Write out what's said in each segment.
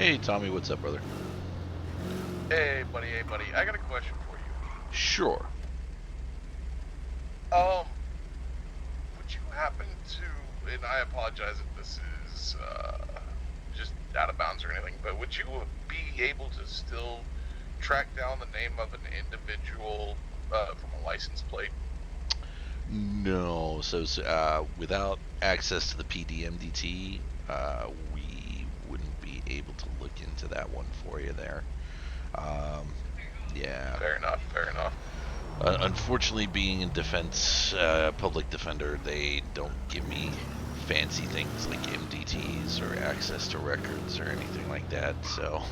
Hey, Tommy, what's up, brother? Hey, buddy. I got a question for you. Sure. Um, would you happen to, and I apologize if this is just out of bounds or anything, but would you be able to still track down the name of an individual from a license plate? No, so without access to the PDMDT, we wouldn't be able to look into that one for you there. Um, yeah. Fair enough. Unfortunately, being in defense, public defender, they don't give me fancy things like MDTs or access to records or anything like that. So,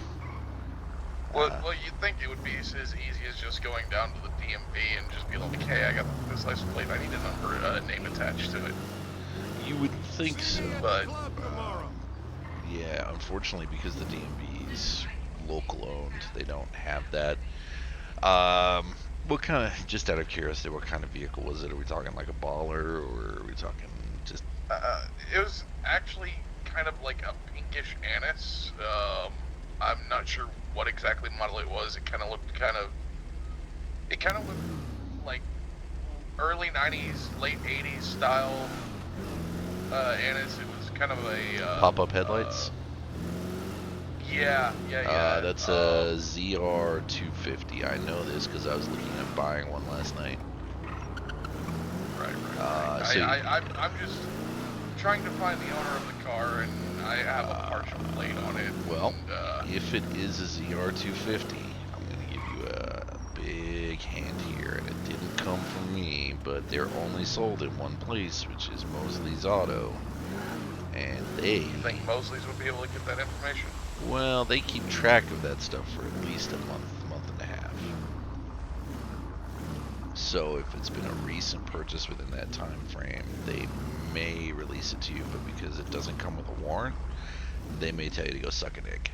uh, Well, you'd think it would be as easy as just going down to the DMV and just be like, hey, I got this license plate, I need a number, name attached to it. you would think so. But Yeah, unfortunately, because the DMV is local owned, they don't have that. What kind of, just out of curiosity, what kind of vehicle was it? Are we talking like a baller, or are we talking just? it was actually kind of like a pinkish anise. I'm not sure what exactly model it was. It kind of looked like early '90s, late '80s style anise. It was kind of a Pop-up headlights? yeah. That's a ZR250. I know this because I was looking at buying one last night. Right. So, I'm just trying to find the owner of the car, and I have a partial plate on it. well, And, if it is a ZR250, I'm going to give you a big hand here, and it didn't come from me, but they're only sold in one place, which is Mosley's Auto, and you think Mosley's would be able to get that information? well, they keep track of that stuff for at least a month and a half. So if it's been a recent purchase within that time frame, they may release it to you, but because it doesn't come with a warrant, they may tell you to go suck an egg.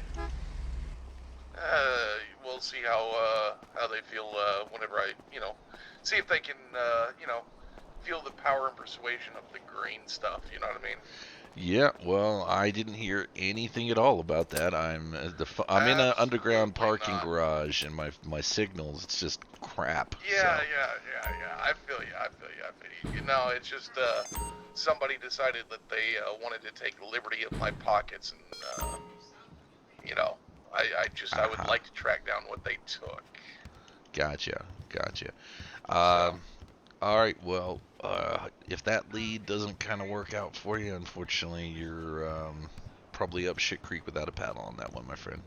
We'll see how they feel whenever I see if they can feel the power and persuasion of the green stuff. You know what I mean? Yeah, well, I didn't hear anything at all about that. I'm in an underground Absolutely parking not. garage, and my signals, it's just crap. Yeah. So I feel you. You know, it's just somebody decided that they wanted to take the liberty of my pockets, and you know, I would uh-huh. like to track down what they took. Gotcha. So. Um, all right. Well, if that lead doesn't kind of work out for you, unfortunately, you're probably up shit creek without a paddle on that one, my friend.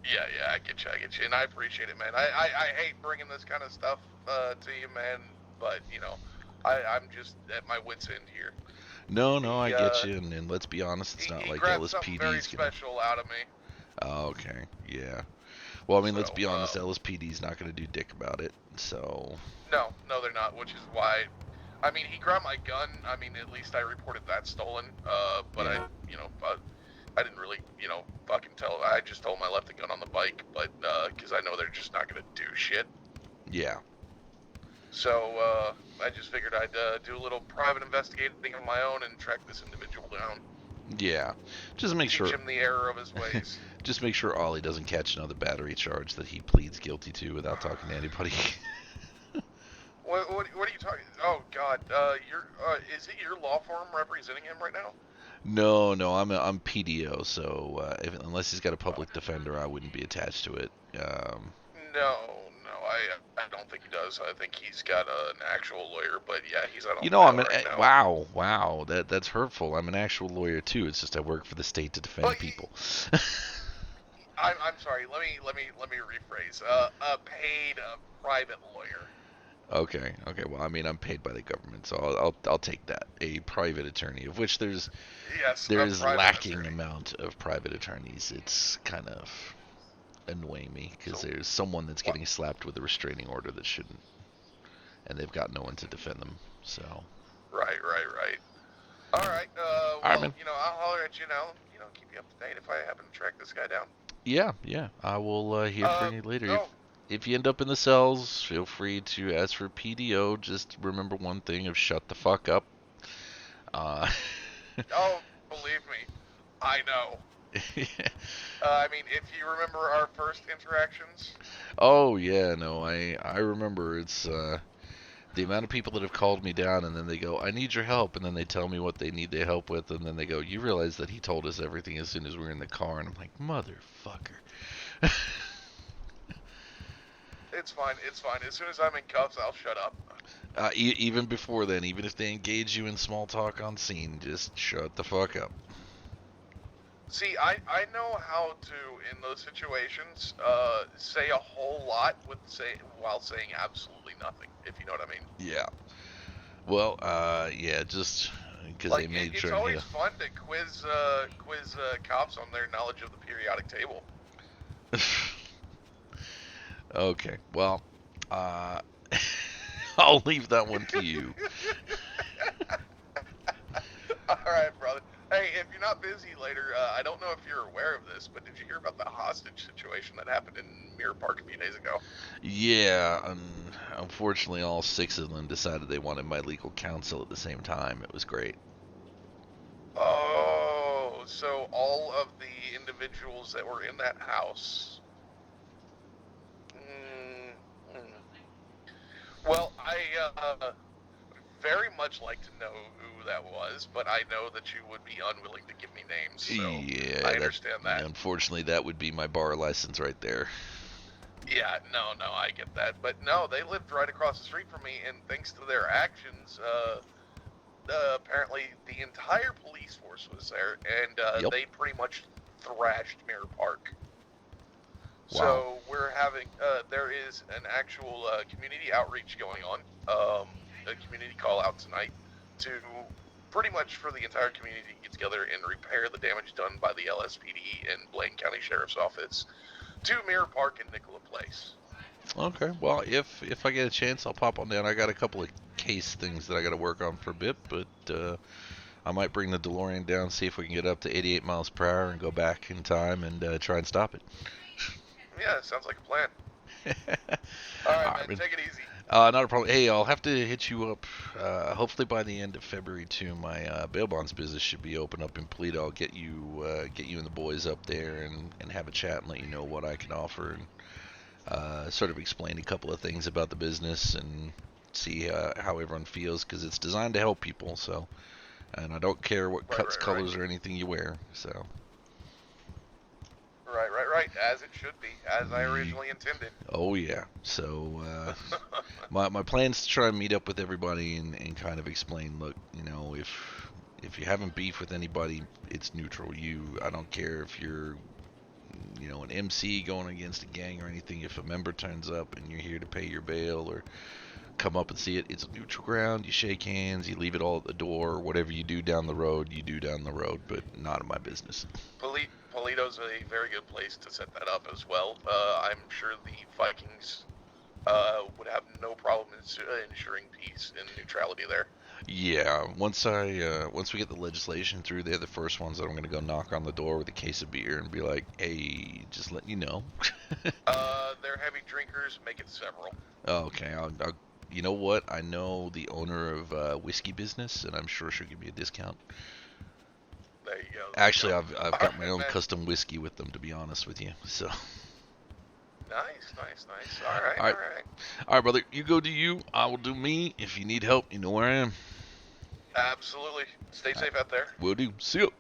I get you, and I appreciate it, man. I hate bringing this kind of stuff to you, man, but I'm just at my wits' end here. No, I He get you, and let's be honest, it's not he like grabbed something very LSPD's gonna. special out of me, Oh, okay, yeah. Well, I mean, let's so be honest, LSPD's not gonna do dick about it. So, no, they're not, which is why. I mean, he grabbed my gun. I mean, at least I reported that stolen. But yeah, I didn't really, fucking tell. I just told him I left the gun on the bike, but because I know they're just not gonna do shit. yeah, So I just figured I'd do a little private investigating of my own and track this individual down. yeah. Just make Teach sure, him the error of his ways. just make sure Ollie doesn't catch another battery charge that he pleads guilty to without talking to anybody. What are you talking? Oh God, is it your law firm representing him right now? No, I'm PDO, so unless he's got a Oh, public defender, I wouldn't be attached to it. no, I don't think he does. I think he's got an actual lawyer, but yeah, he's out on You the know, paddle right now. wow, that's hurtful. I'm an actual lawyer too. It's just I work for the state to Well, defend people. I'm sorry. Let me rephrase. A paid private lawyer. Okay. Well, I mean, I'm paid by the government, so I'll take that. A private attorney, of which Yes, a there's private lacking attorney. amount of private attorneys. It's kind of annoying me because So there's someone that's what? getting slapped with a restraining order that shouldn't, and they've got no one to defend them. So, Right. All right. all right, Well, man. I'll holler at you now. Keep you up to date if I happen to track this guy down. Yeah. I will hear from you later. Oh, If you end up in the cells, feel free to ask for PDO. Just remember one thing of shut the fuck up. Uh, oh, believe me, I know. I mean, if you remember our first interactions. Oh yeah, no, I remember. It's the amount of people that have called me down, and then they go, "I need your help," and then they tell me what they need their help with, and then they go, "You realize that he told us everything as soon as we were in the car," and I'm like, "Motherfucker." It's fine. It's fine. As soon as I'm in cuffs, I'll shut up. Even before then, even if they engage you in small talk on scene, just shut the fuck up. See, I know how to, in those situations, say a whole lot while saying absolutely nothing, if you know what I mean. Yeah. Well, yeah, just because they Like, made it's sure and hit always fun to quiz cops on their knowledge of the periodic table. a. Okay, well, uh, I'll leave that one to you. All right, brother. Hey, if you're not busy later, I don't know if you're aware of this, but did you hear about the hostage situation that happened in Mirror Park a few days ago? Yeah, unfortunately, all six of them decided they wanted my legal counsel at the same time. It was great. Oh, so all of the individuals that were in that house. Mm, mm. Well, I very much like to know who that was, but I know that you would be unwilling to give me names, so I Yeah, that understand that. unfortunately that would be my bar license right there. Yeah, no, I get that. But no, they lived right across the street from me, and thanks to their actions, apparently the entire police force was there, and Yep. they pretty much thrashed Mirror Park. Wow. So we're having, there is an actual community outreach going on, a community call out tonight to pretty much for the entire community to get together and repair the damage done by the LSPD and Blaine County Sheriff's Office to Mirror Park and Nicola Place. Okay. Well, if I get a chance, I'll pop on down. I got a couple of case things that I got to work on for a bit, but I might bring the DeLorean down, see if we can get up to 88 miles per hour and go back in time and try and stop it. Yeah, sounds like a plan. All All right, right, man, man. take it easy. Not a problem. Hey, I'll have to hit you up. Hopefully by the end of February too. My bail bonds business should be open up in Toledo. I'll get you and the boys up there and have a chat and let you know what I can offer and sort of explain a couple of things about the business and see how everyone feels because it's designed to help people. So, and I don't care what Right, cuts, right, right. colors, or anything you wear. So, Right. As it should be, as I originally intended. oh yeah. So my plan's to try and meet up with everybody and kind of explain. Look, if you haven't beef with anybody, it's neutral. I don't care if you're an MC going against a gang or anything. If a member turns up and you're here to pay your bail or come up and see it, it's a neutral ground. You shake hands, you leave it all at the door. Whatever you do down the road, you do down the road, but not in my business. Polito's a very good place to set that up as well. I'm sure the Vikings would have no problem ensuring peace and neutrality there. Yeah, once we get the legislation through, they're the first ones that I'm gonna go knock on the door with a case of beer and be like, "Hey, just letting you know." They're heavy drinkers, make it several. Oh, okay, you know what? I know the owner of whiskey business, and I'm sure she'll give me a discount. There you go, there you Actually, go. I've All got my right, own man. custom whiskey with them, to be honest with you. So, Nice. All right, all all right, right. all right, brother. You go do you. I will do me. If you need help, you know where I am. Absolutely. Stay All right, safe out there. will do. See you.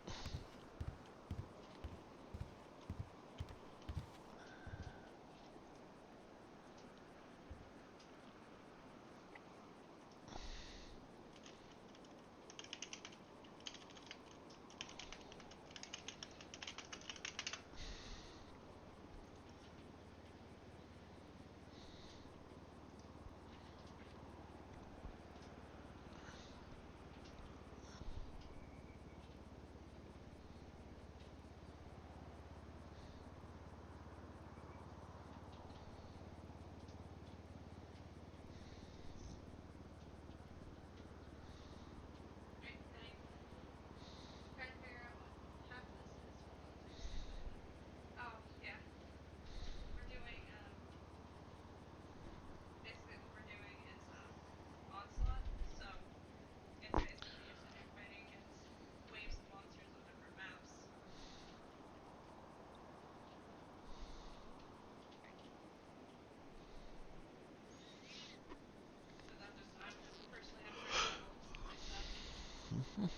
Hey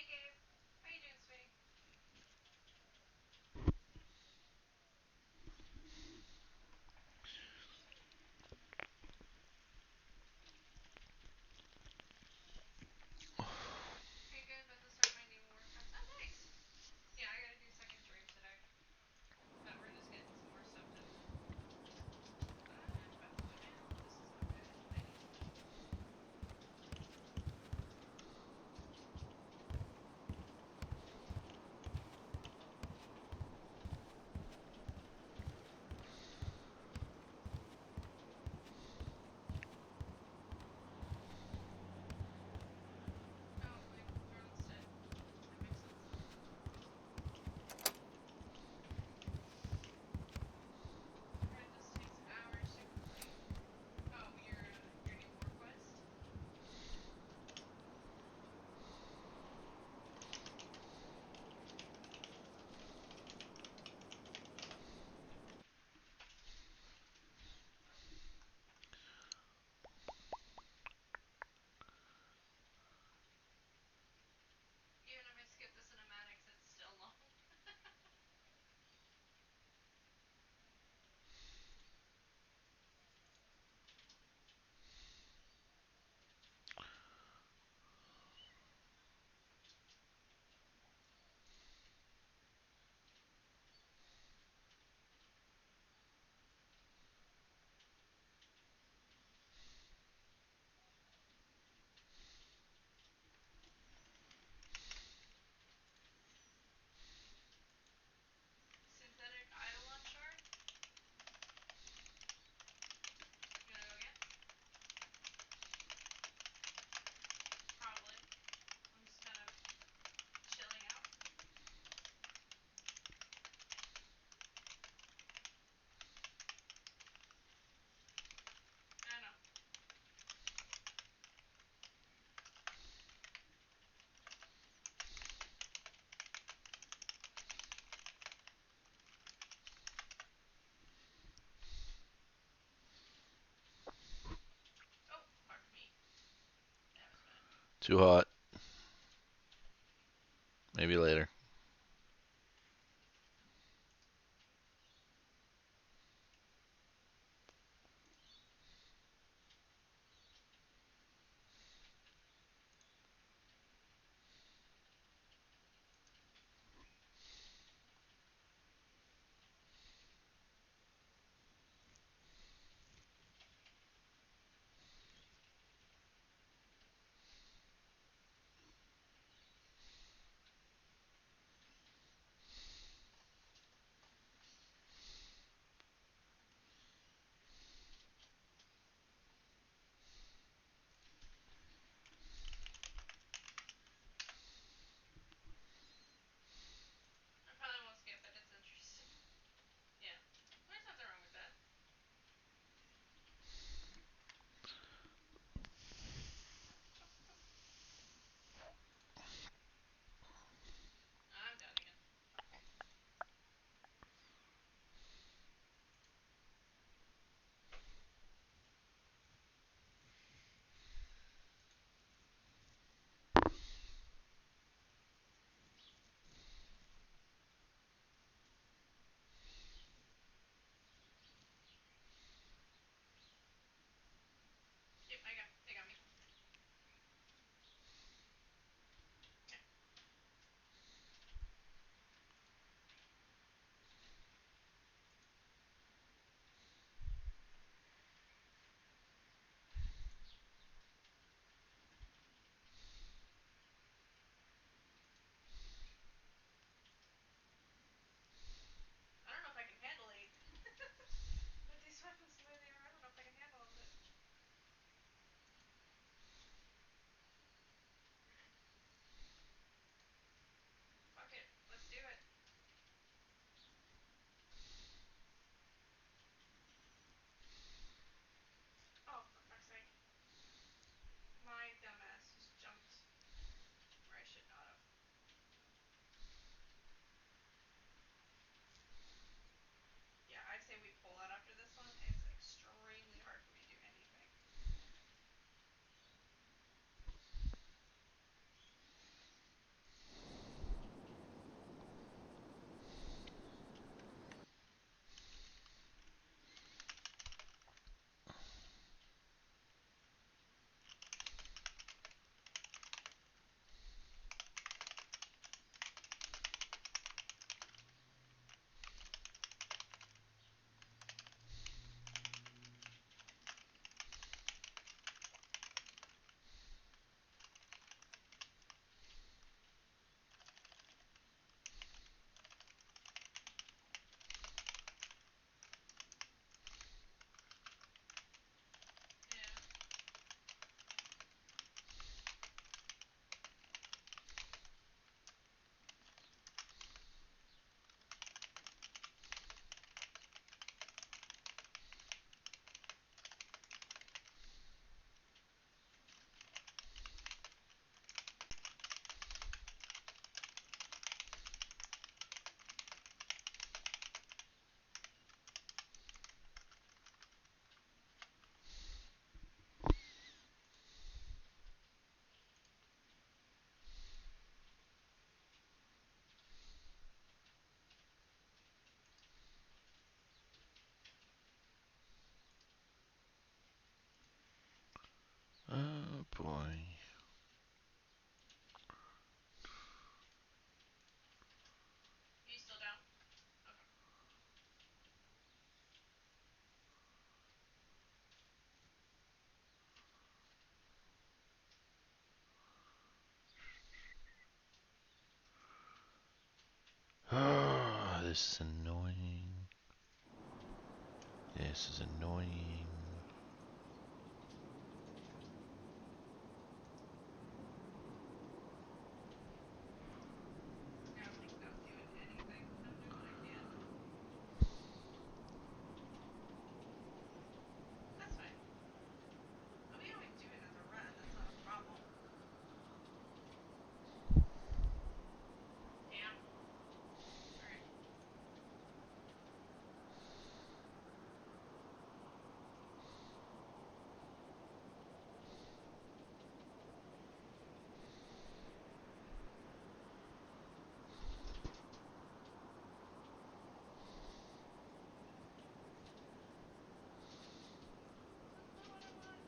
Gabe, how you doing, sweetie? Are you good about to start my new workouts? Oh, nice. Yeah, I gotta do second dream today. But we're just getting some more stuff done. I'm about to go down. This is not good. I need to leave. Oh, my throat's dead. That makes sense. Alright, this takes hours to complete. Oh, your new war quest? Even if I skip the cinematics, it's still long. Synthetic Eidolon shard? You wanna go again? Probably. I'm just kind of chilling out. I don't know. Oh, pardon me. That was bad. Too hot. Maybe later. this is annoying. This is annoying. Now I'm like not doing anything. I'm doing what I can. That's fine. But we always do it as a run. That's not a problem. Yeah. Alright. That's not what I want.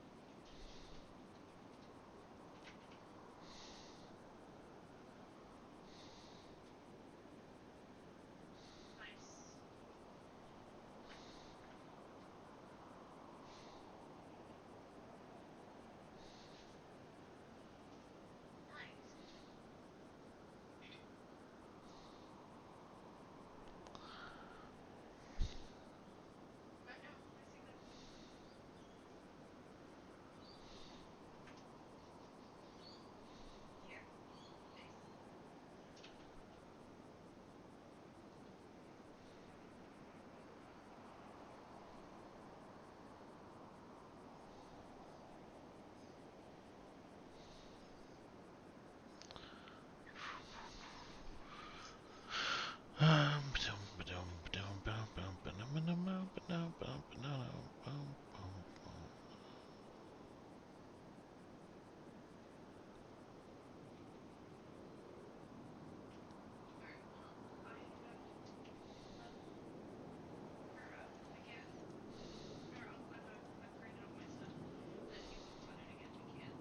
Nice. Nice. But no, I see that. Yeah. Nice. Alright, well, I have left her up again. Or I've upgraded all my stuff. And if he wants on it again, we can.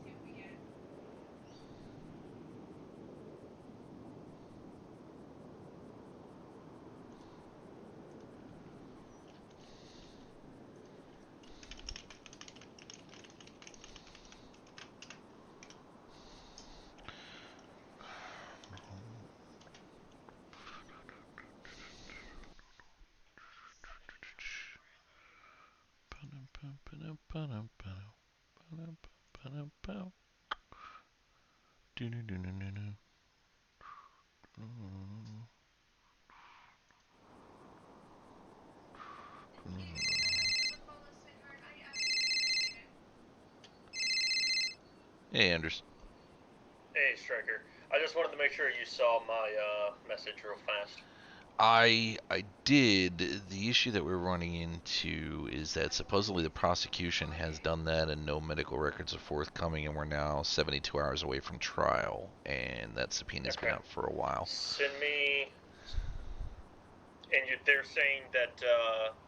See what we get. Thank you so much for the follow, sweetheart. I absolutely appreciate it. Hey, Anders. Hey, Stryker. I just wanted to make sure you saw my message real fast. I did. The issue that we're running into is that supposedly the prosecution has done that and no medical records are forthcoming, and we're now 72 hours away from trial, and that subpoena's been Okay. out for a while. Send me. And they're saying that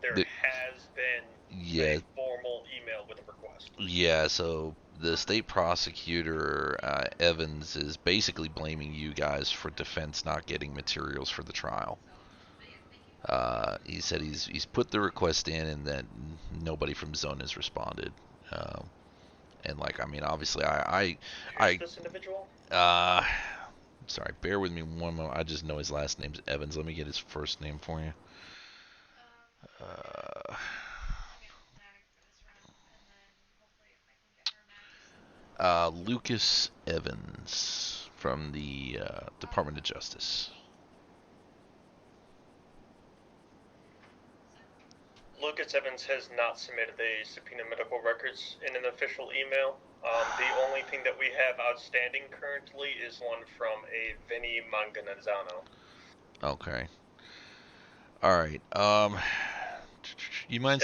there has been Yeah, a formal email with a request. yeah. So the state prosecutor Evans is basically blaming you guys for defense not getting materials for the trial. He said he's put the request in and that nobody from Zone has responded. And like, I mean, obviously, Who's this individual? Sorry, bear with me one moment. I just know his last name's Evans. Let me get his first name for you. I'll get Matic for this run, and then hopefully if I can get her Matic. Lucas Evans from the Department of Justice. Lucas Evans has not submitted the subpoena medical records in an official email. The only thing that we have outstanding currently is one from a Vinny Manganzano. Okay. All right. You mind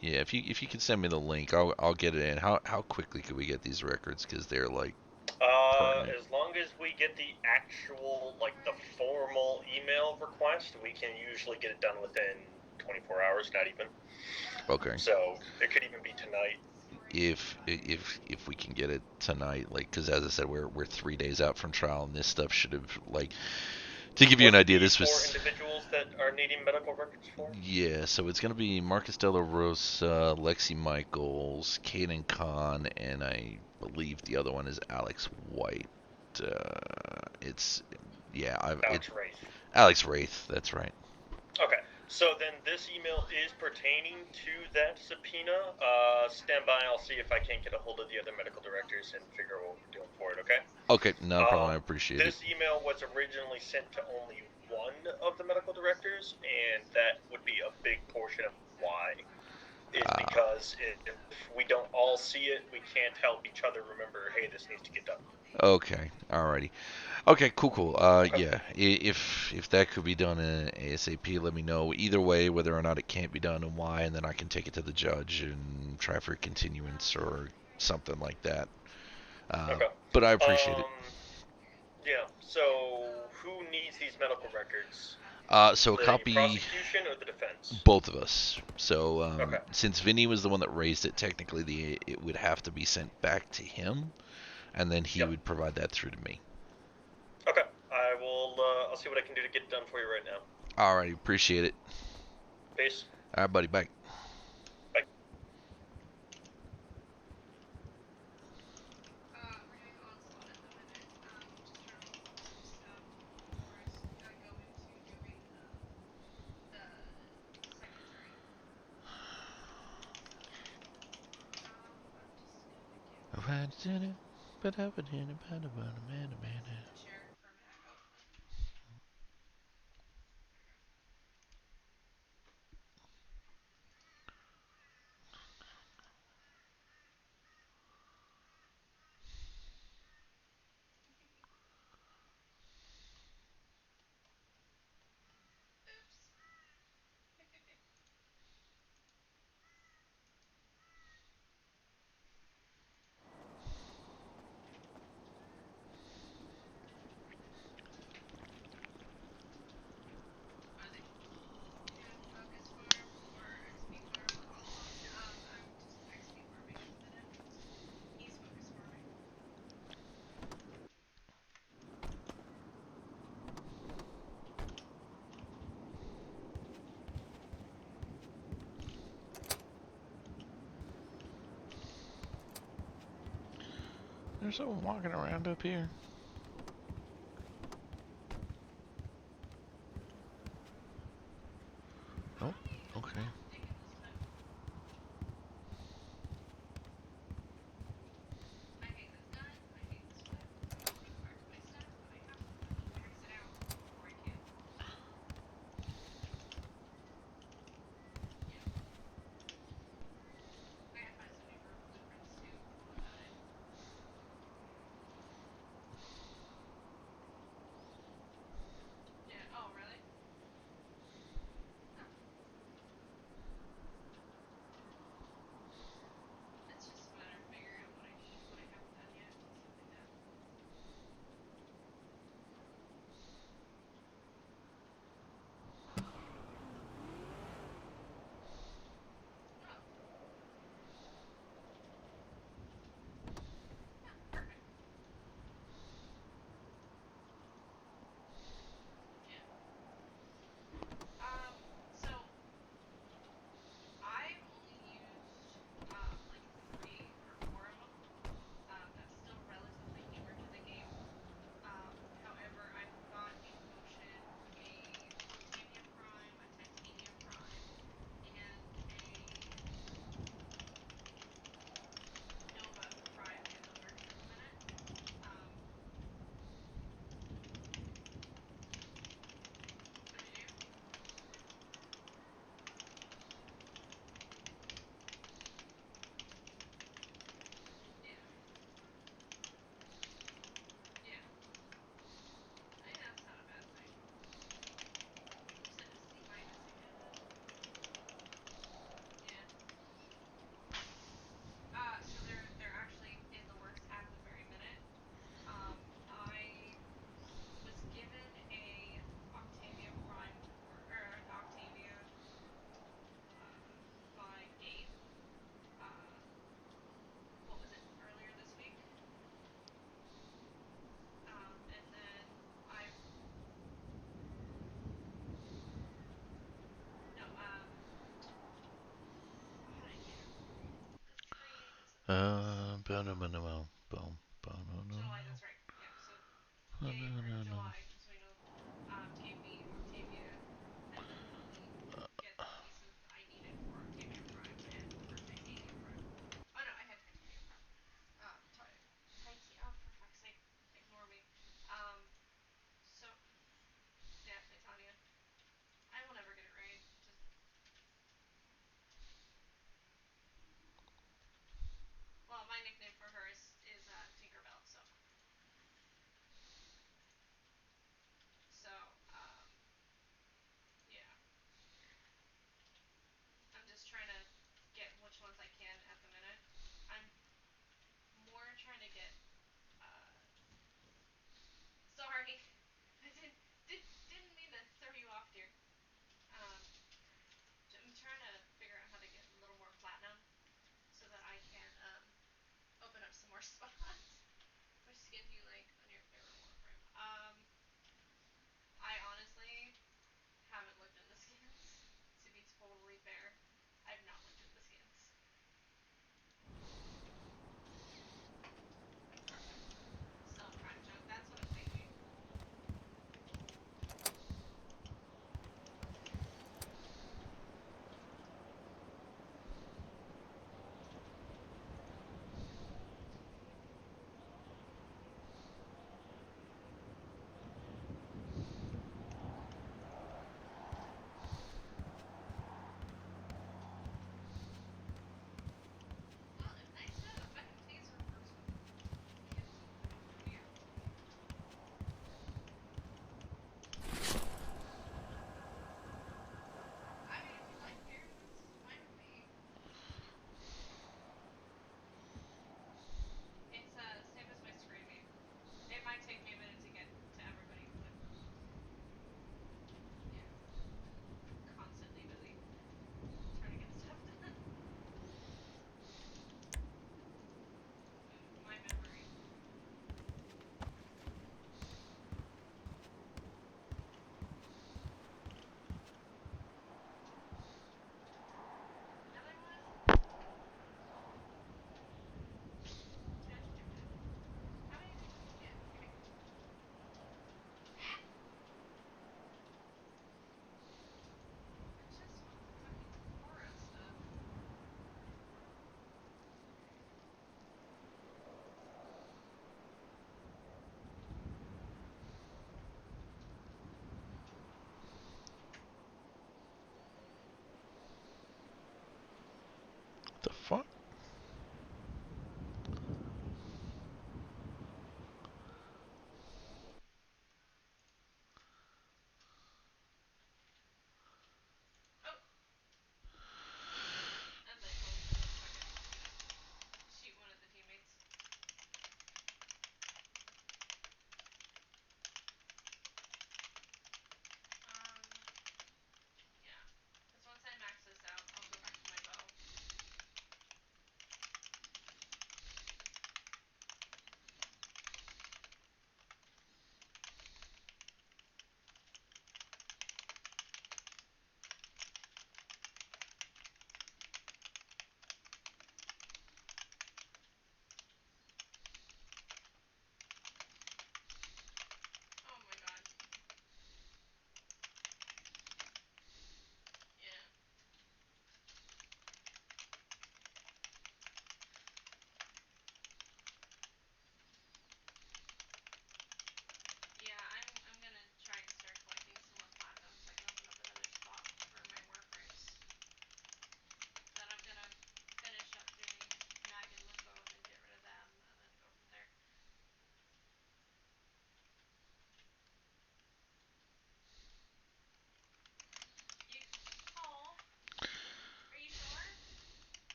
yeah, if you could send me the link, I'll get it in. How quickly could we get these records? Because they're like. As long as we get the actual, like, the formal email request, we can usually get it done within 24 hours, not even. Okay. So it could even be tonight. If we can get it tonight, like, because as I said, we're 3 days out from trial, and this stuff should have, like, to give you an idea, this was 4 individuals that are needing medical records for. Yeah, so it's gonna be Marcus Della Rosa, Lexi Michaels, Kaden Khan, and I believe the other one is Alex White. It's Yeah, Alex Wraith. Alex Wraith. That's right. Okay, so then this email is pertaining to that subpoena. Stand by, I'll see if I can't get a hold of the other medical directors and figure out what we're doing for it, okay? Okay, no problem. I appreciate it. This email was originally sent to only one of the medical directors, and that would be a big portion of why. Is because if we don't all see it, we can't help each other remember, hey, this needs to get done. Okay, alrighty. Okay, cool. Okay. Yeah, if that could be done in ASAP, let me know. Either way, whether or not it can't be done and why, and then I can take it to the judge and try for continuance or something like that. Okay. But I appreciate it. Yeah, so who needs these medical records? So a The copy, prosecution or the defense? both of us. So Okay. since Vinny was the one that raised it, technically it would have to be sent back to him, and then he Yep. would provide that through to me. Okay. I will. I'll see what I can do to get it done for you right now. Alrighty, appreciate it. Peace. All right, buddy, bye. Bye. We're doing onslaught at the minute. Just trying to look up some stuff before I go into doing the second jury. I'm just gonna give the chair for a minute, hopefully. Oops. What is it? Doing Focus Farm or XP Farm or Onslaught? I'm just XP farming at the minute. He's Focus Farming. There's someone walking around up here. Oh, okay. Digging this time. I hate this gun. I hate this whip. I want to go back to my stuff, but I have to max it out before I can. Yeah. I gotta find some new blueprints too while I'm at it. Yeah. Oh, really? Oh. It's just a matter of figuring out what I haven't done yet and stuff like that. Oh. Yeah. Perfect. Yeah. So I've only used like 3 or 4 of them. That's still relatively newer to the game. However, I've got in motion a Octavia Prime, a Titanium Prime, and a Nova Prime in the works at the minute. Um, what did you do? Yeah. Yeah. I think that's not a bad thing. You said a C minus again then? Yeah. So they're actually in the works at the very minute. I was given a Octavia Prime or an Octavia by Gabe. Uh, what was it, earlier this week? And then I've no how did I get him? The screen is the things. Boom, boom, boom, boom, July, that's right. Yep. So Gabe or July, so we know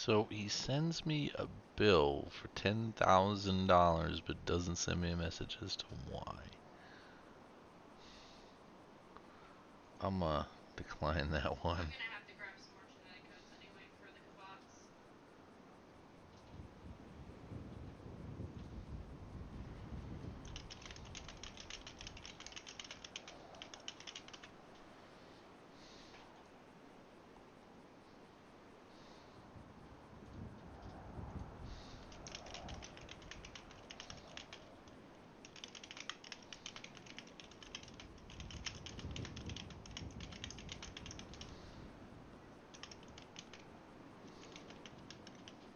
So he sends me a bill for $10,000, but doesn't send me a message as to why. I'm gonna decline that I'm one. gonna have to grab some more genetic codes anyway for the Kabats.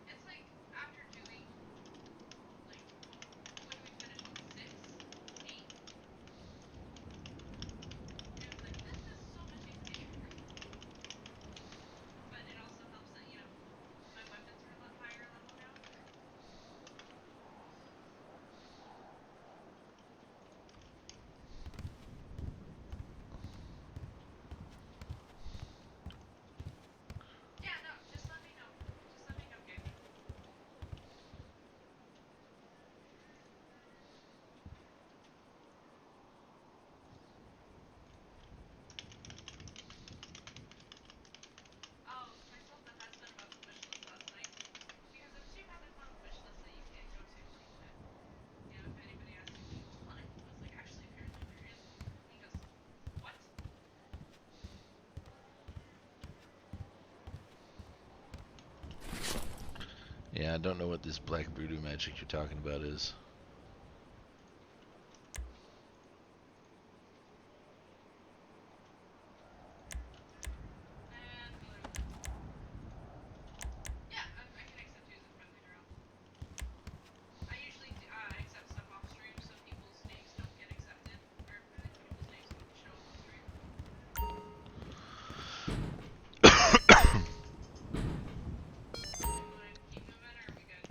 It's like after doing like when we finished with 6, 8, it was like this is so much easier. But it also helps that, you know, my weapons are a lot higher level now. Yeah, no, just let me know. Just let me know, Gabe. Oh, I told the husband about the wish list last night. Because I'm too bad on the wish list that you can't go to, like that. You know, if anybody asks you what you want, I was like, actually, apparently there is one. And he goes, what? Yeah, I don't know what this black voodoo magic you're talking about is. And yeah, I can accept you as a friendly drow. I usually do, accept stuff off stream so people's names don't get accepted, or people's names don't show up on stream. You wanna keep moving, or are we good?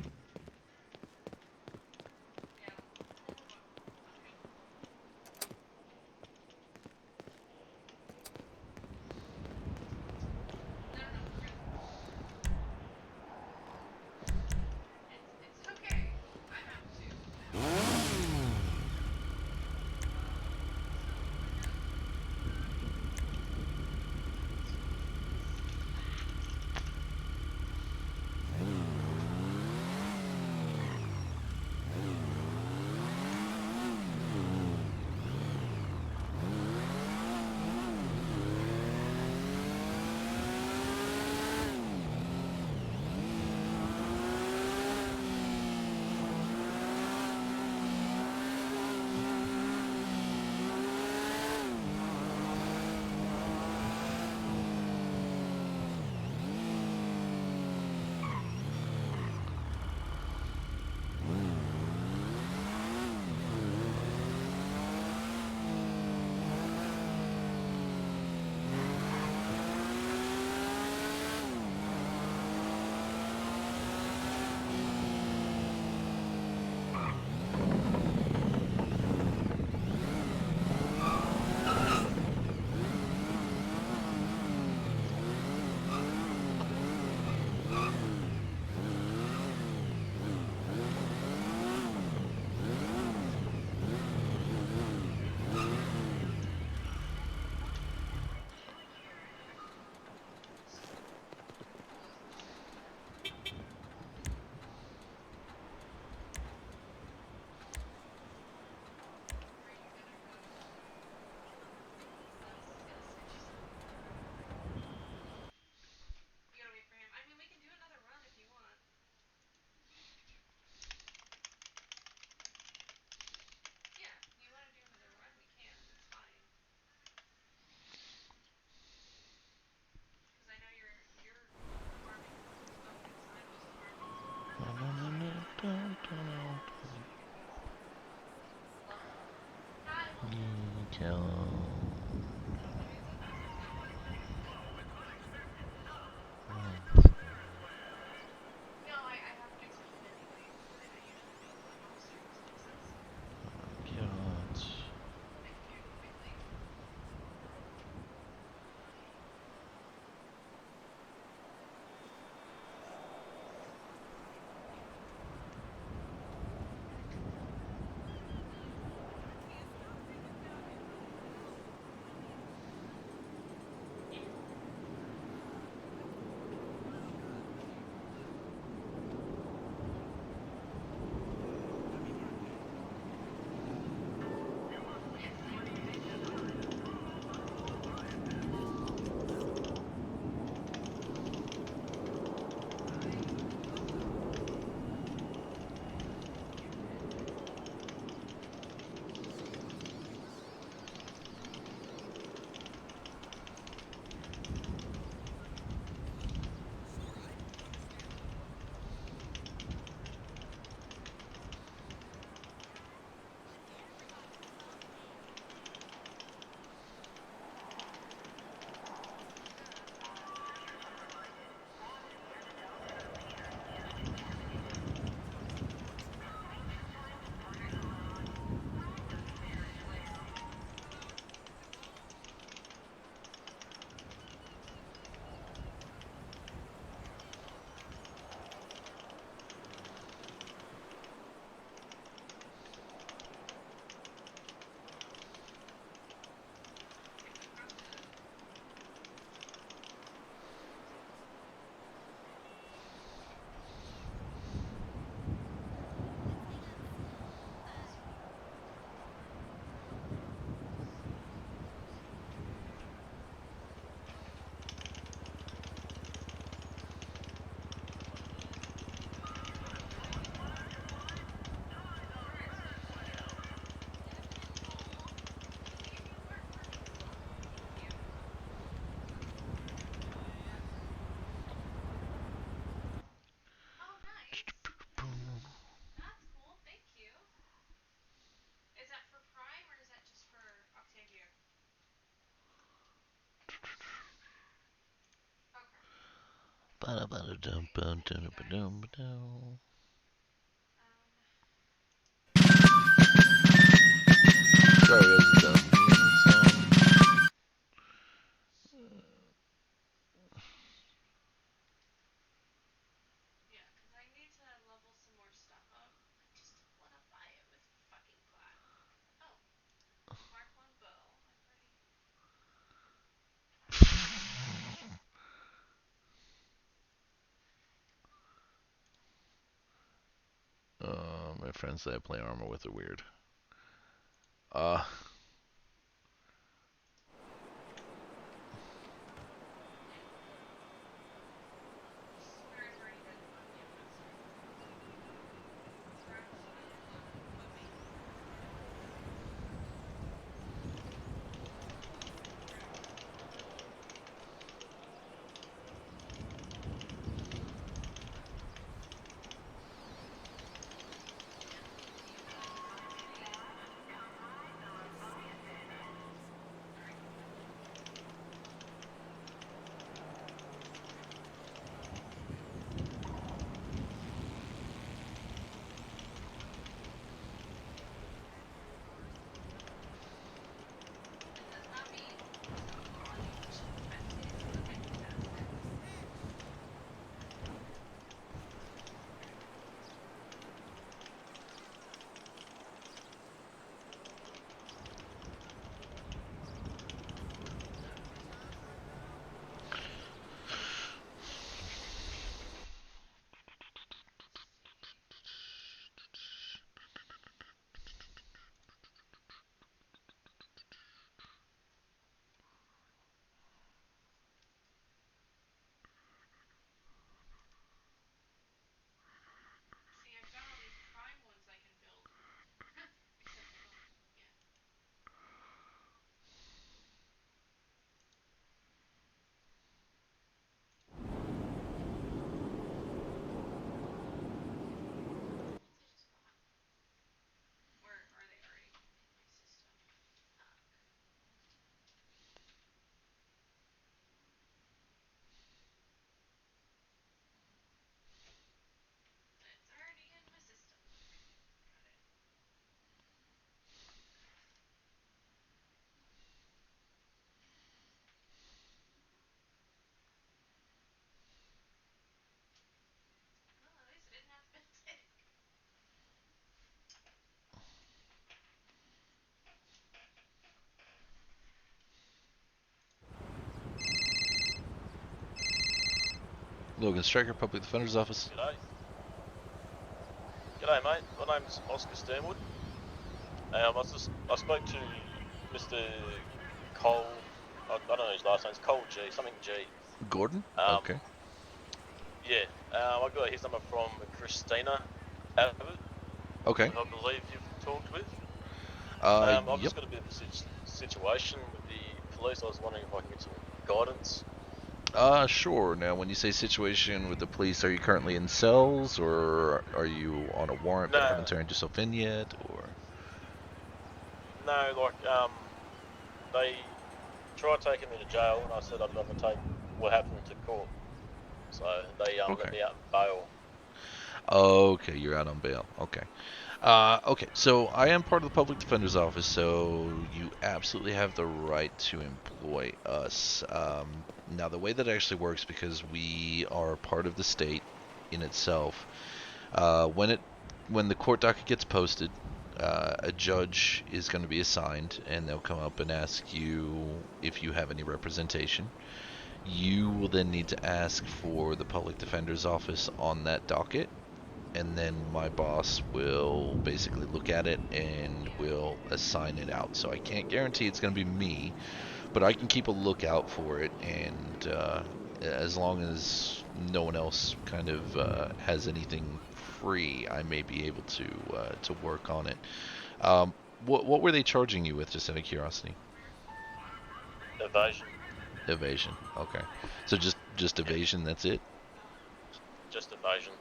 Ba-da-ba-da-dum-bum-dum-ba-dum-ba-dum. Sorry, guys, it's a meme song. Yeah, because I need to level some more stuff up. I just don't want to buy it with fucking plat. Oh, Mark 1 bow. I've already. My friends that I play armor with are weird. Uh, Swear I've already read the book. Yeah, I'm not starting the book. It's around equipping. It does not mean stop calling me defensive. I know that. See, I've got all these prime ones I can build. Except I don't. Yeah. Once I just bought. Or are they already in my system? Fuck. It's already in my system. Got it. Well, at least I didn't have to build it. Logan Stryker Public Defender's Office. G'day. G'day, mate. My name's Oscar Sternwood. I spoke to Mr. Cole. I don't know his last name. It's Cole G. Something G. Gordon? Um, Okay. Yeah. I got his number from Christina Abbott, Okay. who I believe you've talked with. I've Yep. just got a bit of a situation with the police. I was wondering if I can get some guidance. Sure. Now, when you say situation with the police, are you currently in cells, or are you on a warrant but No. haven't turned yourself in yet, or? No, they tried taking me to jail, and I said I'd rather take what happened to court. So they Okay. let me out bail. Okay, you're out on bail. Okay. Okay, so I am part of the Public Defender's Office, so you absolutely have the right to employ us. Now, the way that it actually works, because we are part of the state in itself, when the court docket gets posted, a judge is going to be assigned, and they'll come up and ask you if you have any representation. You will then need to ask for the Public Defender's Office on that docket, and then my boss will basically look at it and will assign it out. So I can't guarantee it's going to be me, but I can keep a lookout for it, and as long as no one else kind of has anything free, I may be able to work on it. What were they charging you with, just out of curiosity? Evasion. Evasion. Okay. So just evasion. That's it. Just evasion.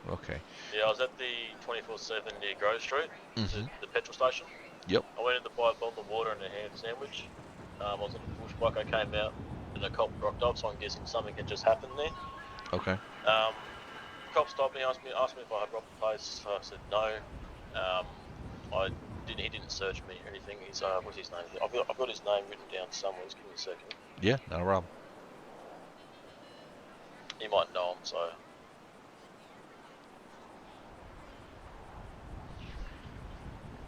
Okay. Yeah, I was at the 24/7 near Grove Street, Mhm. the petrol station. Yep. I went in to buy a bottle of water and a ham sandwich. I was on the push bike. I came out and a cop rocked up, so I'm guessing something had just happened there. Okay. Cop stopped me, asked me if I had robbed the place. I said no. I didn't. He didn't search me or anything. He's what's his name? I've got his name written down somewhere. Just give me a second. Yeah, not a problem. You might know him. So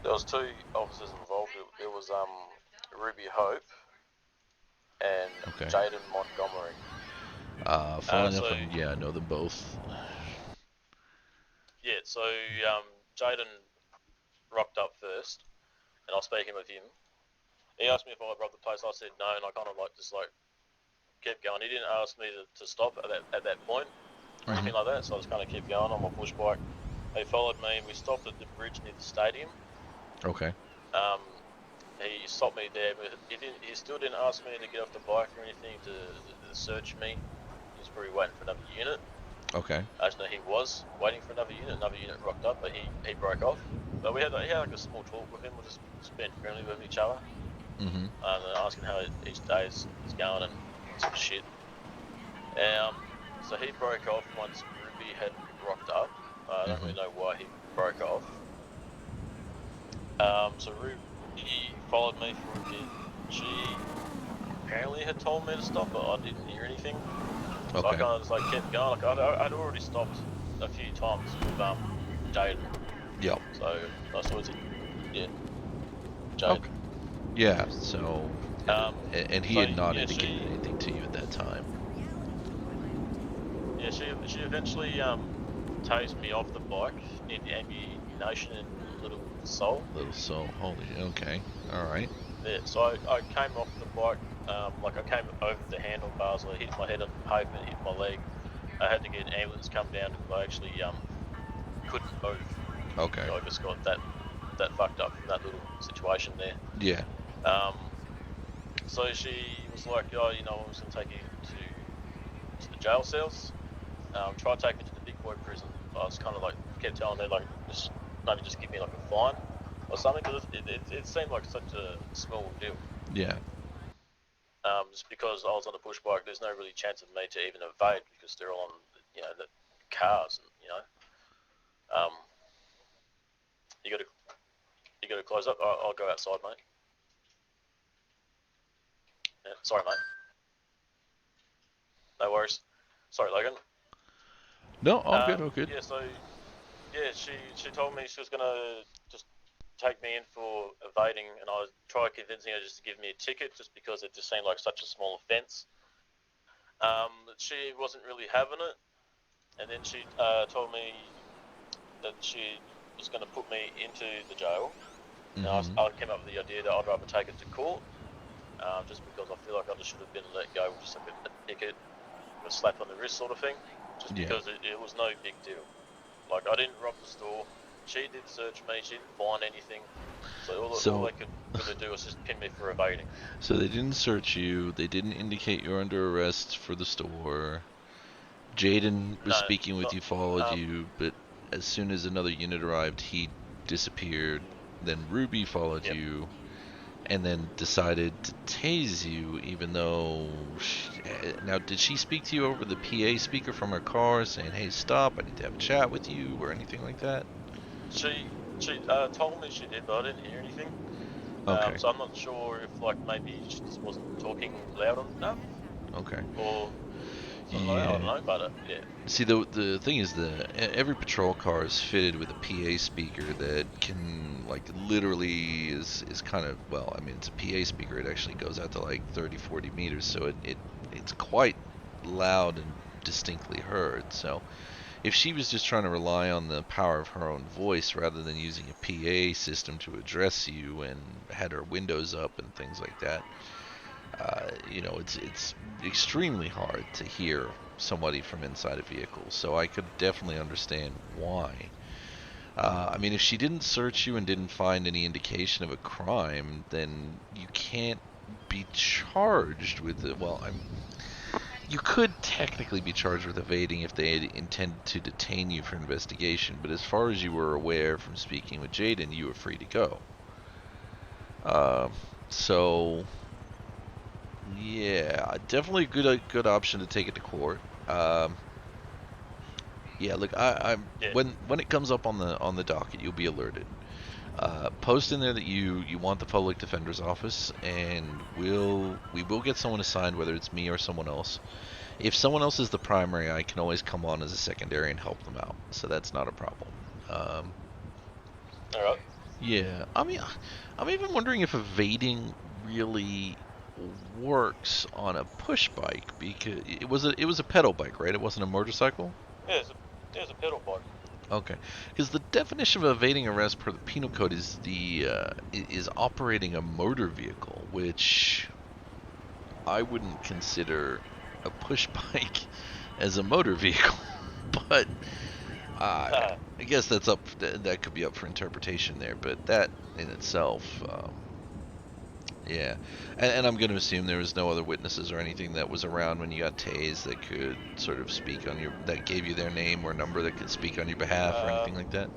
there was 2 officers involved. It was Ruby Hope and Okay. Jaden Montgomery. Following up on, yeah, I know them both. Yeah, so Jaden rocked up first, and I was speaking with him. He asked me if I robbed the place. I said no, and I kind of just kept going. He didn't ask me to stop at that point or anything like that, so I just kind of kept going on my push bike. He followed me, and we stopped at the bridge near the stadium. Okay. He stopped me there, but he still didn't ask me to get off the bike or anything to search me. He was probably waiting for another unit. Okay. Actually, no, he was waiting for another unit. Another unit rocked up, but he broke off. But he had like a small talk with him. We just being friendly with each other. And asking how each day is going and some shit. So he broke off once Ruby had rocked up. I don't really know why he broke off. So Ruby followed me for a bit. She apparently had told me to stop, but I didn't hear anything. So I kind of just kept going. I'd already stopped a few times with Jaden. Yep. So I sort of Jaden. Okay. Yeah. So. And he had not indicated anything to you at that time. Yeah, she eventually tased me off the bike in ammunition and Little Soul. Little Soul, holy, okay, all right. Yeah, so I came off the bike, I came over the handlebars, I hit my head on the pavement, hit my leg. I had to get an ambulance come down because I actually couldn't move. Okay. So I just got that fucked up from that little situation there. Yeah. So she was like, oh, I was going to take you to the jail cells. Try to take me to the big boy prison. I was kind of kept telling her maybe just give me a fine or something, because it seemed like such a small deal. Yeah. Just because I was on the push bike, there's no really chance of me to even evade because they're all on the cars and you got to close up. I'll go outside, mate. Yeah, sorry, mate. No worries. Sorry, Logan. No, all good. Yeah, so she told me she was gonna just take me in for evading, and I tried convincing her just to give me a ticket, just because it just seemed like such a small offence. She wasn't really having it, and then she told me that she was going to put me into the jail. And I came up with the idea that I'd rather take it to court, just because I feel like I just should have been let go with just a ticket, a slap on the wrist sort of thing, just because it was no big deal. I didn't rob the store. She did search me. She didn't find anything. So all they could really do was just pin me for evading. So they didn't search you. They didn't indicate you're under arrest for the store. Jaden was speaking with you, followed you, but as soon as another unit arrived, he disappeared. Then Ruby followed you, and then decided to tase you, even though... Now, did she speak to you over the PA speaker from her car, saying, hey, stop, I need to have a chat with you, or anything like that? She told me she did, but I didn't hear anything. Okay. So I'm not sure if, maybe she just wasn't talking loud enough. Okay. Or... I don't know about it, See, the thing is that every patrol car is fitted with a PA speaker that can, literally is kind of, well, I mean, it's a PA speaker. It actually goes out to 30, 40 meters, so it's quite loud and distinctly heard. So if she was just trying to rely on the power of her own voice rather than using a PA system to address you and had her windows up and things like that, it's extremely hard to hear somebody from inside a vehicle, so I could definitely understand why. I mean, if she didn't search you and didn't find any indication of a crime, then you can't be charged with it. Well, you could technically be charged with evading if they had intended to detain you for investigation, but as far as you were aware from speaking with Jaden, you were free to go. So... yeah, definitely a good option to take it to court. Yeah, look, Yeah. when it comes up on the docket, you'll be alerted. Post in there that you want the public defender's office, and we will get someone assigned, whether it's me or someone else. If someone else is the primary, I can always come on as a secondary and help them out, so that's not a problem. All right. Yeah, I mean, I'm even wondering if evading really works on a push bike, because it was a pedal bike, right? It wasn't a motorcycle. Yeah, there's a pedal bike. Okay, because the definition of evading arrest per the penal code is operating a motor vehicle, which I wouldn't consider a push bike as a motor vehicle, but I guess that could be up for interpretation there. But that in itself, yeah, and I'm going to assume there was no other witnesses or anything that was around when you got tased that could sort of that gave you their name or number that could speak on your behalf or anything like that.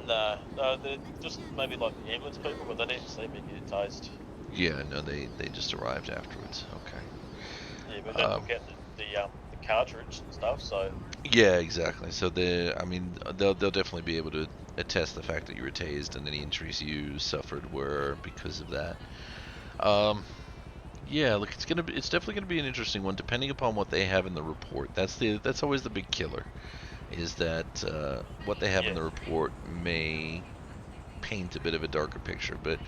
No, they're just maybe like the ambulance people, but they didn't see me get tased. Yeah, no, they just arrived afterwards. Okay. Yeah, but they took out the cartridge and stuff, so. Yeah, exactly. So they'll definitely be able to attest the fact that you were tased and any injuries you suffered were because of that. Yeah, look, it's definitely gonna be an interesting one, depending upon what they have in the report. That's always the big killer, is that what they have in the report may paint a bit of a darker picture. But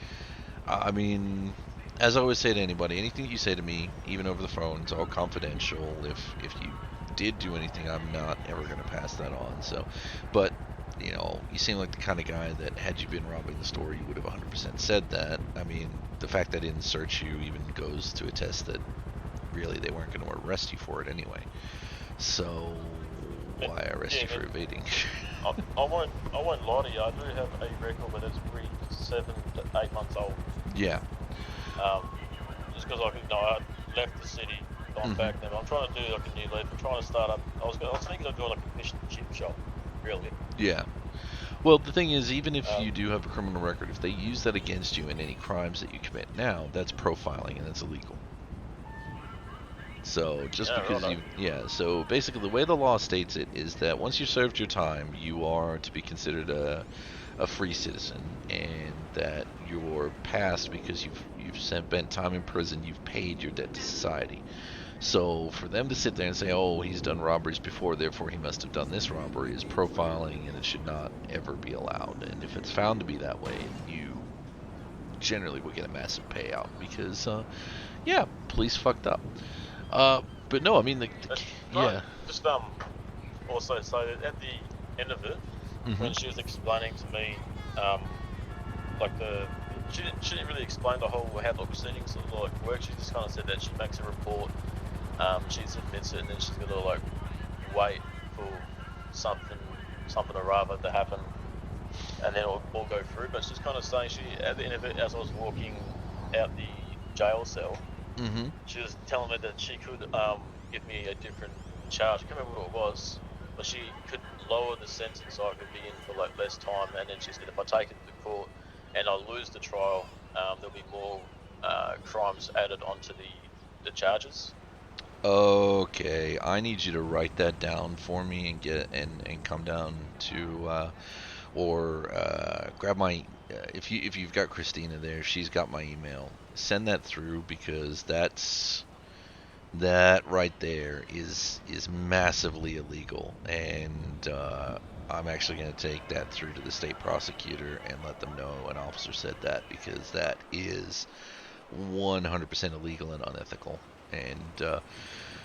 I mean, as I always say to anybody, anything you say to me, even over the phone, it's all confidential. If you did do anything, I'm not ever going to pass that on. So, but you seem like the kind of guy that had you been robbing the store, you would have 100% said that. I mean, the fact that they didn't search you even goes to attest that really they weren't going to arrest you for it anyway. So why arrest you for evading? I won't lie to you. I do have a record, but it's pretty 7 to 8 months old. Yeah. Just because I left the city, gone back there. I'm trying to do like a new lead. I'm trying to start up. I was thinking of doing like a fish and chip shop, really. Yeah. Well, the thing is, even if you do have a criminal record, if they use that against you in any crimes that you commit now, that's profiling and that's illegal. So just because so basically the way the law states it is that once you served your time, you are to be considered a free citizen, and that you're passed because you've spent time in prison, you've paid your debt to society. So for them to sit there and say, oh, he's done robberies before, therefore he must have done this robbery, is profiling, and it should not ever be allowed. And if it's found to be that way, you generally will get a massive payout because, police fucked up. But no, I mean, yeah. Just also, so at the end of it, when she was explaining to me, she didn't really explain the whole how the proceedings work. She just kind of said that she makes a report, she submits it, and then she's gonna wait for something or other to happen, and then it'll all go through. But she's kind of saying at the end of it, as I was walking out the jail cell, she was telling me that she could give me a different charge. I can't remember what it was, but she could lower the sentence so I could be in for less time. And then she said if I take it to court and I lose the trial, there'll be more crimes added onto the charges. Okay, I need you to write that down for me and and come down to or grab my if you've got Christina there, she's got my email. Send that through, because that right there is massively illegal, and I'm actually going to take that through to the state prosecutor and let them know an officer said that, because that is 100% illegal and unethical. And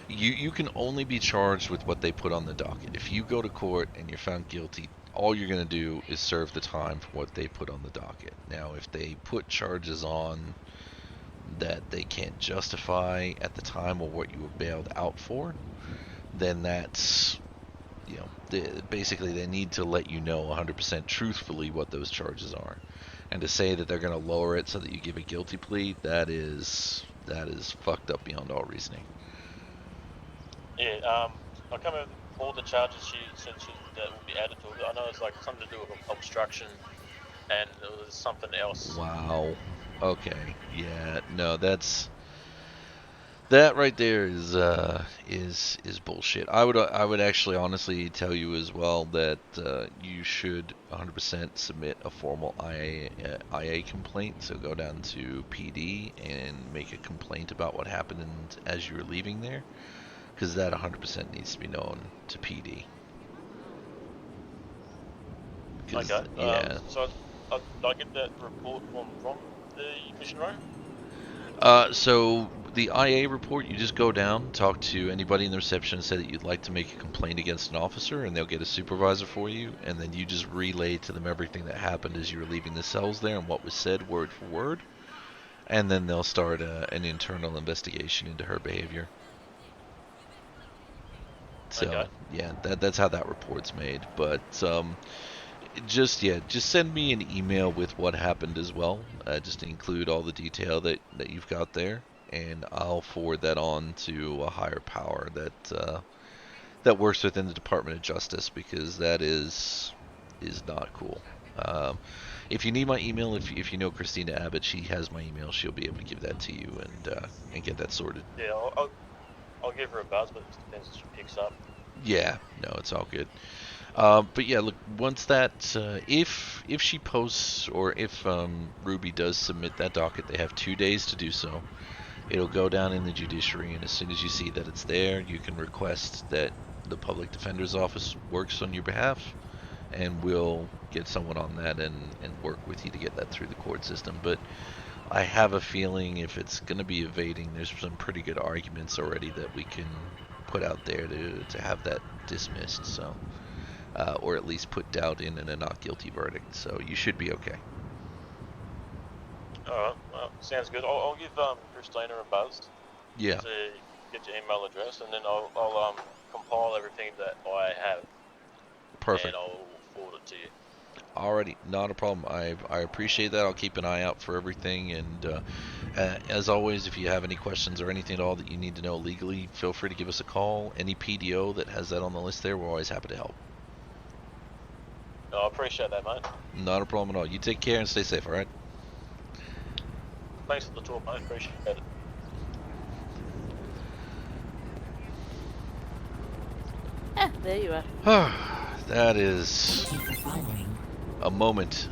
you can only be charged with what they put on the docket. If you go to court and you're found guilty, all you're going to do is serve the time for what they put on the docket. Now, if they put charges on that they can't justify at the time or what you were bailed out for, then that's, basically they need to let you know 100% truthfully what those charges are. And to say that they're going to lower it so that you give a guilty plea, that is fucked up beyond all reasoning. Yeah, I can't remember all the charges she said that would be added to it. I know it's something to do with obstruction, and there was something else. Wow. Okay. Yeah. No, that's That right there is bullshit. I would actually honestly tell you as well that you should 100% submit a formal IA complaint. So go down to PD and make a complaint about what happened as you were leaving there, because that 100% needs to be known to PD. 'Cause, Okay. yeah. So I get that report from the mission room. So the IA report, you just go down, talk to anybody in the reception, and say that you'd like to make a complaint against an officer, and they'll get a supervisor for you, and then you just relay to them everything that happened as you were leaving the cells there and what was said word for word, and then they'll start an internal investigation into her behavior. Okay. So yeah, that's how that report's made. But just send me an email with what happened as well, just to include all the detail that you've got there, and I'll forward that on to a higher power that works within the Department of Justice, because that is not cool. If you need my email, if you know Christina Abbott, she has my email. She'll be able to give that to you and get that sorted. Yeah, I'll give her a buzz, but it just depends if she picks up. Yeah, no, it's all good. But yeah, look, once that, if she posts, or if Ruby does submit that docket, they have 2 days to do so. It'll go down in the judiciary, and as soon as you see that it's there, you can request that the public defender's office works on your behalf, and we'll get someone on that and work with you to get that through the court system. But I have a feeling if it's going to be evading, there's some pretty good arguments already that we can put out there to have that dismissed. So. Or at least put doubt in a not guilty verdict. So you should be okay. Alright, well, sounds good. I'll give Christina a buzz Yeah, to get your email address, and then I'll compile everything that I have, perfect. and I'll forward it to you. Alrighty, not a problem. I appreciate that. I'll keep an eye out for everything. And as always, if you have any questions or anything at all that you need to know legally, feel free to give us a call. Any PDO that has that on the list there, we're always happy to help. I appreciate that, mate. Not a problem at all. You take care and stay safe, alright? Thanks for the talk, mate. Appreciate it. There you are. That is Thank you for following. a moment.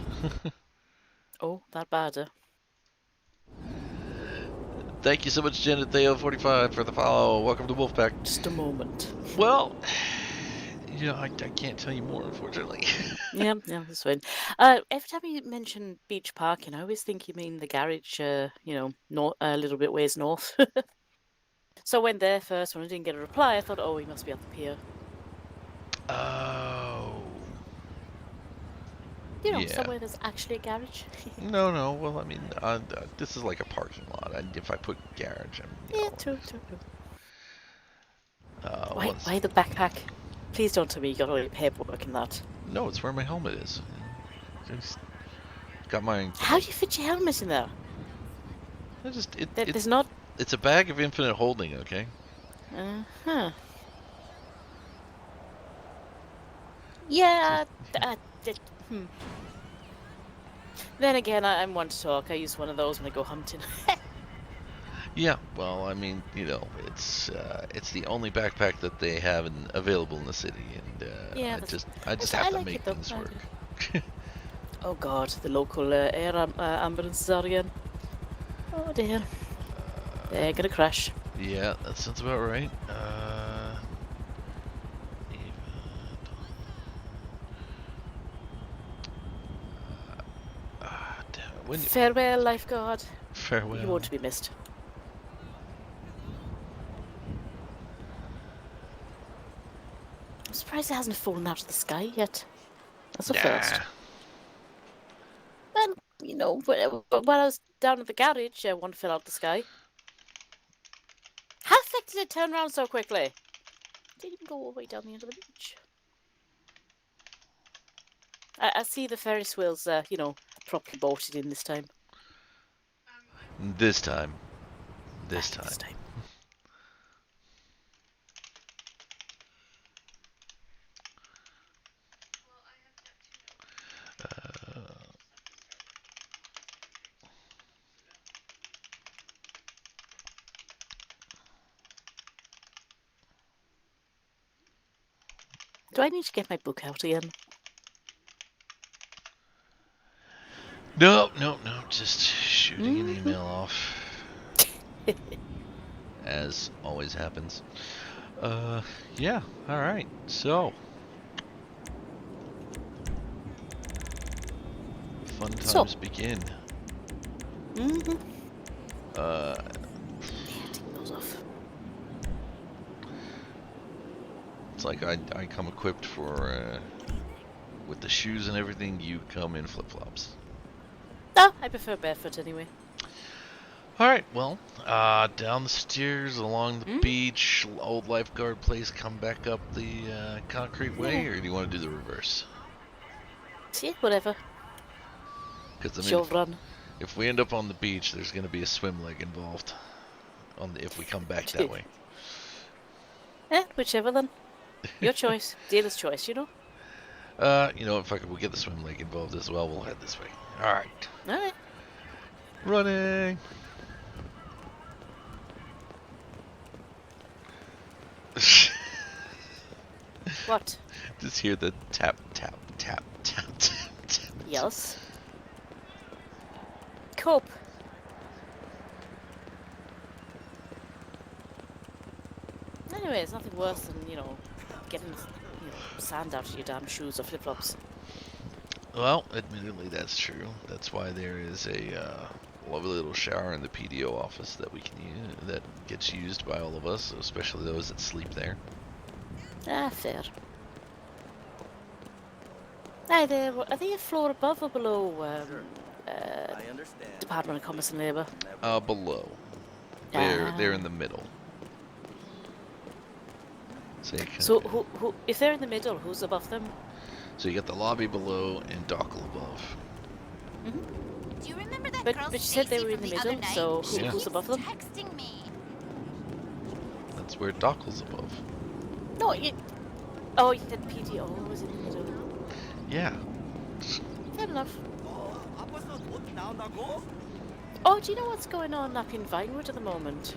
Oh, that bad. Thank you so much, Janet Theo45, for the follow. Welcome to Wolfpack. Just a moment. Well, I can't tell you more, unfortunately. Yeah, that's fine. Every time you mention beach parking, I always think you mean the garage, north, a little bit ways north. So I went there first. When I didn't get a reply, I thought, oh, he must be at the pier. Oh. Yeah. Somewhere there's actually a garage. No. Well, I mean, this is like a parking lot. If I put garage, Yeah, true. Why once... the backpack? Please don't tell me you got all your paperwork in that. No, it's where my helmet is. Just got my... How do you fit your helmet in there? There's not... It's a bag of infinite holding, okay? Uh-huh. Yeah, Then again, I'm one to talk. I use one of those when I go hunting. Yeah, well, I mean, it's the only backpack that they have available in the city, and I just have to like make it, though. things work. Oh God, the local air ambulances are again. Oh dear, they're gonna crash. Yeah, that sounds about right. Farewell, lifeguard. Farewell. You won't be missed. I'm surprised it hasn't fallen out of the sky yet. That's a first. Well, while I was down at the garage, one fell out of the sky. How the heck did it turn around so quickly? It didn't even go all the way down the end of the beach. I see the Ferris wheels, properly bolted in this time. This time. This time. Do I need to get my book out again? No. Just shooting an email off. As always happens. Yeah. All right. So, fun times begin. Mm-hmm. Uh, Take those off. It's like I come equipped for with the shoes and everything. You come in flip flops. No, I prefer barefoot anyway. All right. Well, down the stairs, along the beach, old lifeguard place. Come back up the concrete way, or do you want to do the reverse? See, whatever. Because She'll run. if we end up on the beach, there's going to be a swim leg involved. If we come back that way. Whichever then. Your choice. Dealer's choice, you know? You know, if we'll get the swim leg involved as well, we'll head this way. Alright. Alright. Running! What? Just hear the tap, tap, tap, tap, tap, tap. Yes. Cope. Anyway, it's nothing worse than, getting, sand out of your damn shoes or flip-flops. Well, admittedly, that's true. That's why there is a lovely little shower in the PDO office that we can use, that gets used by all of us, especially those that sleep there. Ah, fair. Hi there. Are they a floor above or below Department of Commerce and Labour? Below. They're in the middle. So who? If they're in the middle, who's above them? So you got the lobby below and Dockle above. Mm-hmm. Do you remember that But girl you said they Stacy were in from the other middle, night? so She Yeah. who's keeps above them? texting me. That's where Dockle's above. No, you. Oh, you said PDO was in the middle. Yeah. Fair enough. Oh, do you know what's going on up in Vinewood at the moment?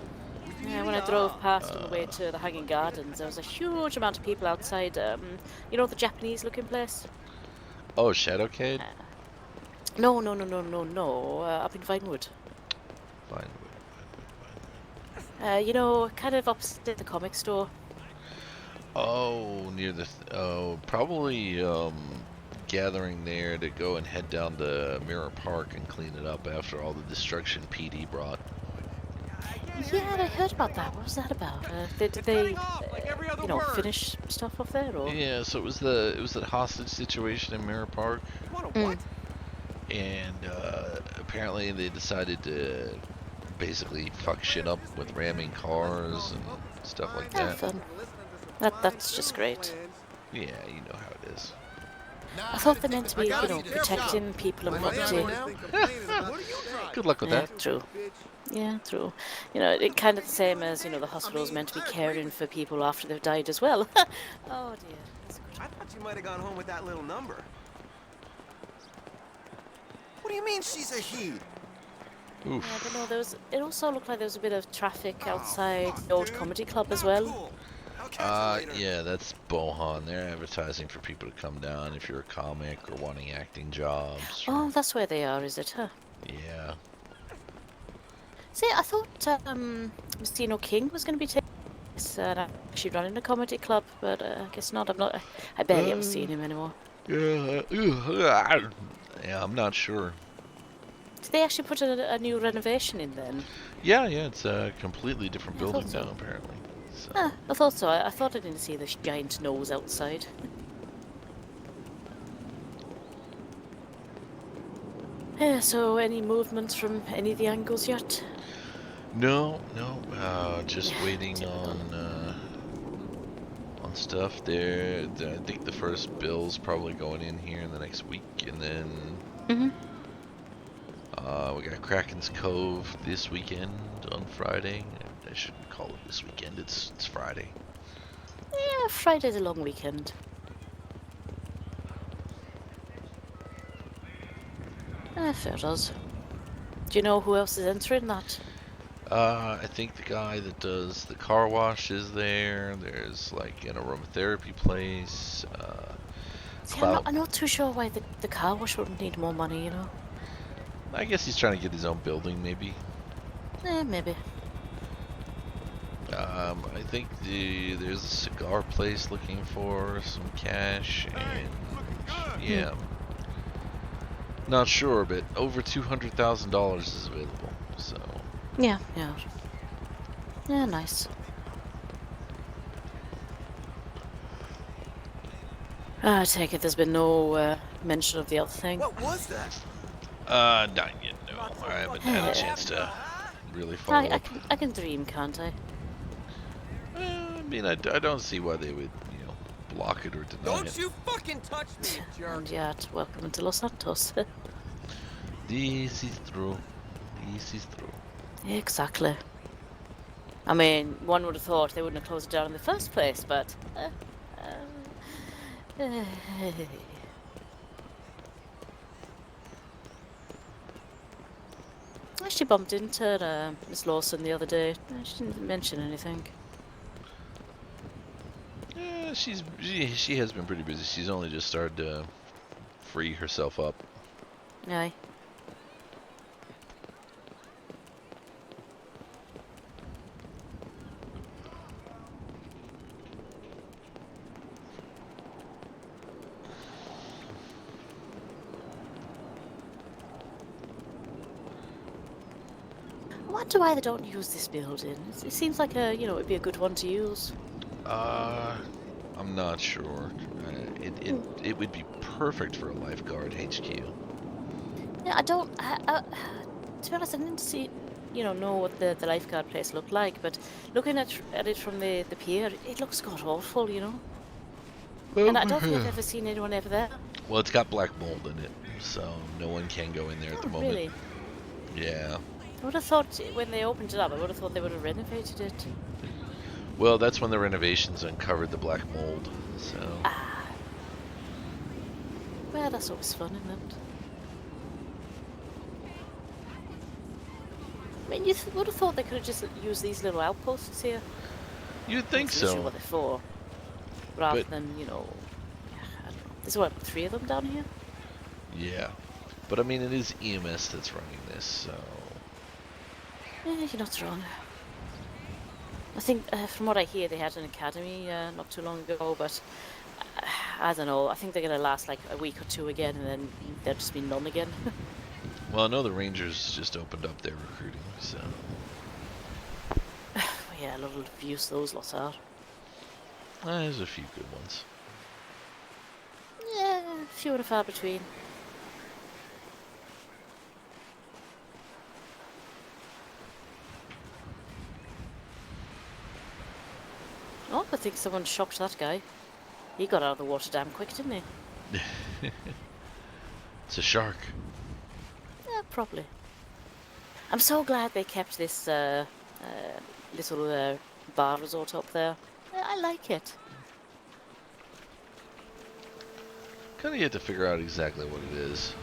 Yeah, when I drove past on the way to the Hanging Gardens, there was a huge amount of people outside, the Japanese-looking place? Oh, Shadowcade? No, up in Vinewood. Fine. Kind of opposite the comic store. Oh, near the... probably, gathering there to go and head down to Mirror Park and clean it up after all the destruction PD brought. Yeah, I heard about that. What was that about? Did they finish stuff off there, or? Yeah, so it was that hostage situation in Mirror Park. And apparently they decided to basically fuck shit up with ramming cars and stuff like that. Fun. That's just great. Yeah, you know how it is. I thought they meant to be, protecting people and property. Good luck with Yeah, that. true. Yeah, true. It kind of the same as, the hospital's meant to be caring for people after they've died as well. Oh dear. That's good. I thought you might have gone home with that little number. What do you mean she's a he? Oof. Yeah, but no, it also looked like there was a bit of traffic outside the old comedy club as well. Cool. I'll catch you later. Yeah, that's Bohan. They're advertising for people to come down if you're a comic or wanting acting jobs. Oh, that's where they are, is it? Huh? Yeah. See, I thought Mr. King was going to be taking this actually running a comedy club, but I guess not. I barely ever seen him anymore. Yeah, I'm not sure. Did they actually put a new renovation in then? Yeah, it's a completely different I thought building so. now, apparently. So. I thought so. I thought I didn't see the giant nose outside. Yeah, so any movements from any of the angles yet? No, just Yeah, waiting typical. on stuff there. I think the first bill's probably going in here in the next week, and then we got Kraken's Cove this weekend on Friday. I shouldn't call it this weekend. It's Friday. Yeah, Friday's a long weekend. Fair does. Do you know who else is entering that? I think the guy that does the car wash is there. There's like an aromatherapy place. See, Cloud. I'm not too sure why the car wash would need more money, you know? I guess he's trying to get his own building, maybe. Maybe. I think there's a cigar place looking for some cash, and yeah, not sure, but over $200,000 is available. So Yeah. Yeah, nice. I take it there's been no mention of the other thing. What was that? not yet. No, I haven't had a chance to really follow up. I can dream, can't I? I mean, I don't see why they would, block it or deny Don't it. you fucking touch me, you jerk! And yet, welcome to Los Santos. This is true. This is true. Exactly. I mean, one would have thought they wouldn't have closed it down in the first place, but... I actually bumped into Miss Lawson the other day. She didn't mention anything. Yeah, she has been pretty busy. She's only just started to free herself up. Aye. I wonder why they don't use this building. It seems like it'd be a good one to use. I'm not sure. It would be perfect for a lifeguard HQ. Yeah, to be honest, I didn't know what the lifeguard place looked like, but looking at it from the pier, it looks god awful, you know. And I don't think I've ever seen anyone ever there. Well, it's got black mold in it, so no one can go in there at the moment. Really? Yeah. I would have thought when they opened it up, I would have thought they would have renovated it. Well, that's when the renovations uncovered the black mold, so... Ah. Well, that's always fun, isn't it? I mean, you would have thought they could have just used these little outposts here. You'd think That's literally so. what they're for. Rather But- than, I don't know. There's what, 3 of them down here? Yeah. But I mean, it is EMS that's running this, so... You're not wrong. I think, from what I hear, they had an academy not too long ago, but I don't know. I think they're going to last like a week or 2 again, and then there'll just be none again. Well, I know the Rangers just opened up their recruiting, so... Yeah, a lot of use those lots are. There's a few good ones. Yeah, few and far between. Oh, I think someone shocked that guy. He got out of the water damn quick, didn't he? It's a shark. Yeah, probably. I'm so glad they kept this little bar resort up there. I like it. Kind of yet to figure out exactly what it is.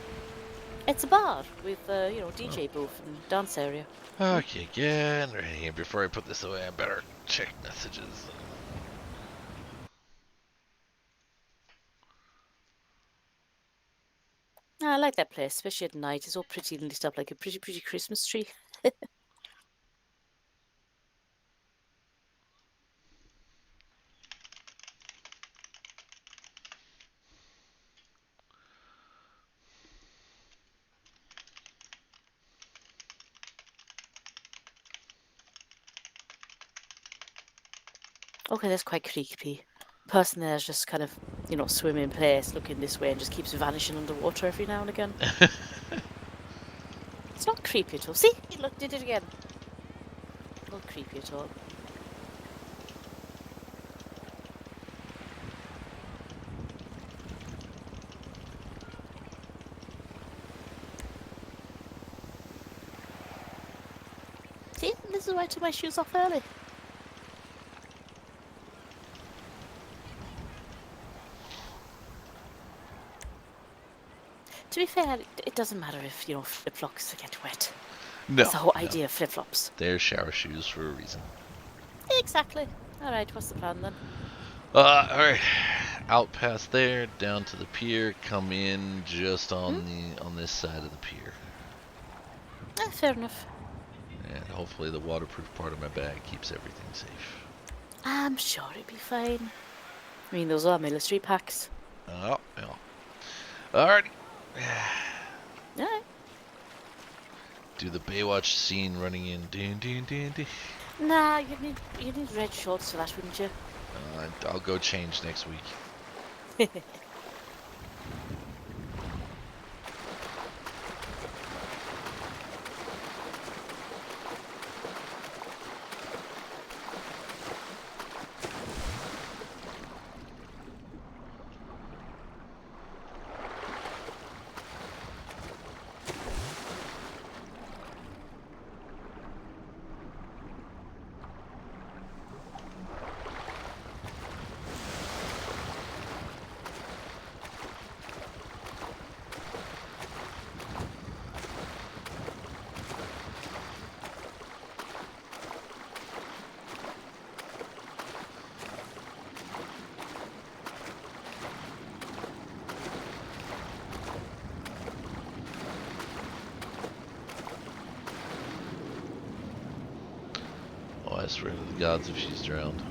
It's a bar with, DJ booth and dance area. Okay, getting ready here. Before I put this away, I better check messages. I like that place, especially at night. It's all pretty and lit up like a pretty Christmas tree. Okay, that's quite creepy. Person there's just kind of, swimming in place, looking this way, and just keeps vanishing underwater every now and again. It's not creepy at all. See? Look, did it again. Not creepy at all. See? This is why I took my shoes off early. To be fair, it doesn't matter if, flip-flops get wet. No, That's the whole no. idea of flip-flops. They're shower shoes for a reason. Exactly. All right, what's the plan then? Alright. Out past there, down to the pier, come in just on this side of the pier. Fair enough. And hopefully the waterproof part of my bag keeps everything safe. I'm sure it'll be fine. I mean, those are military packs. Oh, yeah. Alrighty. All right. Do the Baywatch scene running in. Dun, dun, dun, dun. Nah, you need red shorts for that, wouldn't you? I'll go change next week. Oh, I swear to the gods if she's drowned.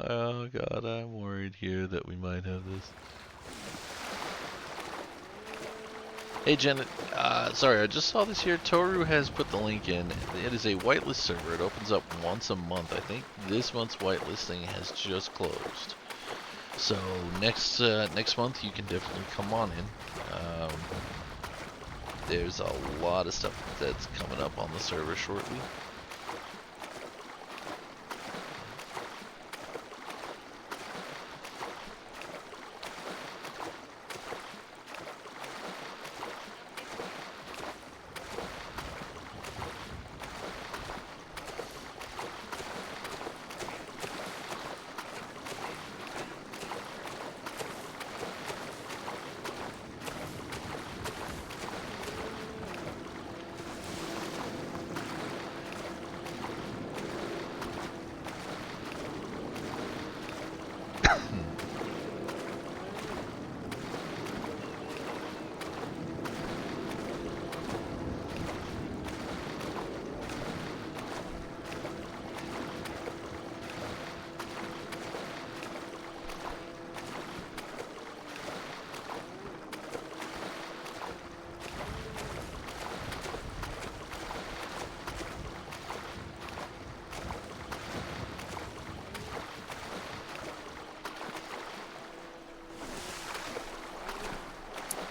Oh god, I'm worried here that we might have this. Hey Janet, sorry, I just saw this here. Toru has put the link in. It is a whitelist server. It opens up once a month. I think this month's whitelisting has just closed. So next month you can definitely come on in. There's a lot of stuff that's coming up on the server shortly.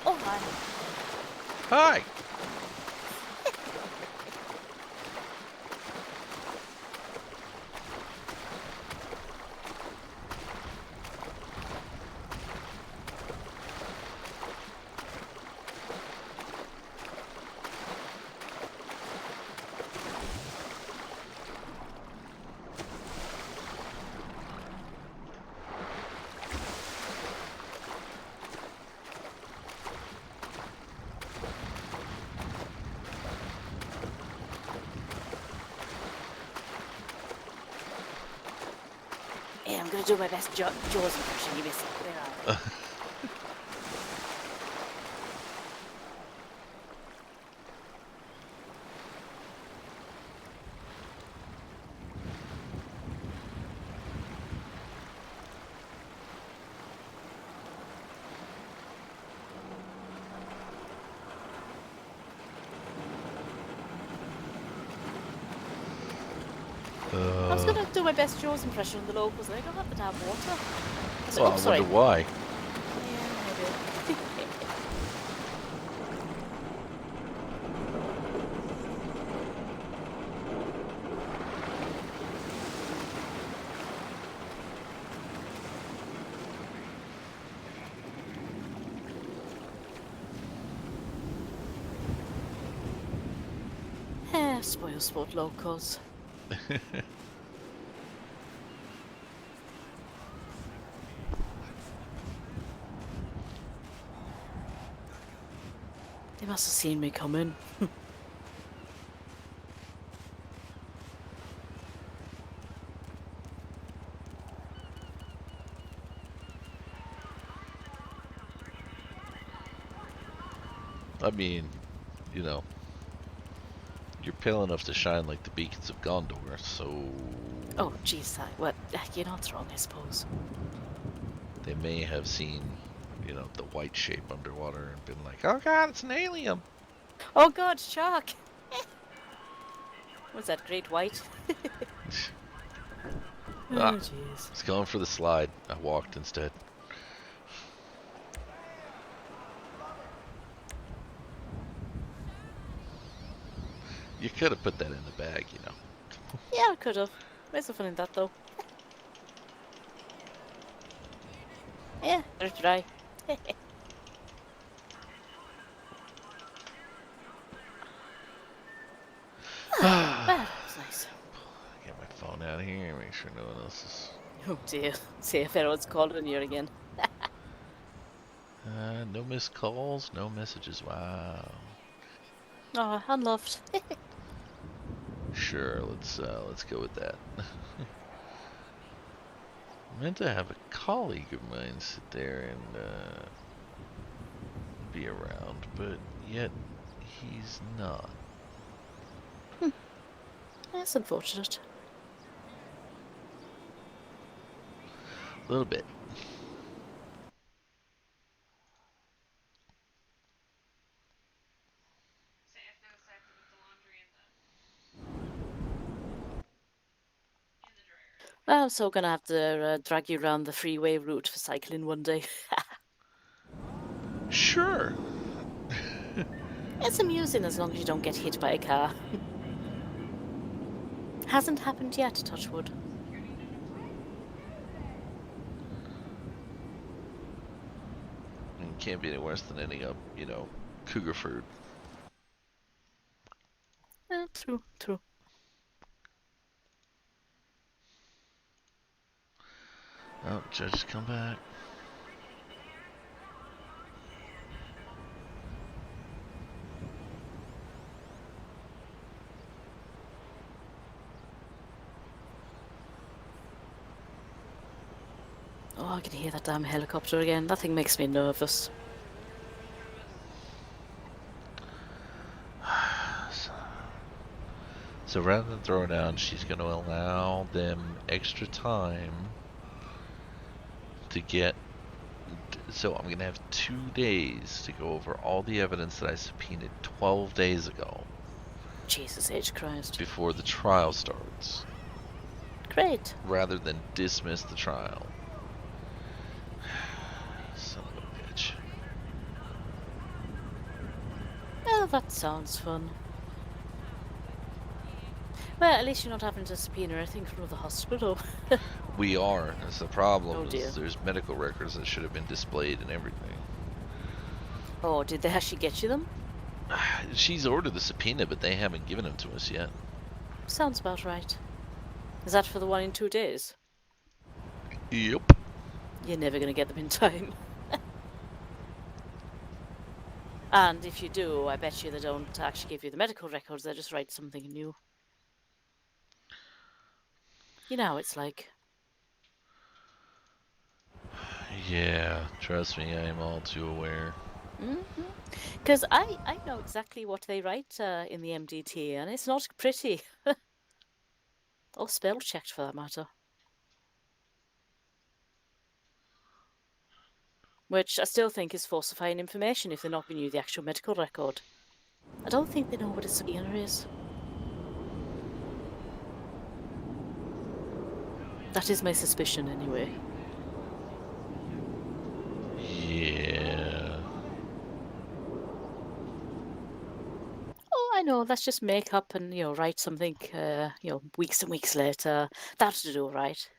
Oh, hi. Hi! Hey, I'm gonna do my best Jaws impression. You miss it. Where are you? trying to do my best Joe's impression of the locals, and I don't have the damn water. Well, I sorry. wonder why. Yeah, maybe. Spoil sport locals. They must have seen me coming. I mean, you know, you're pale enough to shine like the beacons of Gondor, so... Oh, jeez, well, you're not wrong, I suppose. They may have seen, you know, the white shape underwater and been like, oh god, it's an alien! Oh god, shark! What's that, great white? Oh, Ah, jeez. it's going for the slide. I walked instead. You could have put that in the bag, you know. Yeah, I could have. Where's the fun in that, though? Yeah, they're dry. Well, that was nice. Get my phone out of here and make sure no one else is... Oh dear. See if everyone's calling you again. no missed calls, no messages. Wow. Oh, unloved. Sure, let's go with that. I meant to have a colleague of mine sit there and be around, but yet he's not. That's unfortunate. A little bit. Say I've noticed I have to put the laundry in the dryer. I'm so gonna have to drag you around the freeway route for cycling one day. Sure. It's amusing as long as you don't get hit by a car. Hasn't happened yet, touch wood. It can't be any worse than ending up, you know, Cougarford. True, true. Oh, judges come back. Oh, I can hear that damn helicopter again. That thing makes me nervous. So rather than throw down, she's going to allow them extra time to get... So I'm going to have 2 days to go over all the evidence that I subpoenaed 12 days ago. Jesus H. Christ. Before the trial starts. Great. Rather than dismiss the trial. Son of a bitch. Well, that sounds fun. Well, at least you're not having to subpoena anything from the hospital. We are. That's the problem. Oh, dear. There's medical records that should have been displayed and everything. Oh, did they actually get you them? She's ordered the subpoena, but they haven't given them to us yet. Sounds about right. Is that for the one in 2 days? Yep. You're never going to get them in time. And if you do, I bet you they don't actually give you the medical records, they just write something new. You know how it's like. Yeah, trust me, I am all too aware. Because I know exactly what they write in the MDT, and it's not pretty. Or spell checked, for that matter. Which I still think is falsifying information if they're not giving you the actual medical record. I don't think they know what a subpoena is. That is my suspicion, anyway. Yeah. Oh, I know. Let's just make up and write something. Weeks and weeks later, that'll do, right?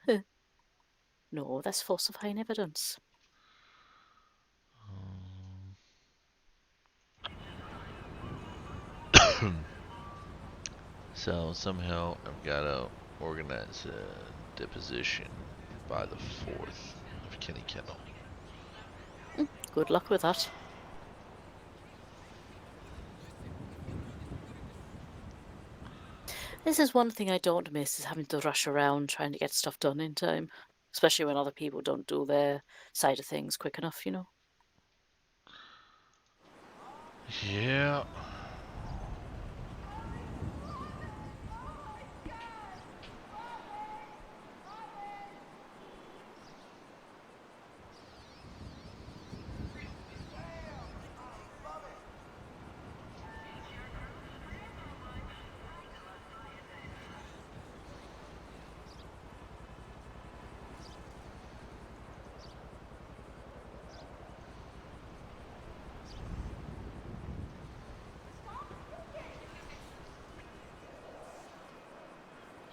No, that's falsifying evidence. So somehow I've got to organize a deposition by the 4th of Kenny Kendall. Good luck with that. This is one thing I don't miss, is having to rush around trying to get stuff done in time. Especially when other people don't do their side of things quick enough, Yeah.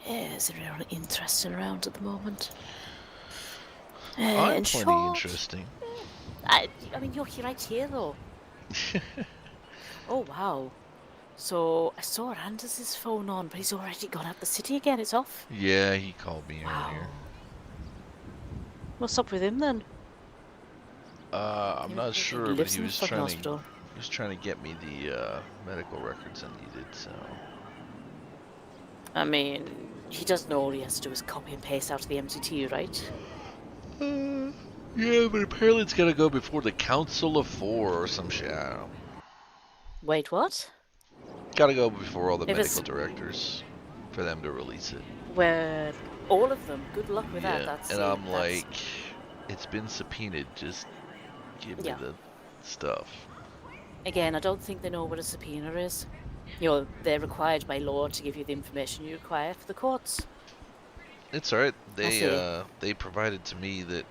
Yeah, is really interesting around at the moment. I'm In plenty short, interesting. I mean, you're right here, though. Oh, wow. So, I saw Anders' phone on, but he's already gone out the city again. It's off. Yeah, he called me Wow. earlier. What's up with him, then? I'm He not he sure, but lives he in the was fucking trying hospital. to get me the medical records I needed. So I mean, he does know all he has to do is copy and paste out of the MCT, right? yeah, but apparently it's gotta go before the Council of Four or some shit. I don't know. Wait, what? Gotta go before all the If medical it's directors for them to release it. where all of them, good luck with that. Yeah, That's and it. I'm like, it's been subpoenaed. Just give me Yeah. the stuff. Again, I don't think they know what a subpoena is. They're required by law to give you the information you require for the courts. It's alright. I see. They provided to me that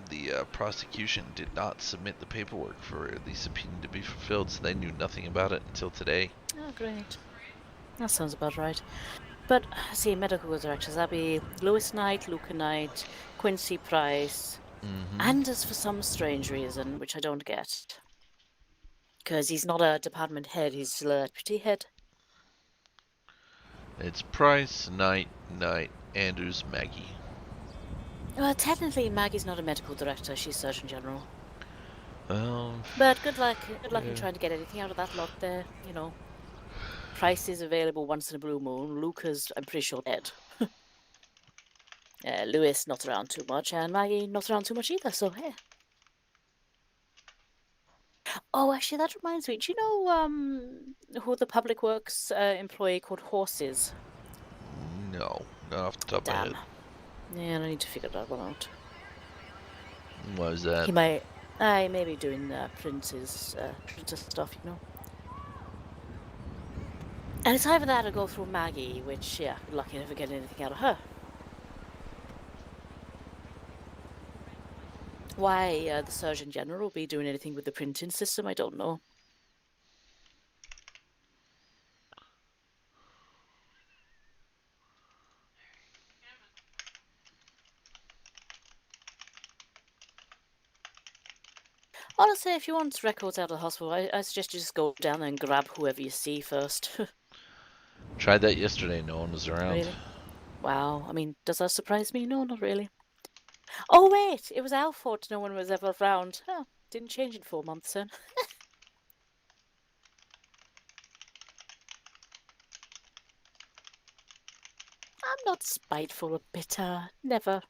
the prosecution did not submit the paperwork for the subpoena to be fulfilled, so they knew nothing about it until today. Oh, great. That sounds about right. But, see, medical directors, that'd be Lewis Knight, Luca Knight, Quincy Price, Anders for some strange reason, which I don't get. Because he's not a department head, he's still a deputy head. It's Price, Knight, Andrews, Maggie. Well, technically, Maggie's not a medical director, she's Surgeon General. Um, But good luck in yeah. trying to get anything out of that lot there, Price is available once in a blue moon. Luca's, I'm pretty sure, dead. Lewis, not around too much, and Maggie, not around too much either, so yeah. Oh, actually, that reminds me. Do you know who the public works employee called Horse is? No, not off the top of my Damn. head. Yeah, I need to figure that one out. Why is that? He may be doing printer stuff, And it's either that or go through Maggie, which, yeah, good luck you never get anything out of her. Why the Surgeon General will be doing anything with the printing system, I don't know. Honestly, if you want records out of the hospital, I suggest you just go down there and grab whoever you see first. Tried that yesterday. No one was around. Really? Wow. I mean, does that surprise me? No, not really. Oh, wait! It was our fault no one was ever around. Oh, didn't change in 4 months then. I'm not spiteful or bitter. Never.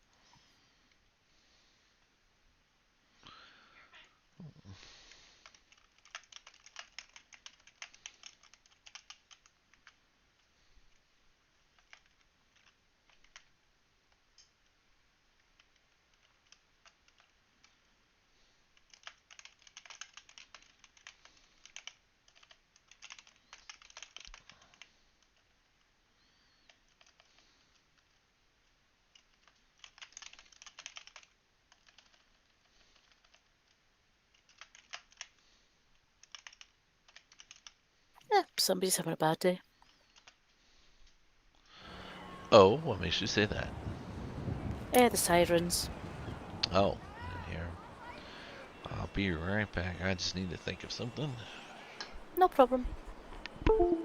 Somebody's having a bad day. Oh, what makes you say that? The sirens. Oh, here. I'll be right back. I just need to think of something. No problem. I'm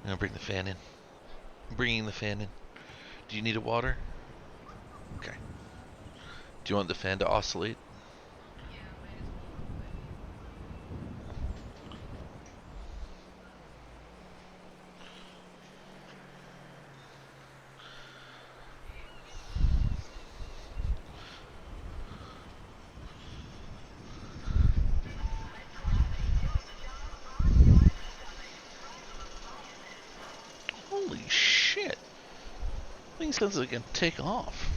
gonna bring the fan in. I'm bringing the fan in. Do you need a water? Okay. Do you want the fan to oscillate? Yeah, might as well. Holy shit! Things sounds like it can take off.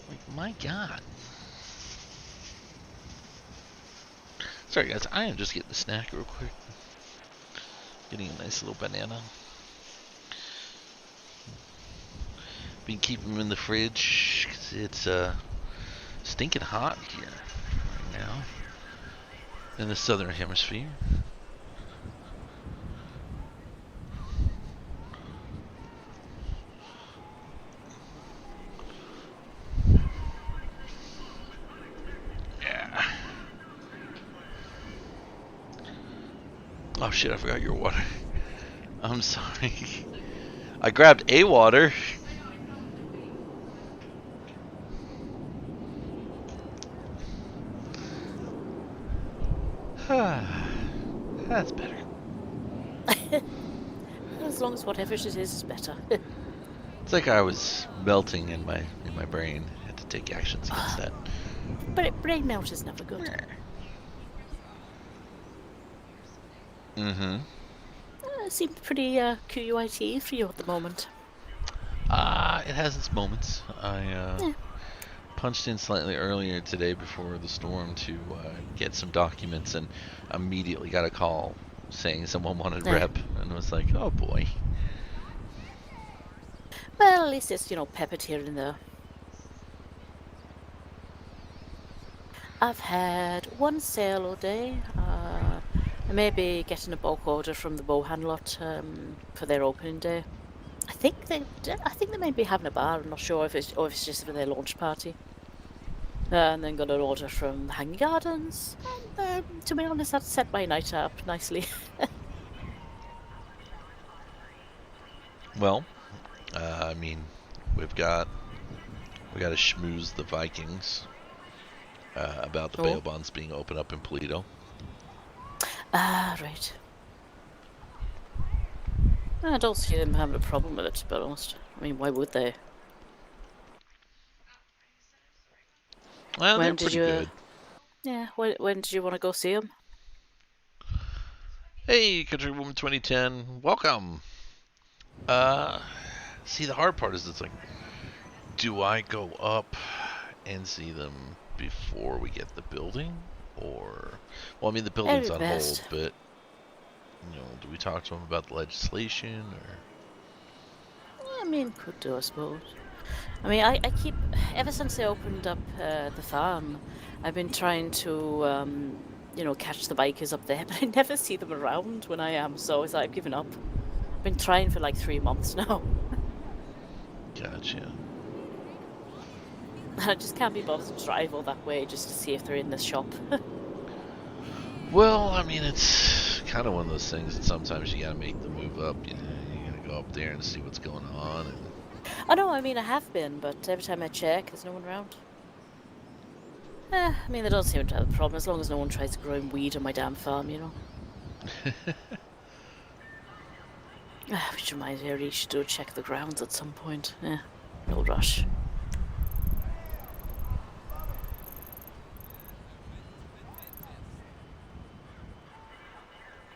Like, my god. Sorry guys, I am just getting a snack real quick. Getting a nice little banana. Been keeping them in the fridge because it's stinking hot here right now in the southern hemisphere. Yeah. Oh shit, I forgot your water. I'm sorry. I grabbed a water. That's better. As long as whatever it is better. It's like I was melting in my brain. I had to take actions against that. But brain melt is never good. Mm-hmm. It seemed pretty QUIT for you at the moment. It has its moments. I punched in slightly earlier today before the storm to get some documents, and immediately got a call saying someone wanted rep, and was like, oh boy. Well, at least it's, peppered here and there. I've had one sale all day. I may be getting a bulk order from the Bohan lot for their opening day. I think they may be having a bar. I'm not sure if it's just for their launch party. And then got an order from the Hanging Gardens. And to be honest, that set my night up nicely. Well, I mean, we got to schmooze the Vikings about the bail bonds being open up in Polito. Ah, right. I don't see them having a problem with it, to be honest. I mean, why would they? Well, they're pretty good. Yeah, when did you want to go see them? Hey, Countrywoman 2010, welcome. See, the hard part is it's like, do I go up and see them before we get the building? Or, well, I mean, the building's on hold, but, do we talk to them about the legislation, or? I mean, could do, I suppose. I mean, I keep, ever since they opened up the farm, I've been trying to, catch the bikers up there, but I never see them around when I am, so it's like I've given up. I've been trying for like 3 months now. Gotcha. I just can't be bothered to drive all that way just to see if they're in the shop. Well, I mean, it's kind of one of those things that sometimes you gotta make the move up. You gotta go up there and see what's going on. And... Oh no, I mean I have been, but every time I check, there's no one around. I mean, they don't seem to have a problem as long as no one tries to grow weed on my damn farm, Which reminds me, I really should do a check of the grounds at some point. No rush.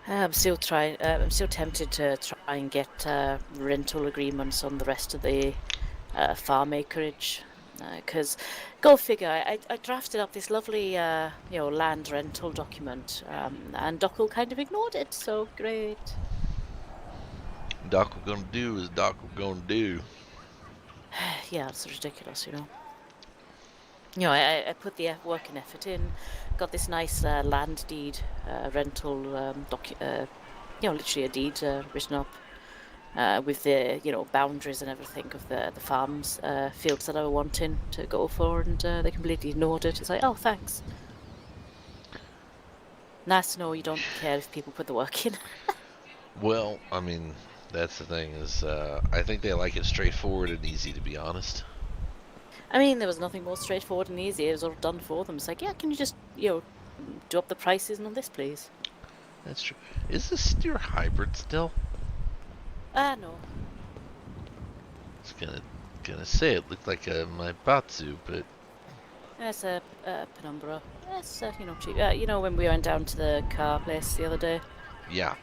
I'm still tempted to try and get rental agreements on the rest of the farm acreage, because go figure, I drafted up this lovely land rental document, and Dockle kind of ignored it. So great. Doc we're gonna do is Doc we're gonna do. yeah, it's ridiculous, you know. You know, I put the work and effort in, got this nice land deed rental you know, literally a deed written up with the, you know, boundaries and everything of the farms, fields that I were wanting to go for, and they completely ignored it. It's like, oh, thanks. Nice to know you don't care if people put the work in. Well, I mean, that's the thing is, I think they like it straightforward and easy, to be honest. I mean, there was nothing more straightforward and easy. It was all done for them. It's like, yeah, can you just, you know, do up the prices on this, please? That's true. Is this your hybrid still? No. I was gonna say it looked like a my Batsu, but It's a Penumbra. It's, you know, cheap. You know, when we went down to the car place the other day? yeah.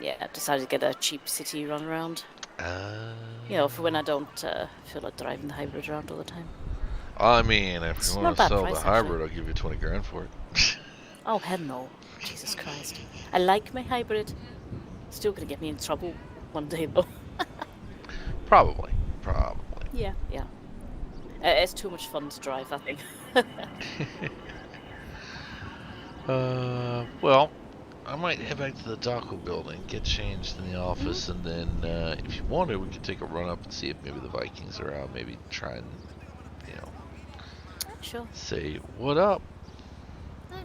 Yeah, I decided to get a cheap city run around. You know, for when I don't feel like driving the hybrid around all the time. I mean, if It's you not want a to bad sell price, the hybrid, actually. I'll give you 20 grand for it. Oh, hell no. Jesus Christ. I like my hybrid. Still gonna get me in trouble one day, though. Probably. Yeah. It's too much fun to drive, I think. Well, I might head back to the Daco building, get changed in the office, and then if you wanted, we could take a run up and see if maybe the Vikings are out. Maybe try and, you know, Sure. say what up.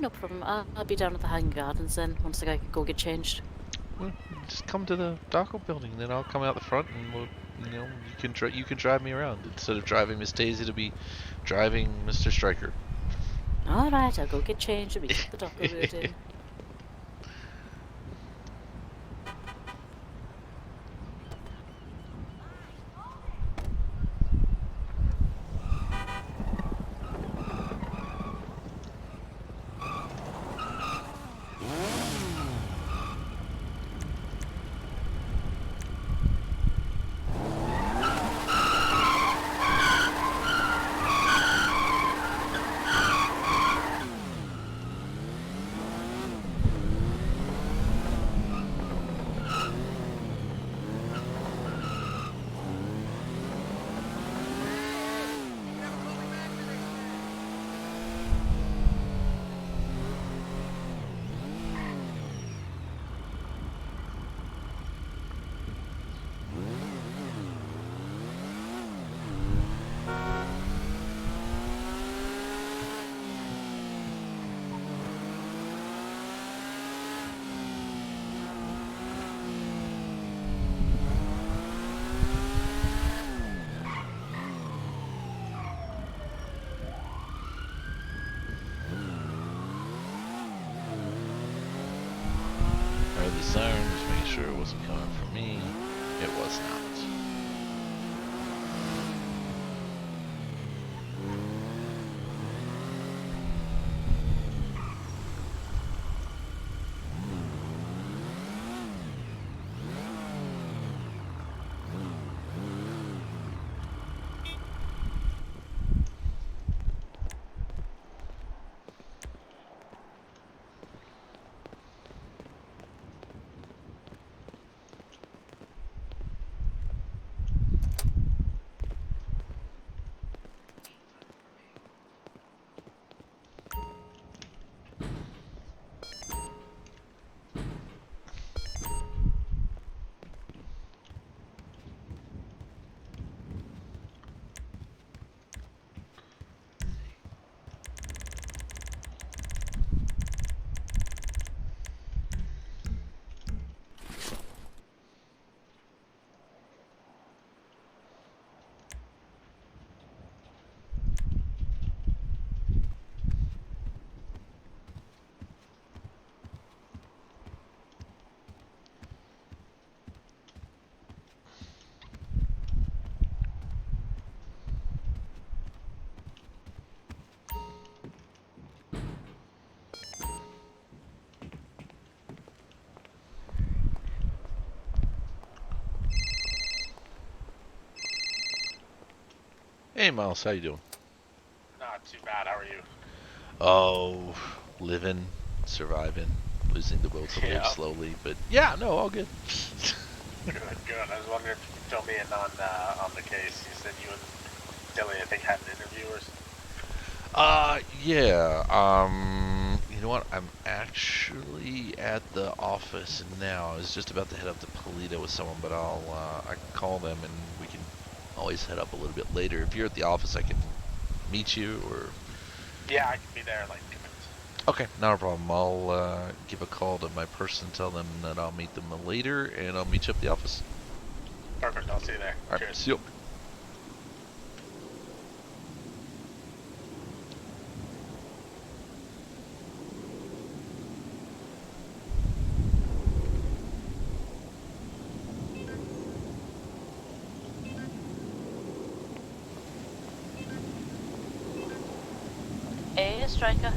No problem. I'll be down at the Hanging Gardens then, once I go get changed. Well, just come to the Daco building, then I'll come out the front, and we'll, you know, you can drive me around instead of driving Miss Daisy to be driving Mr. Stryker. All right, I'll go get changed and meet at the Daco building. Heard the sirens, making sure it wasn't coming from me. It was not. Hey Miles, how you doing? Not too bad. How are you? Oh, living, surviving, losing the will to live slowly, but yeah, no, all good. Good. I was wondering if you could fill me in on the case. You said you and Dilly, I think, had an interview or something. Yeah. You know what? I'm actually at the office now. I was just about to head up to Polito with someone, but I can call them and we can always head up a little bit later. If you're at the office, I can meet you or. Yeah, I can be there in like 2 minutes. Okay, not a problem. I'll give a call to my person, tell them that I'll meet them later, and I'll meet you at the office. Perfect, I'll see you there. All right, Cheers. see you. Hey, Stryker.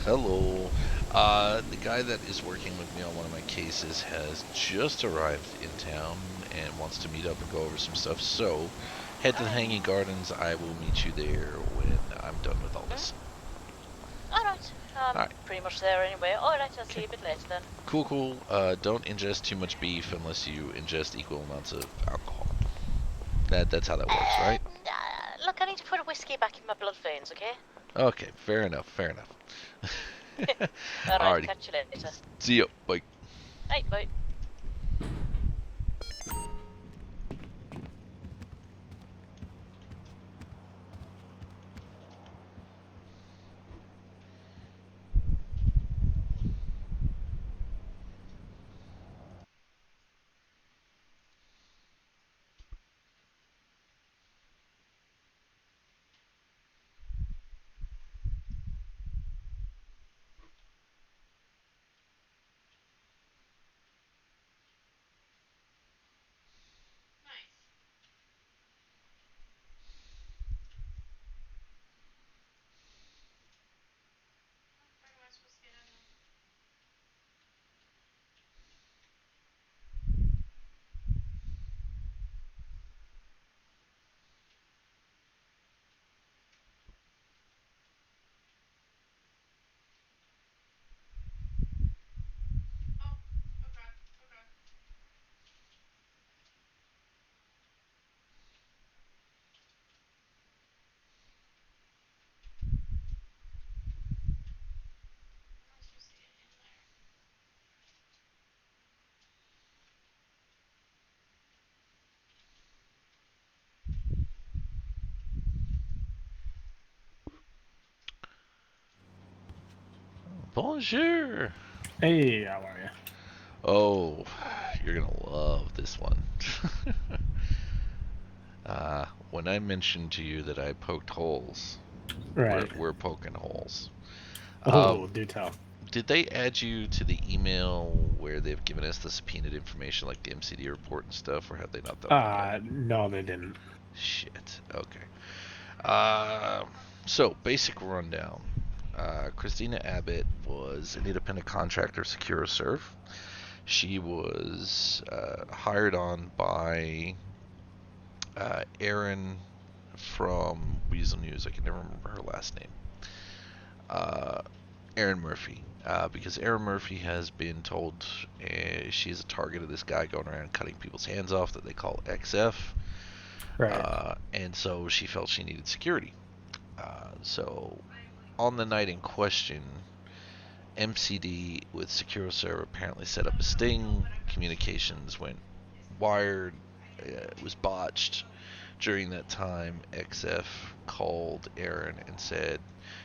Hello. The guy that is working with me on one of my cases has just arrived in town and wants to meet up and go over some stuff. So, head to the Hanging Gardens. I will meet you there when I'm done with all this. Alright. Alright. Pretty much there anyway. Alright, I'll see you a bit later then. Cool, cool. Don't ingest too much beef unless you ingest equal amounts of alcohol. That's how that works, right? Look, I need to put a whiskey back in my blood veins, okay? Okay, fair enough, fair enough. Alright, Alrighty. catch you later. See you. Bye. Hey, bye. Nice. Where am I supposed to get in then? Oh, okay, okay. How am I supposed to get in there? Bonjour. Hey, how are you? Oh, you're gonna love this one. When I mentioned to you that I poked holes, Right. we're poking holes. Oh, do tell. Did they add you to the email where they've given us the subpoenaed information, like the MCD report and stuff, or have they not done that yet? No, they didn't. Shit. Okay. So basic rundown. Christina Abbott was an independent contractor, SecuroServe. She was hired on by Erin from Weasel News. I can never remember her last name. Erin Murphy. Because Erin Murphy has been told she's a target of this guy going around cutting people's hands off that they call XF. Right. And so she felt she needed security. So on the night in question, MCD with SecuroServe apparently set up a sting. Communications went wired. It was botched. During that time, XF called Aaron and said,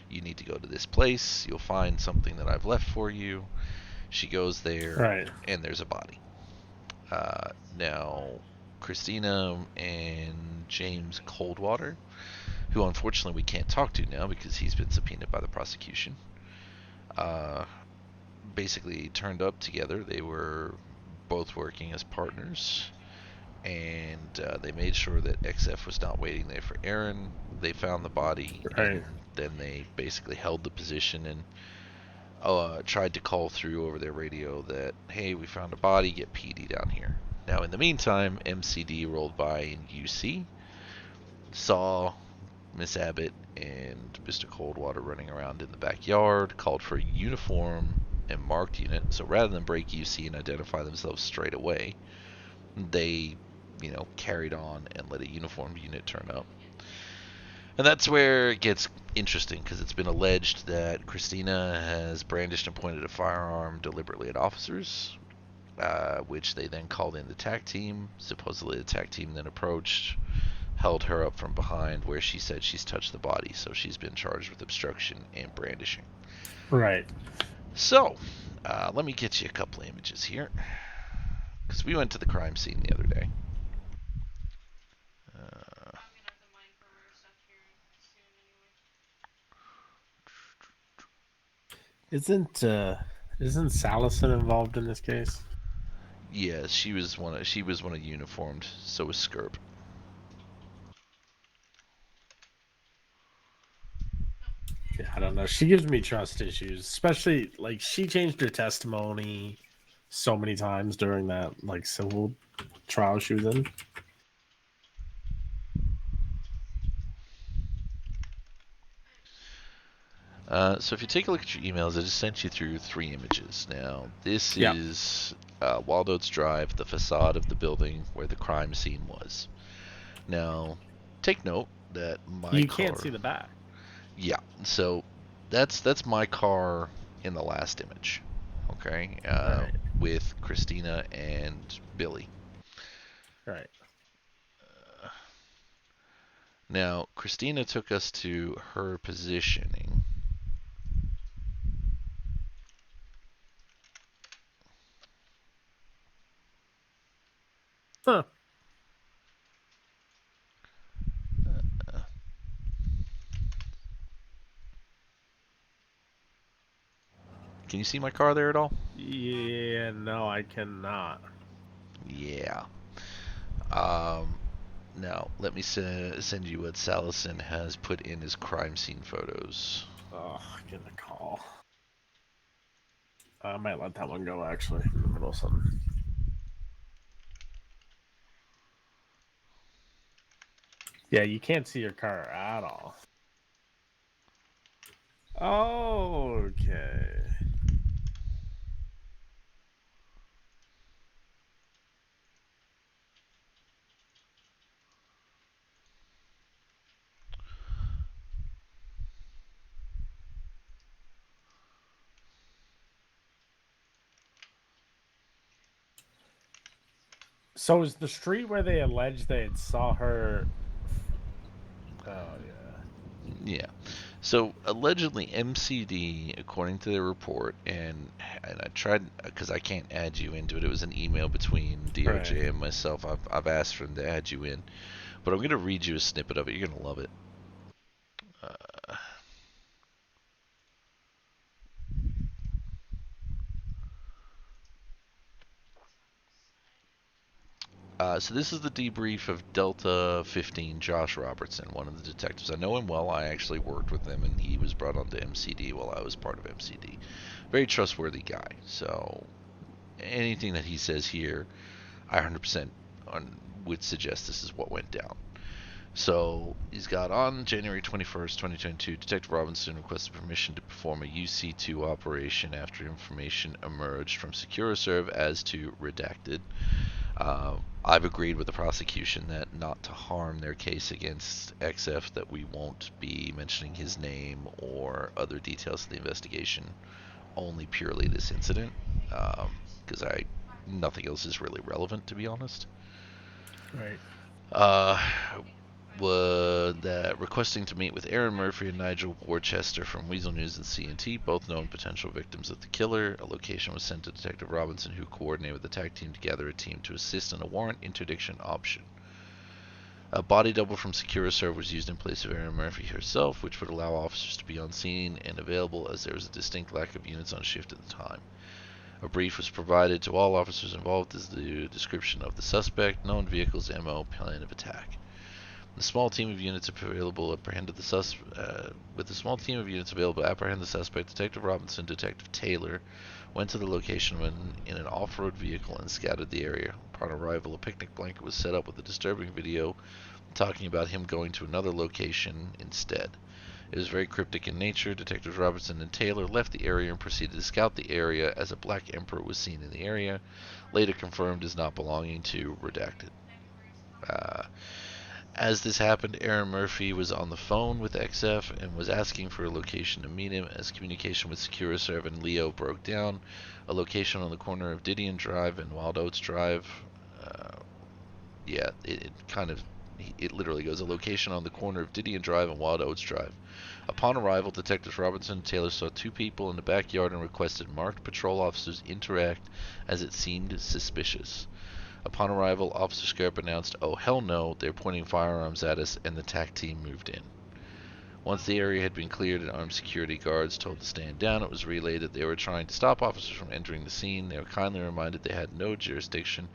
"You need to go to this place. You'll find something that I've left for you." She goes there, Right. and there's a body. Now, Christina and James Coldwater, who unfortunately we can't talk to now because he's been subpoenaed by the prosecution, basically turned up together. They were both working as partners, and they made sure that XF was not waiting there for Aaron. They found the body, Right. and then they basically held the position and tried to call through over their radio that, hey, we found a body, get PD down here. Now, in the meantime, MCD rolled by in UC, saw Miss Abbott and Mr. Coldwater running around in the backyard, called for a uniform and marked unit. So rather than break UC and identify themselves straight away, they, carried on and let a uniformed unit turn up. And that's where it gets interesting, because it's been alleged that Christina has brandished and pointed a firearm deliberately at officers, which they then called in the TAC team. Supposedly the TAC team then approached, held her up from behind, where she said she's touched the body, so she's been charged with obstruction and brandishing. Right. So, let me get you a couple of images here, because we went to the crime scene the other day. I'm gonna have the mine for stuff here soon anyway. Isn't Salison involved in this case? Yes, she was one of uniformed, so was Skirp. Yeah, I don't know. She gives me trust issues, especially like she changed her testimony so many times during that like civil trial she was in. So if you take a look at your emails, I just sent you through 3 images. Now, this is Wild Oats Drive, the facade of the building where the crime scene was. Now, take note that You can't see the back. Yeah, so that's my car in the last image, okay, Right. with Christina and Billy. Right. Now, Christina took us to her positioning. Huh. Can you see my car there at all? Yeah, no, I cannot. Yeah. Now, let me send you what Salison has put in his crime scene photos. Oh, get a call. I might let that one go actually in the middle of something. Yeah, you can't see your car at all. Okay. So is the street where they alleged they had saw her? Oh yeah. Yeah. So allegedly MCD, according to the report, and I tried because I can't add you into it. It was an email between DOJ and myself. I've asked for them to add you in, but I'm gonna read you a snippet of it. You're gonna love it. So this is the debrief of Delta 15 Josh Robertson, one of the detectives. I know him well. I actually worked with him, and he was brought onto MCD while I was part of MCD. Very trustworthy guy. So anything that he says here, I 100% would suggest this is what went down. So he's got on January 21st, 2022, Detective Robinson requested permission to perform a UC2 operation after information emerged from SecuriServe as to redacted. I've agreed with the prosecution that not to harm their case against XF, that we won't be mentioning his name or other details of the investigation, only purely this incident, because nothing else is really relevant, to be honest. Right. That requesting to meet with Aaron Murphy and Nigel Worcester from Weasel News and CNT, both known potential victims of the killer. A location was sent to Detective Robinson, who coordinated with the TAC team to gather a team to assist in a warrant interdiction option. A body double from SecuriServe was used in place of Aaron Murphy herself, which would allow officers to be on scene and available, as there was a distinct lack of units on shift at the time. A brief was provided to all officers involved as the description of the suspect, known vehicles, MO, plan of attack. The small team of units available apprehended the with the small team of units available to apprehend the suspect, Detective Robinson, Detective Taylor went to the location in an off-road vehicle and scouted the area. Upon arrival, a picnic blanket was set up with a disturbing video talking about him going to another location instead. It was very cryptic in nature. Detectives Robinson and Taylor left the area and proceeded to scout the area as a black Emperor was seen in the area, later confirmed as not belonging to redacted. As this happened, Aaron Murphy was on the phone with XF and was asking for a location to meet him. As communication with SecuriServe and Leo broke down, a location on the corner of Didion Drive and Wild Oats Drive. It literally goes, a location on the corner of Didion Drive and Wild Oats Drive. Upon arrival, Detectives Robinson and Taylor saw two people in the backyard and requested marked patrol officers interact as it seemed suspicious. Upon arrival, Officer Scarp announced, "Oh hell no, they're pointing firearms at us," and the TAC team moved in. Once the area had been cleared and armed security guards told to stand down, it was relayed that they were trying to stop officers from entering the scene. They were kindly reminded they had no jurisdiction,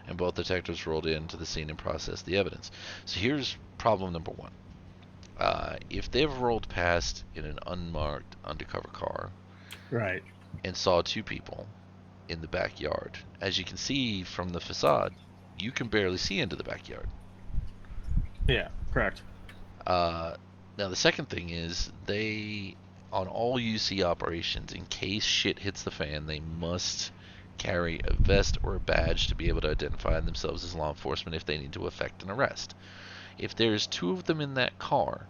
and both detectives rolled into the scene and processed the evidence. So here's problem number one. If they've rolled past in an unmarked undercover car, Right. and saw two people in the backyard, as you can see from the facade, you can barely see into the backyard. Yeah, correct. Now the second thing is, they, on all UC operations, in case shit hits the fan, they must carry a vest or a badge to be able to identify themselves as law enforcement if they need to effect an arrest. If there's two of them in that car,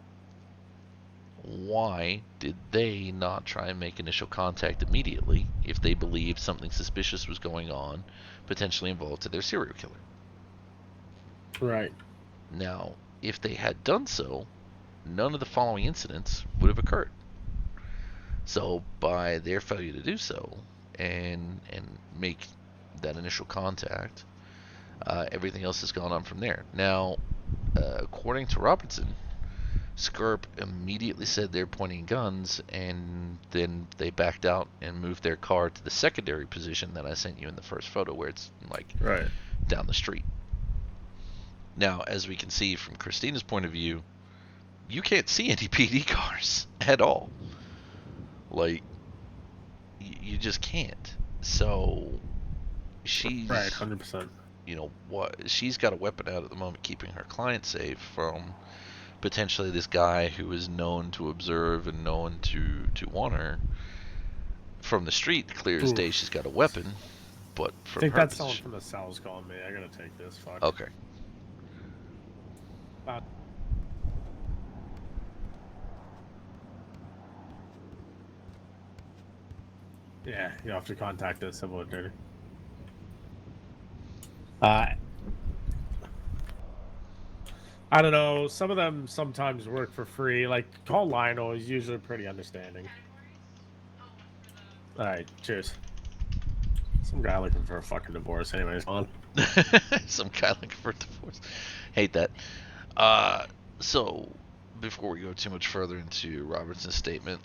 why did they not try and make initial contact immediately if they believed something suspicious was going on, potentially involved to their serial killer? Right. Now, if they had done so, none of the following incidents would have occurred. So, by their failure to do so and make that initial contact, everything else has gone on from there. Now, according to Robinson, Skirp immediately said they're pointing guns, and then they backed out and moved their car to the secondary position that I sent you in the first photo, where it's like Right. down the street. Now, as we can see from Christina's point of view, you can't see any PD cars at all. Like, you just can't. So, she's Right, 100%. You know what? She's got a weapon out at the moment, keeping her client safe from potentially this guy who is known to observe and known to want her. From the street, clear as day, she's got a weapon, but I from think her that's someone position. from the cells calling me. I gotta take this. Fuck. Okay. Yeah, you have to contact the civil attorney. I don't know. Some of them sometimes work for free. Like, call Lionel. He's usually pretty understanding. Alright, cheers. Some guy looking for a fucking divorce. Anyways, on. Some guy looking for a divorce. Hate that. So, before we go too much further into Robertson's statement,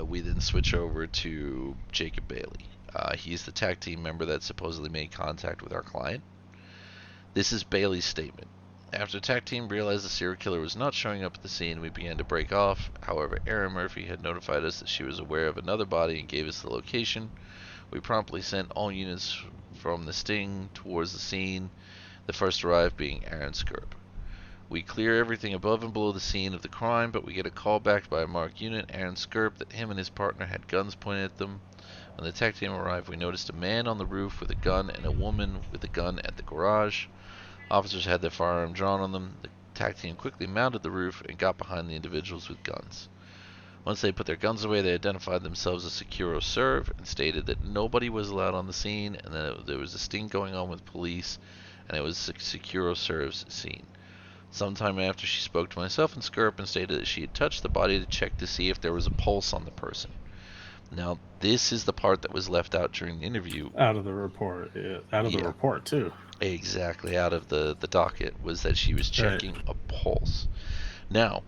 we then switch over to Jacob Bailey. He's the TAC team member that supposedly made contact with our client. This is Bailey's statement. After the TAC team realized the serial killer was not showing up at the scene, we began to break off. However, Erin Murphy had notified us that she was aware of another body and gave us the location. We promptly sent all units from the Sting towards the scene, the first arrived being Aaron Skirp. We clear everything above and below the scene of the crime, but we get a call back by a marked unit, Aaron Skirp, that him and his partner had guns pointed at them. When the TAC team arrived, we noticed a man on the roof with a gun and a woman with a gun at the garage. Officers had their firearm drawn on them. The TAC team quickly mounted the roof and got behind the individuals with guns. Once they put their guns away, they identified themselves as SecuroServe and stated that nobody was allowed on the scene and that there was a sting going on with police, and it was SecuroServe's scene. Sometime after, she spoke to myself and Skirp and stated that she had touched the body to check to see if there was a pulse on the person. Now, this is the part that was left out during the interview. Out of the report. Yeah, out of the report, too. Exactly, out of the docket, was that she was checking a pulse. Now,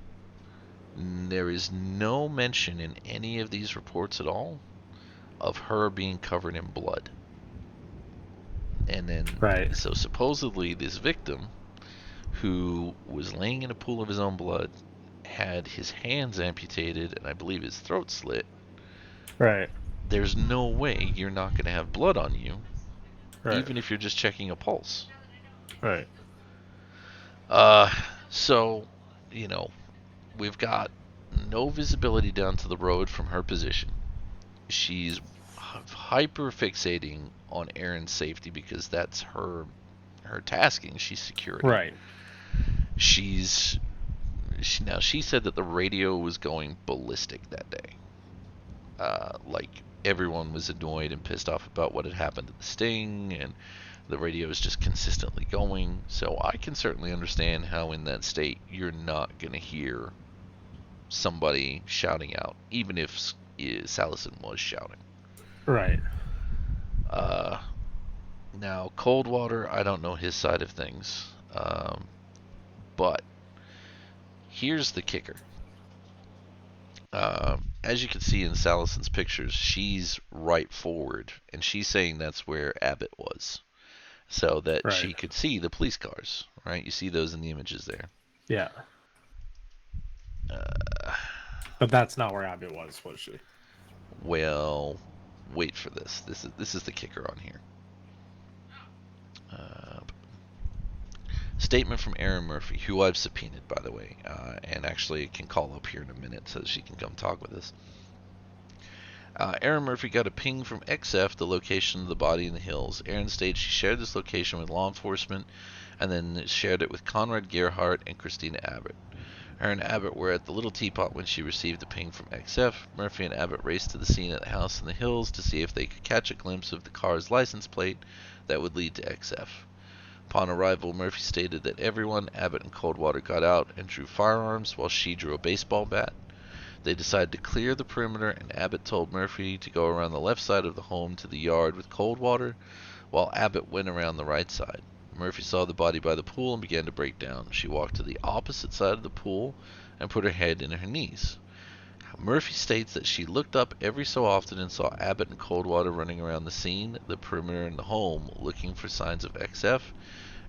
there is no mention in any of these reports at all of her being covered in blood. And then, so supposedly this victim, who was laying in a pool of his own blood, had his hands amputated and I believe his throat slit. Right. There's no way you're not going to have blood on you, even if you're just checking a pulse. Right. So, you know, we've got no visibility down to the road from her position. She's hyper fixating on Aaron's safety because that's her tasking. She's security. Right. She said that the radio was going ballistic that day. Like everyone was annoyed and pissed off about what had happened at the sting, and the radio is just consistently going. So I can certainly understand how in that state you're not going to hear somebody shouting out, even if Salison was shouting. Right. Now, Coldwater, I don't know his side of things. But here's the kicker. As you can see in Salison's pictures, she's right forward, and she's saying that's where Abbott was, so that she could see the police cars. Right? You see those in the images there. Yeah. But that's not where Abbott was she? Well, wait for this. This is the kicker on here. Statement from Erin Murphy, who I've subpoenaed, by the way, and actually can call up here in a minute so she can come talk with us. Erin Murphy got a ping from XF, the location of the body in the hills. Erin stated she shared this location with law enforcement and then shared it with Conrad Gerhardt and Christina Abbott. Her and Abbott were at the Little Teapot when she received the ping from XF. Murphy and Abbott raced to the scene at the house in the hills to see if they could catch a glimpse of the car's license plate that would lead to XF. Upon arrival, Murphy stated that everyone, Abbott and Coldwater, got out and drew firearms while she drew a baseball bat. They decided to clear the perimeter, and Abbott told Murphy to go around the left side of the home to the yard with Coldwater, while Abbott went around the right side. Murphy saw the body by the pool and began to break down. She walked to the opposite side of the pool and put her head in her knees. Murphy states that she looked up every so often and saw Abbott and Coldwater running around the scene, the perimeter, and the home, looking for signs of XF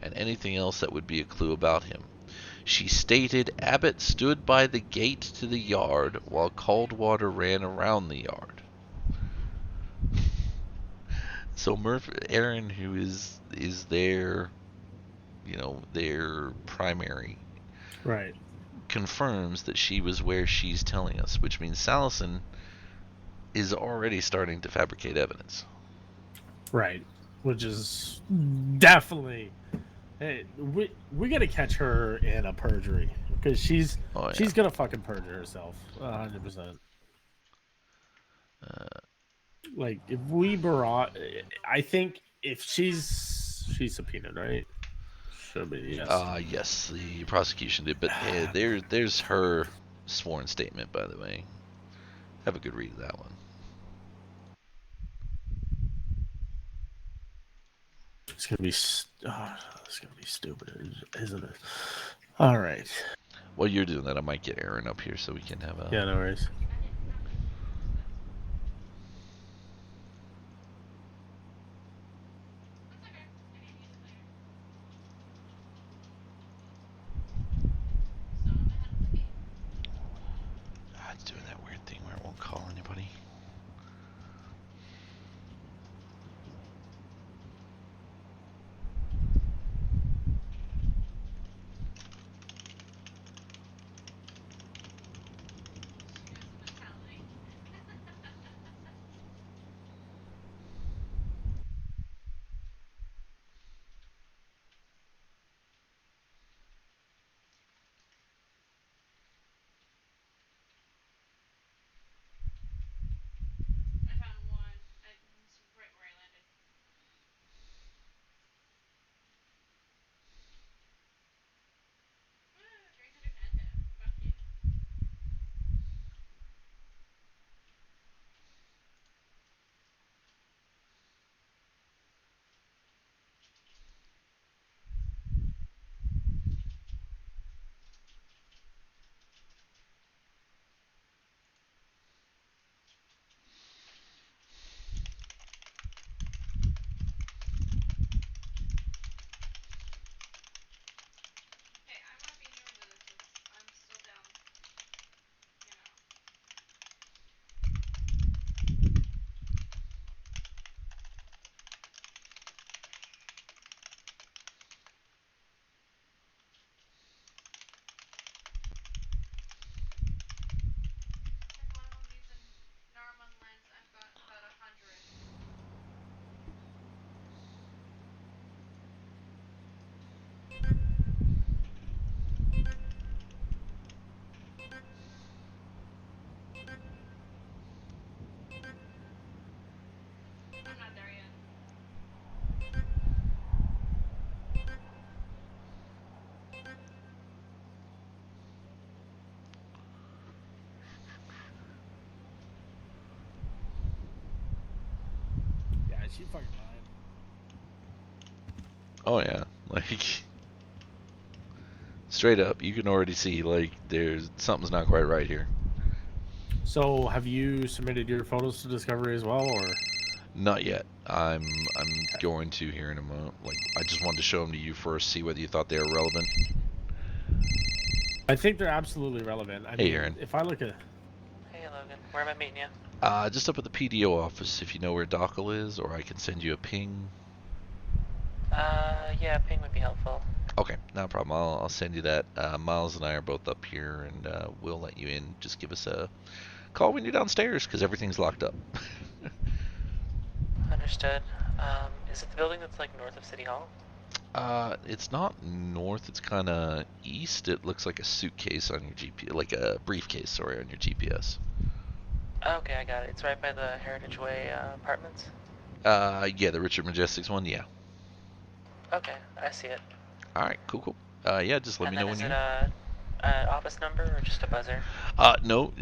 and anything else that would be a clue about him. She stated Abbott stood by the gate to the yard while Coldwater ran around the yard. So Erin, who is their, their primary, right, confirms that she was where she's telling us, which means Salison is already starting to fabricate evidence. Right, which is definitely. Hey, we gotta catch her in a perjury because she's gonna fucking perjure herself 100%. Like if we brought, I think if she's subpoenaed, right? Should be, yes. Yes, the prosecution did, but there's her sworn statement, by the way. Have a good read of that one. It's gonna be stupid, isn't it? All right. While you're doing that, I might get Erin up here so we can have a. Yeah, no worries. It's doing that weird thing where it won't call anybody. she fucking lying. Oh yeah, like straight up, you can already see like there's something's not quite right here. So, have you submitted your photos to Discovery as well, or? Not yet. I'm going to here in a moment. Like I just wanted to show them to you first, see whether you thought they were relevant. I think they're absolutely relevant. I Hey, mean, Aaron. if I look at Hey Logan, where am I meeting you? Just up at the PDO office, if you know where Dockle is, or I can send you a ping. Yeah, ping would be helpful. Okay, no problem. I'll send you that. Miles and I are both up here, and we'll let you in. Just give us a call when you're downstairs, because everything's locked up. Understood. Is it the building that's like north of City Hall? It's not north. It's kind of east. It looks like a suitcase on your GPS, like a briefcase, sorry, on your GPS. Okay, I got it. It's right by the Heritage Way apartments? Yeah, the Richard Majestics one, yeah. Okay, I see it. Alright, cool. Yeah, just let me know when you're... And then is it an office number or just a buzzer? No,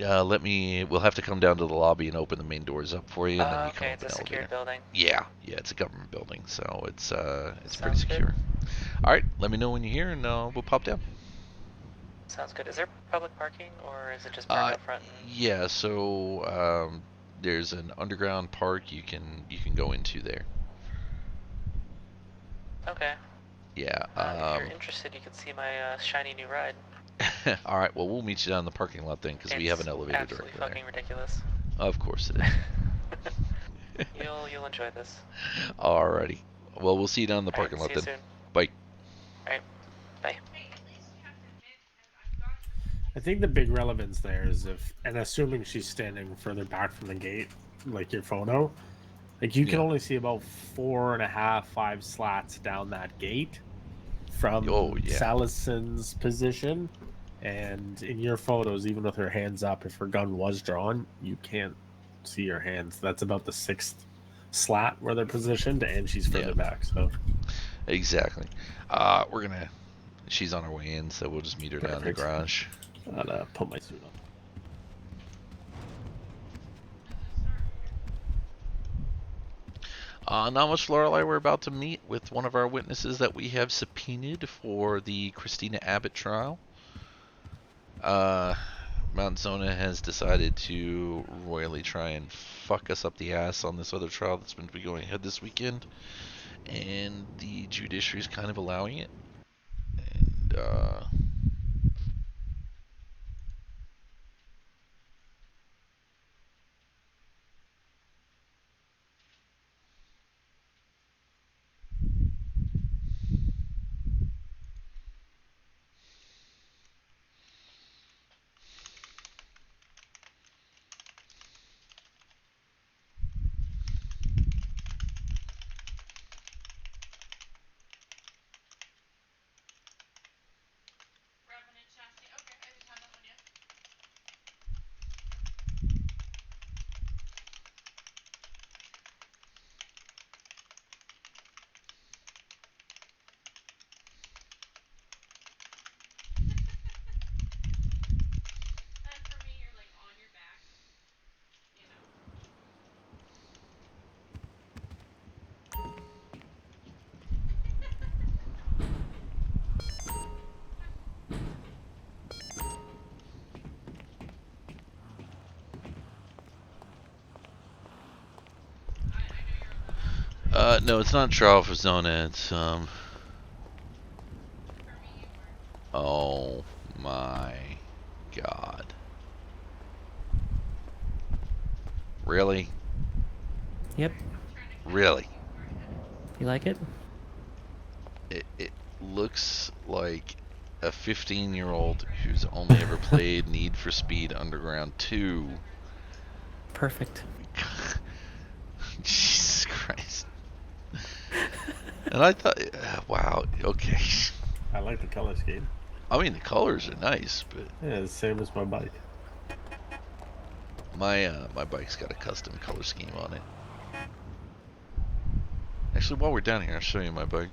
we'll have to come down to the lobby and open the main doors up for you, and then you come Okay, up it's an a secured elevator. building. Yeah, it's a government building, so it's pretty Sounds secure. good. Alright, let me know when you're here, and we'll pop down. Sounds good. Is there public parking or is it just parked out front? Yeah, so there's an underground park you can go into there. Okay. Yeah. If you're interested, you can see my shiny new ride. All right. Well, we'll meet you down in the parking lot then, because we have an elevator absolutely directly fucking ridiculous. there. Of course it is. You'll enjoy this. Alrighty. Well, we'll see you down in the parking lot see you then. soon. Bye. Alright, bye. Hey, at least you have to admit, I've got I think the big relevance there is and assuming she's standing further back from the gate, like your photo, like you can only see about 4.5, 5 slats down that gate from Salison's position. And in your photos, even with her hands up, if her gun was drawn, you can't see her hands. That's about the 6th slat where they're positioned, and she's further back. So exactly. She's on her way in, so we'll just meet her down in the garage. I'll put my suit on. Not much, Lorelei. We're about to meet with one of our witnesses that we have subpoenaed for the Christina Abbott trial. Mount Zona has decided to royally try and fuck us up the ass on this other trial that's been going ahead this weekend, and the judiciary is kind of allowing it. And Revenant chassis. Okay, I just have that one, yeah. And for me, you're like on your back, you know. no, it's not trial for Zona. It's Oh my God. Really? Yep. Really? You like it? It looks like a 15-year-old who's only ever played Need for Speed Underground 2. Perfect. Jesus Christ. And I thought, wow, okay. I like the color scheme. I mean, the colors are nice, but yeah, the same as my bike. My bike's got a custom color scheme on it. Actually, while we're down here, I'll show you my bike.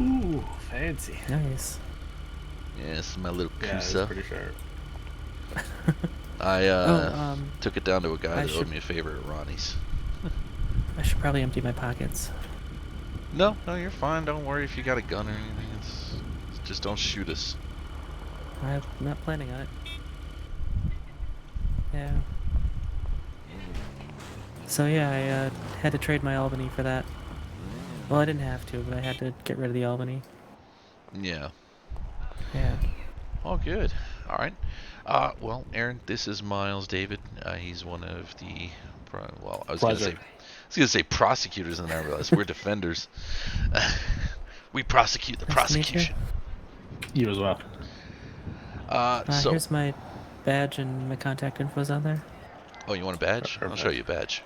Ooh, Fancy. Nice. Yeah, this is my little Yeah, it's Kusa. pretty sharp. I took it down to a guy I that should- owed me a favor at Ronnie's. I should probably empty my pockets. No, you're fine. Don't worry if you got a gun or anything. Just don't shoot us. I'm not planning on it. Yeah. So yeah, I had to trade my Albany for that. Well, I didn't have to, but I had to get rid of the Albany. Yeah. Yeah. All good. All right. Well, Aaron, this is Miles David. He's one of the, I was gonna say prosecutors, and then I realized we're defenders. We prosecute the Nice to meet you. prosecution. You as well. So, Here's my badge and my contact info's on there. oh, you want a badge? I'll show you a badge.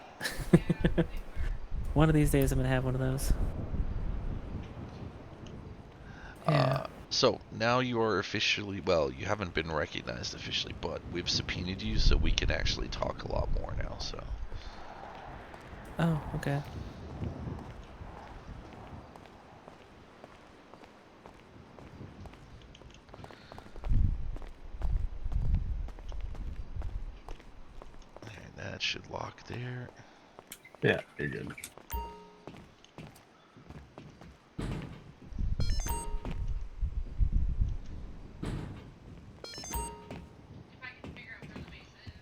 One of these days I'm gonna have one of those. Yeah. So now you are officially, well, you haven't been recognized officially, but we've subpoenaed you, so we can actually talk a lot more now. So. Oh, okay. And that should lock there. Yeah, you're good. If I can figure out where the base is.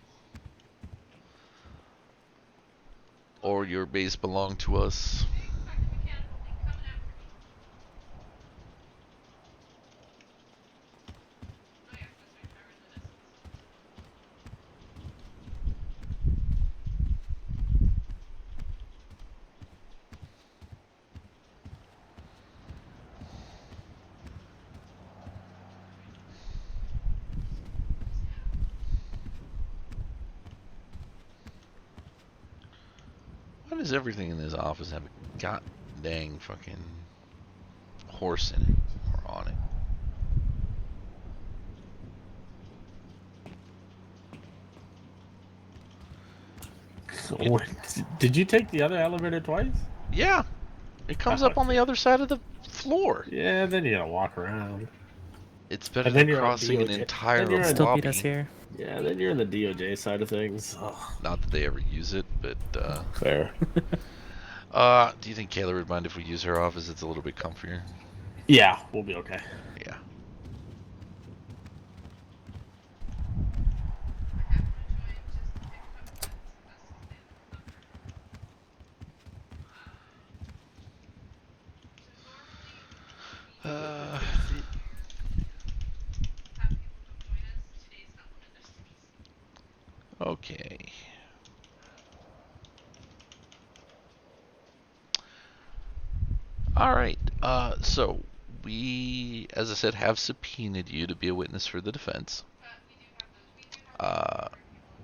Or your base belong to us. Why does everything in this office have a god dang fucking horse in it or on it? Did you take the other elevator twice? Yeah, it comes up on the other side of the floor. Yeah, then you gotta walk around. It's better And then than you're on crossing an DOJ. entire Then you're in- Still lobby. beat us here. Yeah, then you're in the DOJ side of things. Ugh. Not that they ever use it, but Fair. do you think Kayla would mind if we use her office? It's a little bit comfier. Yeah, we'll be okay. Yeah. Okay. All right. So we, as I said, have subpoenaed you to be a witness for the defense.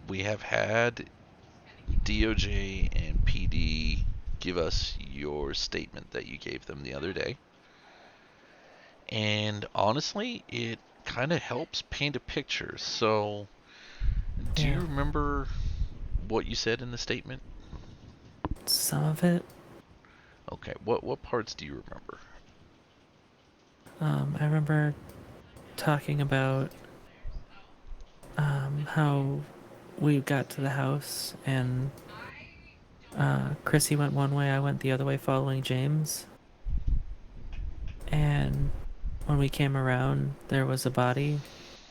We have had DOJ and PD give us your statement that you gave them the other day. And honestly, it kind of helps paint a picture. So, do you remember what you said in the statement? Some of it. Okay, what parts do you remember? I remember talking about how we got to the house and Chrissy went one way, I went the other way following James. And when we came around, there was a body,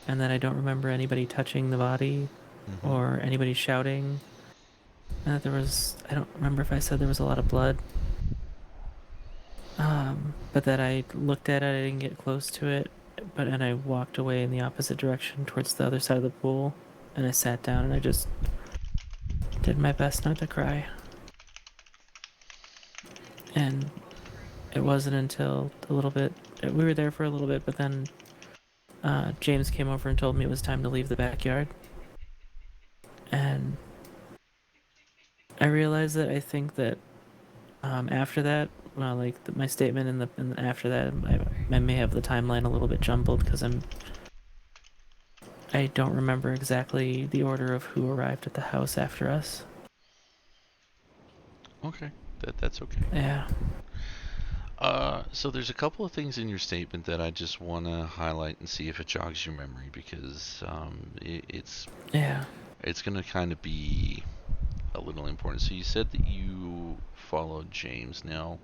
and then I don't remember anybody touching the body or anybody shouting. And that there was, I don't remember if I said there was a lot of blood. But that I looked at it, I didn't get close to it, and I walked away in the opposite direction towards the other side of the pool, and I sat down and I just did my best not to cry. And it wasn't until a little bit, we were there for a little bit, but then James came over and told me it was time to leave the backyard. And I realized that I think that after that, well, like my statement and after that, I may have the timeline a little bit jumbled because I don't remember exactly the order of who arrived at the house after us. Okay, that's okay. Yeah. So there's a couple of things in your statement that I just want to highlight and see if it jogs your memory, because it's going to kind of be a little important. So you said that you followed James. Now,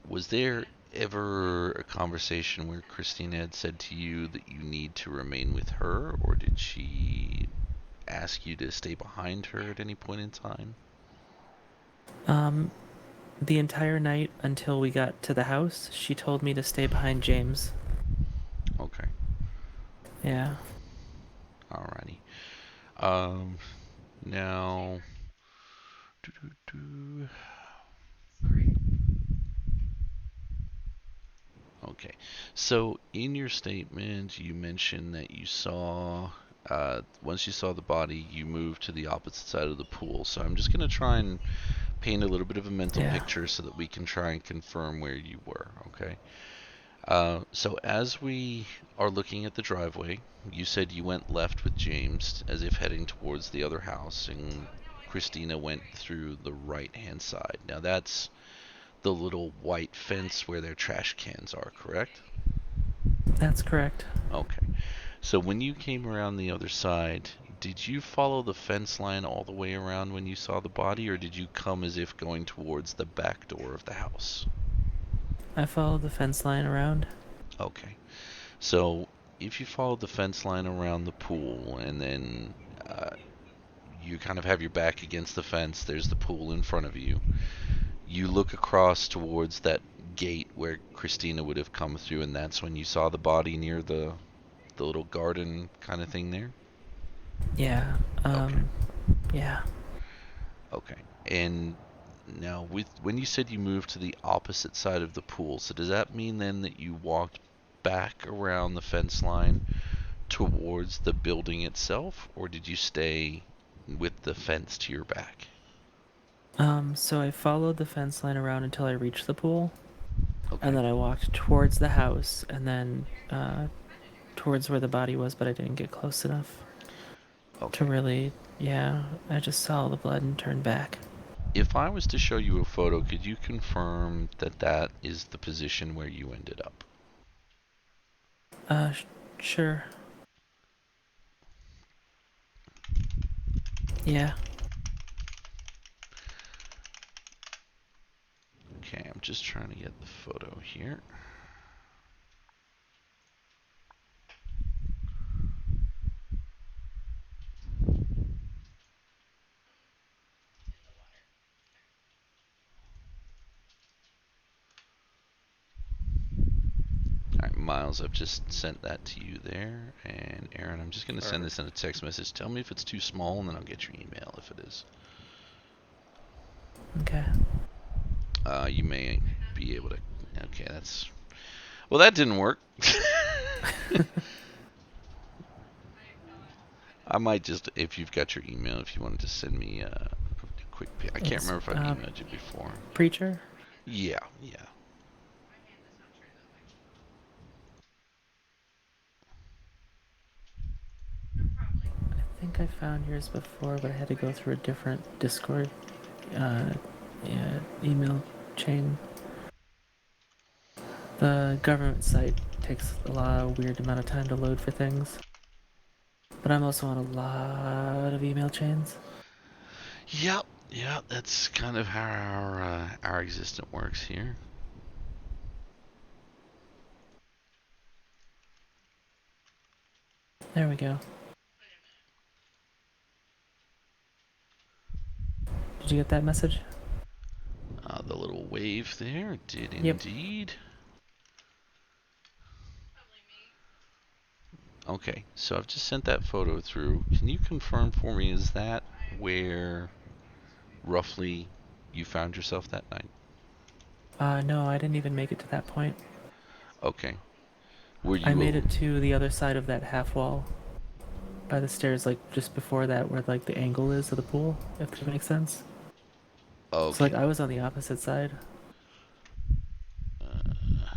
was there ever a conversation where Christina had said to you that you need to remain with her, or did she ask you to stay behind her at any point in time? The entire night until we got to the house, she told me to stay behind James. Okay. Yeah. Alrighty. Now. Okay. So in your statement, you mentioned that you saw. Once you saw the body, you moved to the opposite side of the pool. So I'm just going to try and paint a little bit of a mental picture so that we can try and confirm where you were, okay? So as we are looking at the driveway, you said you went left with James as if heading towards the other house, and Christina went through the right-hand side. Now that's the little white fence where their trash cans are, correct? That's correct. Okay. So when you came around the other side, did you follow the fence line all the way around when you saw the body, or did you come as if going towards the back door of the house? I followed the fence line around. Okay. So if you followed the fence line around the pool, and then you kind of have your back against the fence, there's the pool in front of you. You look across towards that gate where Christina would have come through, and that's when you saw the body near the little garden kind of thing there? Yeah. Okay. Yeah. Okay. And now, when you said you moved to the opposite side of the pool, so does that mean then that you walked back around the fence line towards the building itself, or did you stay with the fence to your back? So I followed the fence line around until I reached the pool, Okay. and then I walked towards the house, and then towards where the body was, but I didn't get close enough to really. Yeah, I just saw the blood and turned back. If I was to show you a photo, could you confirm that that is the position where you ended up? Sure. Yeah. Okay, I'm just trying to get the photo here. Alright, Miles, I've just sent that to you there. And Aaron, I'm just going to send this in a text message. Tell me if it's too small, and then I'll get your email if it is. Okay. You may be able to... Okay, that's... Well, that didn't work. I might just, if you've got your email, if you want to just send me a quick... I can't remember if I've emailed you before. Preacher? Yeah. I think I found yours before, but I had to go through a different Discord email chain. The government site takes a weird amount of time to load for things. But I'm also on a lot of email chains. Yep, that's kind of how our existence works here. There we go. Did you get that message? The little wave there did indeed. Okay, so I've just sent that photo through. Can you confirm for me, is that where roughly you found yourself that night? No, I didn't even make it to that point. Okay. I made it to the other side of that half wall. By the stairs, like just before that, where like the angle is of the pool, if that makes sense. Okay. So like I was on the opposite side.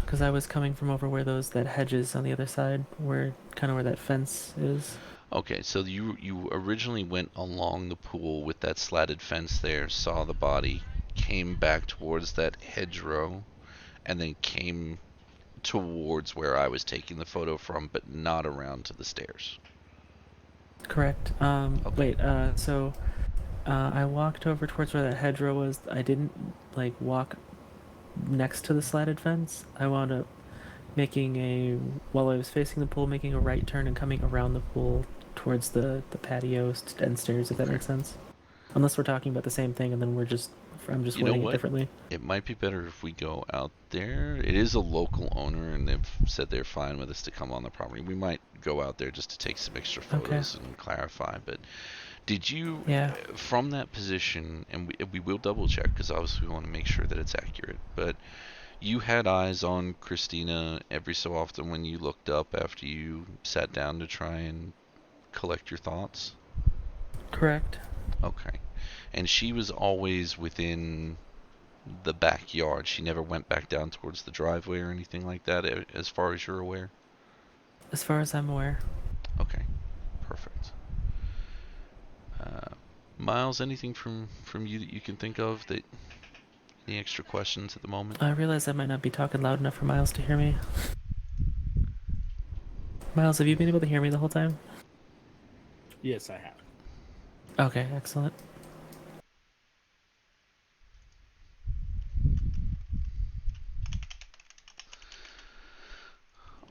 Because I was coming from over where that hedge is on the other side, where that fence is. Okay, so you originally went along the pool with that slatted fence there, saw the body, came back towards that hedgerow, and then came towards where I was taking the photo from, but not around to the stairs. Correct. Okay. Wait, so I walked over towards where that hedgerow was. I didn't, like, walk next to the slatted fence. I wound up while I was facing the pool, making a right turn and coming around the pool towards the patio and stairs, if that makes sense. Unless we're talking about the same thing and then I'm just wording it differently. It might be better if we go out there. It is a local owner, and they've said they're fine with us to come on the property. We might go out there just to take some extra photos and clarify. But did you, from that position, and we will double check because obviously we want to make sure that it's accurate, but you had eyes on Christina every so often when you looked up after you sat down to try and collect your thoughts? Correct. Okay. And she was always within the backyard. She never went back down towards the driveway or anything like that, as far as you're aware? As far as I'm aware. Okay. Perfect. Miles, anything from you that you can think of that... Any extra questions at the moment? I realize I might not be talking loud enough for Miles to hear me. Miles, have you been able to hear me the whole time? Yes, I have. Okay, excellent.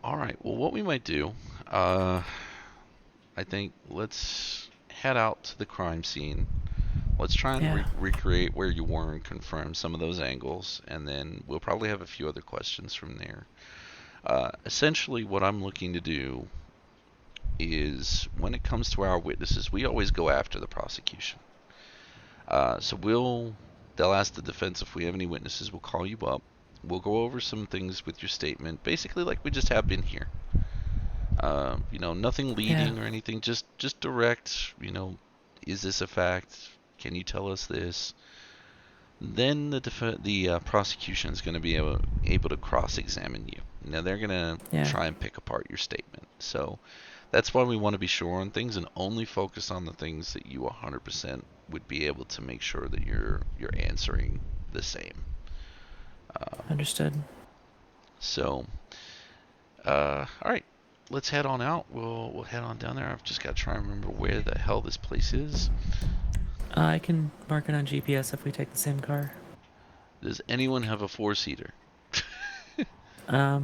Alright, well, what we might do, I think let's head out to the crime scene. Let's try and recreate where you were and confirm some of those angles, and then we'll probably have a few other questions from there. Essentially, what I'm looking to do is, when it comes to our witnesses, we always go after the prosecution. So they'll ask the defense if we have any witnesses. We'll call you up. We'll go over some things with your statement, basically like we just have been here. Nothing leading or anything, just direct, is this a fact? Can you tell us this? Then the prosecution is going to be able to cross-examine you. Now they're going to try and pick apart your statement. So that's why we want to be sure on things and only focus on the things that you 100% would be able to make sure that you're answering the same. Understood. So, all right, let's head on out. We'll head on down there. I've just got to try and remember where the hell this place is. I can mark it on GPS if we take the same car. Does anyone have a 4-seater? I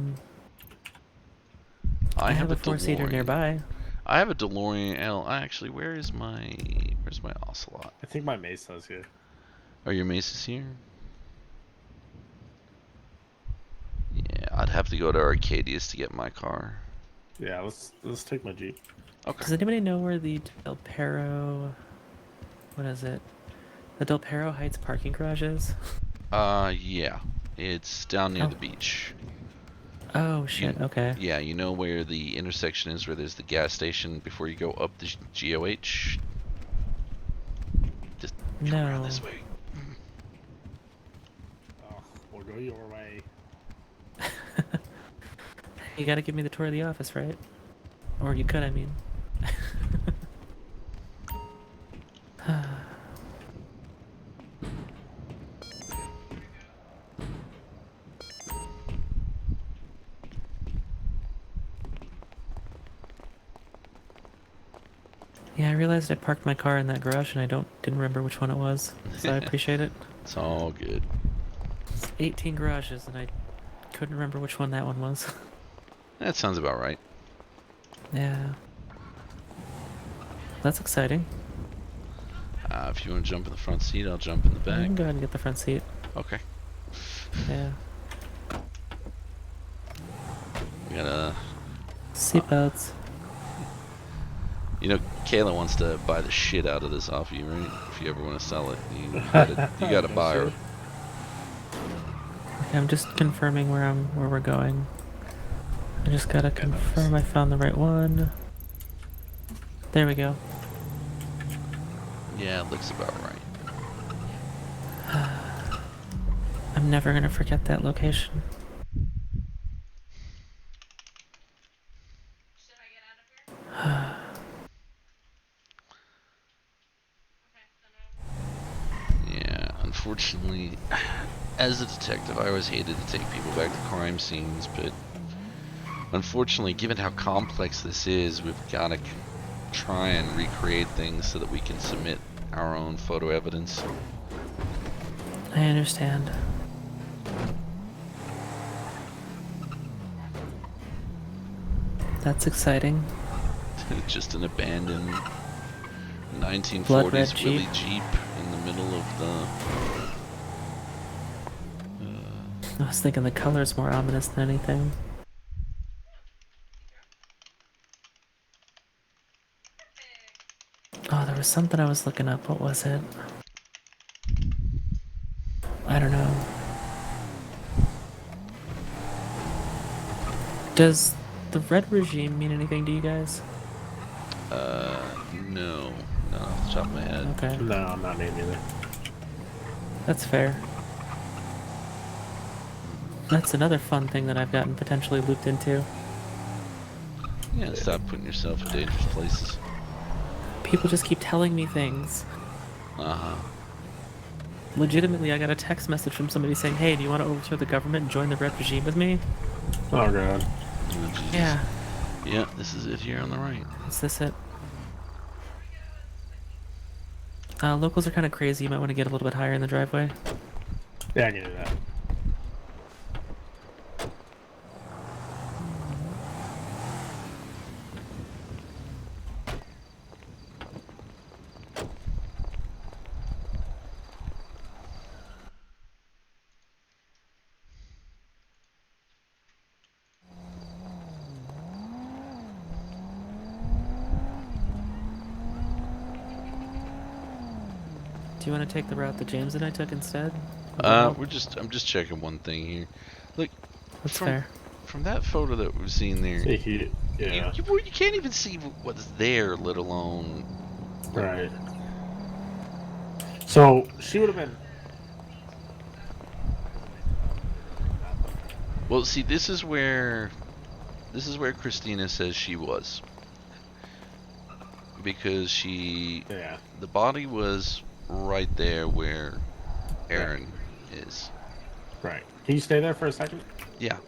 have a 4-seater nearby. I have a DeLorean L. Actually, where's my Ocelot? I think my Mesa's here. Oh, your Mesa's here? Yeah, I'd have to go to Arcadius to get my car. Yeah, let's take my Jeep. Okay. Does anybody know where the Del Perro... What is it? The Del Perro Heights parking garage is? Yeah. It's down near the beach. Oh, shit, okay. Yeah, you know where the intersection is, where there's the gas station before you go up the GOH? Just come around this way. Oh, we'll go your way. You gotta give me the tour of the office, right? Or you could, I mean. Yeah, I realized I parked my car in that garage and I didn't remember which one it was, so I appreciate it. It's all good. It's 18 garages and I couldn't remember which one that one was. That sounds about right. Yeah. That's exciting. If you want to jump in the front seat, I'll jump in the back. You can go ahead and get the front seat. Okay. Yeah. We gotta... Seatbelts. You know, Kayla wants to buy the shit out of this off you, right? If you ever want to sell it, you gotta buy her. Okay, I'm just confirming where we're going. I just gotta confirm I found the right one. There we go. Yeah, it looks about right. I'm never gonna forget that location. Should I get out of here? Yeah, unfortunately, as a detective, I always hated to take people back to crime scenes, but unfortunately, given how complex this is, we've got to try and recreate things so that we can submit our own photo evidence. I understand. That's exciting. Just an abandoned Blood red 1940s Willie Jeep. Jeep in the middle of the... I was thinking the color's more ominous than anything. Oh, there was something I was looking up. What was it? I don't know. Does the red regime mean anything to you guys? No. Not off the top of my head. Okay. No, not me neither. That's fair. That's another fun thing that I've gotten potentially looped into. Yeah, stop putting yourself in dangerous places. People just keep telling me things. Uh-huh. Legitimately, I got a text message from somebody saying, hey, do you want to overthrow the government and join the red regime with me? Oh, God. Oh, Jesus. Yeah. Yeah, this is it here on the right. Is this it? Locals are kind of crazy. You might want to get a little bit higher in the driveway. Yeah, I can do that. Do you want to take the route that James and I took instead? I'm just checking one thing here. Look, That's fair. From that photo that we've seen there, Yeah. you can't even see what's there, let alone... Right. So, she would have been... Well, see, this is where Christina says she was. Because Yeah. the body was right there where Aaron is. Right. Can you stay there for a second? Yeah.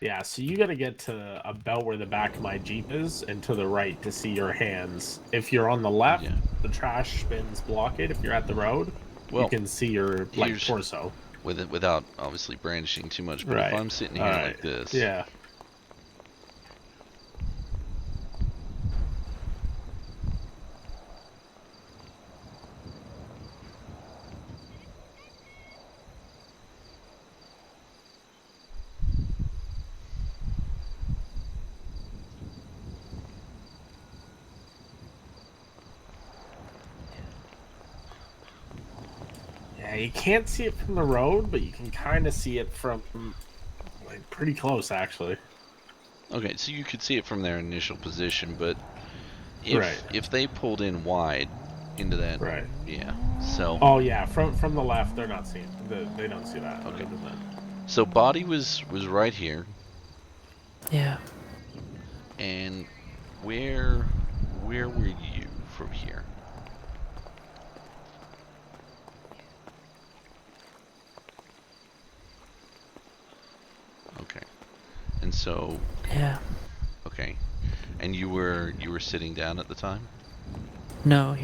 Yeah, so you gotta get to about where the back of my Jeep is and to the right to see your hands. If you're on the left, the trash bins block it. If you're at the road, you can see your torso. Without obviously brandishing too much, but Right. if I'm sitting here like this... Yeah. Yeah, you can't see it from the road, but you can kind of see it from, like, pretty close, actually. Okay, so you could see it from their initial position, but if they pulled in wide into that... Right. Yeah, so... Oh, yeah, from the left, they're not seeing they don't see that. Okay. So body was right here. Yeah. And where were you from here? Okay. And so... Yeah. Okay. And you were sitting down at the time? No,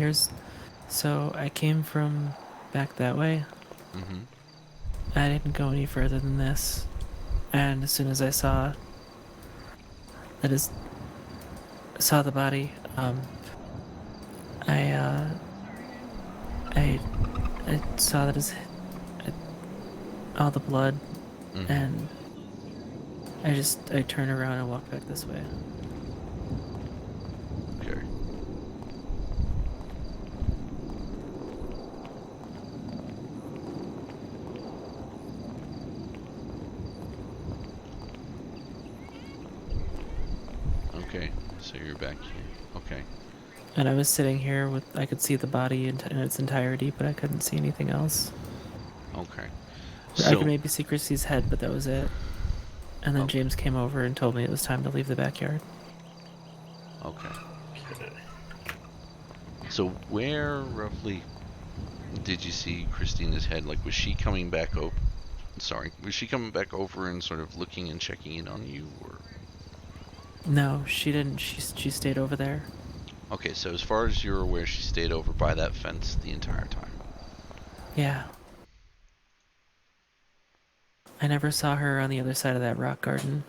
so I came from back that way. Mm-hmm. I didn't go any further than this. And as soon as I saw the body, I saw that all the blood, and I turned around and walked back this way. Okay. Okay, so you're back here. Okay. And I was sitting here with, I could see the body in its entirety, but I couldn't see anything else. Okay. I could So, maybe see Christy's head, but that was it. And then Okay. James came over and told me it was time to leave the backyard. Okay. So where roughly did you see Christina's head? Like, was she coming back over? Sorry, was she coming back over and sort of looking and checking in on you, or? No, she didn't. She stayed over there. Okay, so as far as you're aware, she stayed over by that fence the entire time. Yeah. I never saw her on the other side of that rock garden.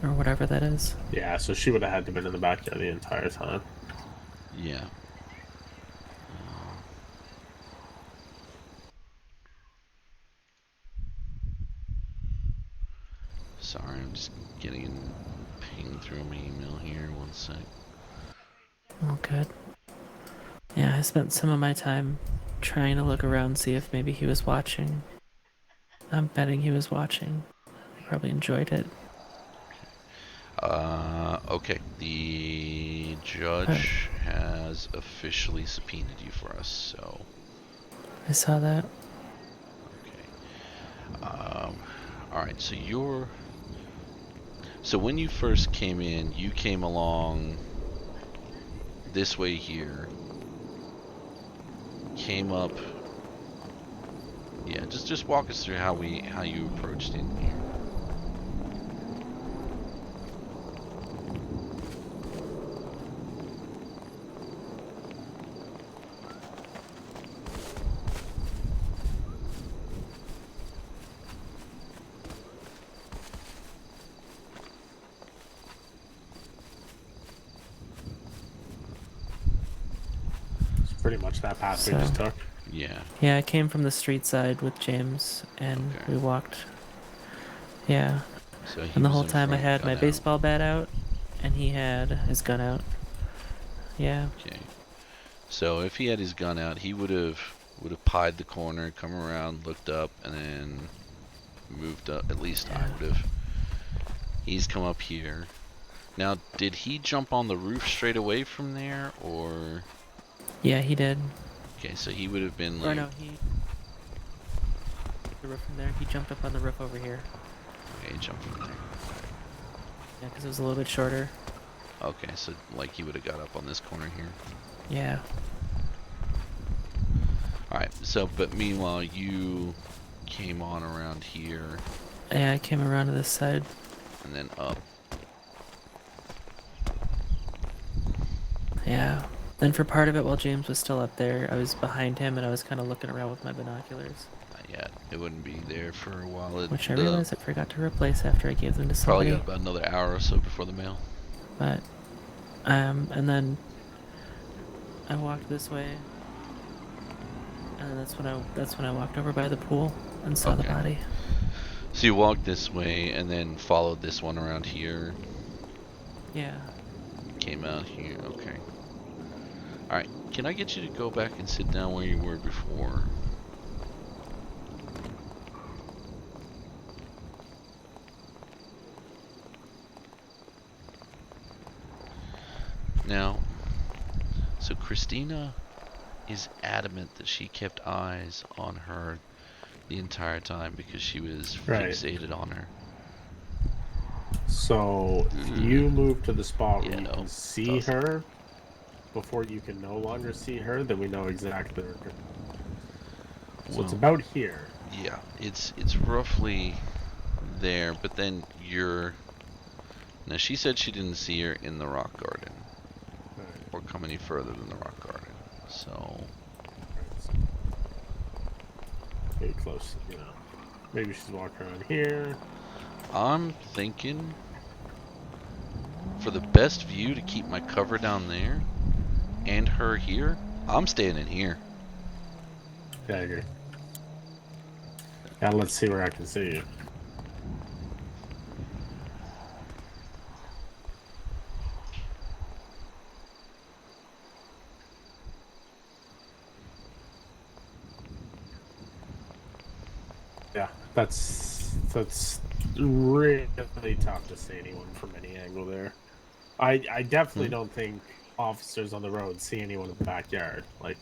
Or whatever that is. Yeah, so she would have had to been in the backyard the entire time. Yeah. Sorry, I'm just getting pinged through my email here. One sec. Oh, good. Yeah, I spent some of my time trying to look around, see if maybe he was watching. I'm betting he was watching. He probably enjoyed it. Okay. The judge has officially subpoenaed you for us, so. I saw that. Okay. Alright, so you're. So when you first came in, you came along this way here. Came up. Yeah, just walk us through how you approached in here. Pretty much that path we just took. Yeah. Yeah, I came from the street side with James, and Okay. we walked. Yeah. So he And the was whole in time I front, had my gun out. baseball bat out, and he had his gun out. Yeah. Okay. So if he had his gun out, he would have pied the corner, come around, looked up, and then moved up. At least I would have. He's come up here. Now, did he jump on the roof straight away from there, or? Yeah, he did. Okay, so he would have been like. Or no, the roof from there. He jumped up on the roof over here. Okay, he jumped from there. Yeah, because it was a little bit shorter. Okay, so like he would have got up on this corner here. Yeah. Alright, so but meanwhile you came on around here. Yeah, I came around to this side. And then up. Yeah. Then for part of it, while James was still up there, I was behind him and I was kind of looking around with my binoculars. Not yet. It wouldn't be there for a while. Which I realized I forgot to replace after I gave them to probably somebody. got about another hour or so before the mail. But, and then I walked this way, and then that's when I walked over by the pool and saw the body. So you walked this way and then followed this one around here. Yeah. Came out here. Okay. Alright, can I get you to go back and sit down where you were before? Now, so Christina is adamant that she kept eyes on her the entire time because she was fixated on her. So, if you move to the spot where you can see doesn't. her before you can no longer see her, then we know exactly where we're going. So it's about here. Yeah, it's roughly there, but then you're... Now, she said she didn't see her in the rock garden. Or come any further than the rock garden. So... Maybe close, you know. Maybe she's walking around here. I'm thinking... For the best view to keep my cover down there, and her here, I'm standing here. Yeah, I agree. Now let's see where I can see you. Yeah, that's really tough to see anyone from any angle there. I definitely don't think officers on the road see anyone in the backyard. Like,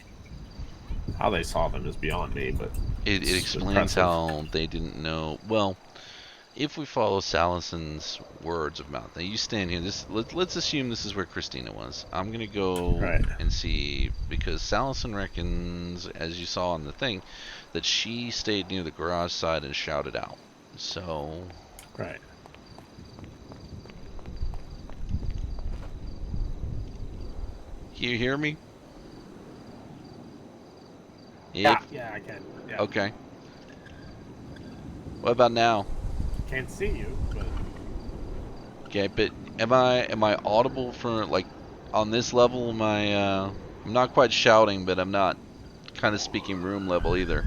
how they saw them is beyond me, but it explains how they didn't know. Well, if we follow Salison's words of mouth, now you stand here. Let's assume this is where Christina was. I'm gonna go and see, because Salison reckons, as you saw on the thing, that she stayed near the garage side and shouted out. So. Right. Can you hear me? Yeah, I can. Yeah. Okay. What about now? Can't see you, but. Okay, but am I audible for, like, on this level? Am I? I'm not quite shouting, but I'm not kind of speaking room level either.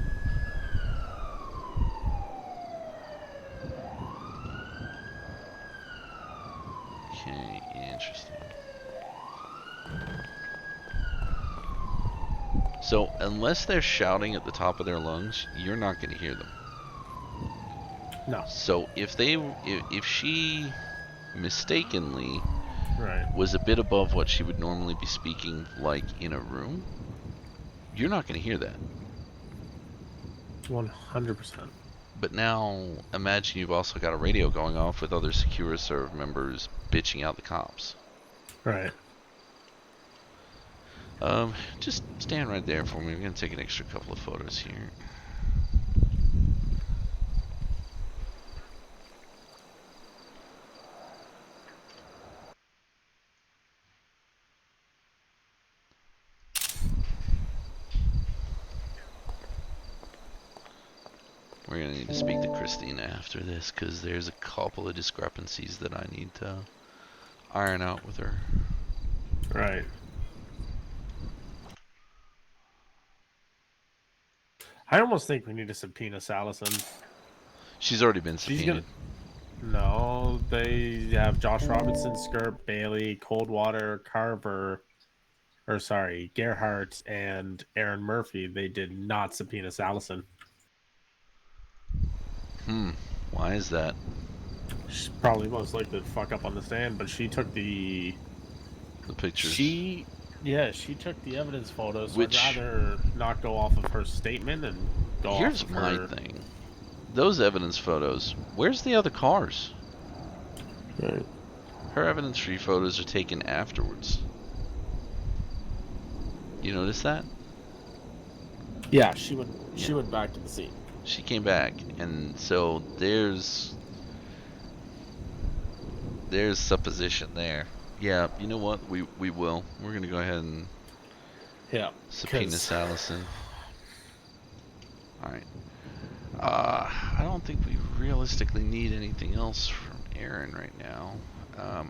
Okay, interesting. So, unless they're shouting at the top of their lungs, you're not going to hear them. No. So, if she mistakenly Right. was a bit above what she would normally be speaking, like, in a room, you're not going to hear that. 100%. But now, imagine you've also got a radio going off with other Securiserve members bitching out the cops. Right. Just stand right there for me. I'm going to take an extra couple of photos here. We're going to need to speak to Christina after this, because there's a couple of discrepancies that I need to iron out with her. Right. I almost think we need to subpoena Salison. She's already been subpoenaed. No, they have Josh Robinson, Skirp, Bailey, Coldwater, Carver, Gerhardt, and Aaron Murphy. They did not subpoena Salison. Why is that? She's probably most likely to fuck up on the stand, but she took the pictures. She took the evidence photos. So Which, I'd rather not go off of her statement and go off here's of my her... thing. Those evidence photos, where's the other cars? Right. Her evidence-free photos are taken afterwards. You notice that? Yeah, she went back to the scene. She came back, and so there's supposition there. Yeah, you know what? We will. We're gonna go ahead and subpoena Salison. All right. I don't think we realistically need anything else from Aaron right now.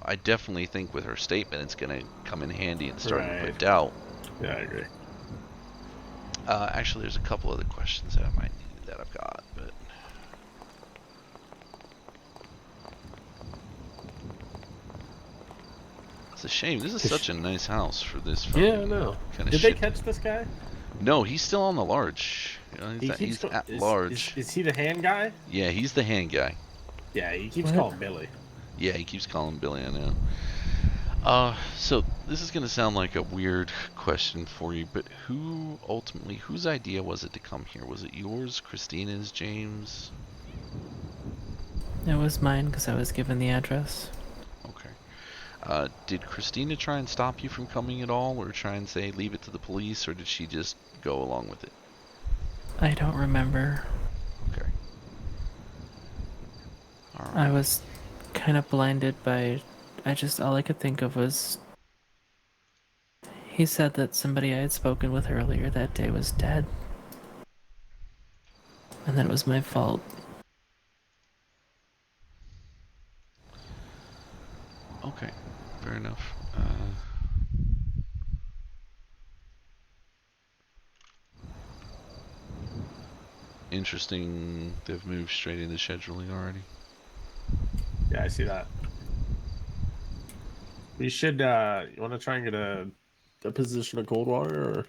I definitely think with her statement, it's gonna come in handy and start to put doubt. Yeah, I agree. Actually, there's a couple other questions that I might need that I've got, but. It's a shame. This is such a nice house for this. Yeah, I know. Kind of Did they catch this guy? No, he's still on the large. You know, he's at large. Is he the hand guy? Yeah, he's the hand guy. Yeah, he keeps calling Billy. Yeah, he keeps calling Billy, I know. So this is gonna sound like a weird question for you, but whose idea was it to come here? Was it yours, Christina's, James? It was mine because I was given the address. Okay. Did Christina try and stop you from coming at all, or try and say leave it to the police, or did she just go along with it? I don't remember. Okay. All right. I was kind of blinded by... all I could think of was... He said that somebody I had spoken with earlier that day was dead. And that it was my fault. Okay, fair enough. Interesting, they've moved straight into scheduling already. Yeah, I see that. You should, you want to try and get a position of Coldwater,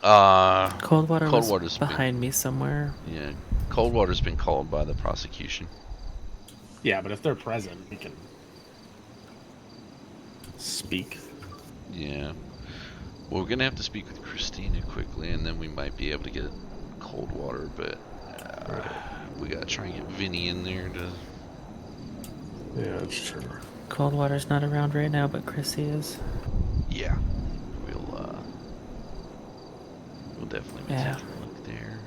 or? Coldwater's was behind me somewhere. Yeah, Coldwater's been called by the prosecution. Yeah, but if they're present, we can... speak. Yeah. Well, we're gonna have to speak with Christina quickly, and then we might be able to get cold water. But we gotta try and get Vinny in there to. Yeah, that's true. Coldwater's not around right now, but Chrissy is. Yeah. We'll definitely be taking a look there.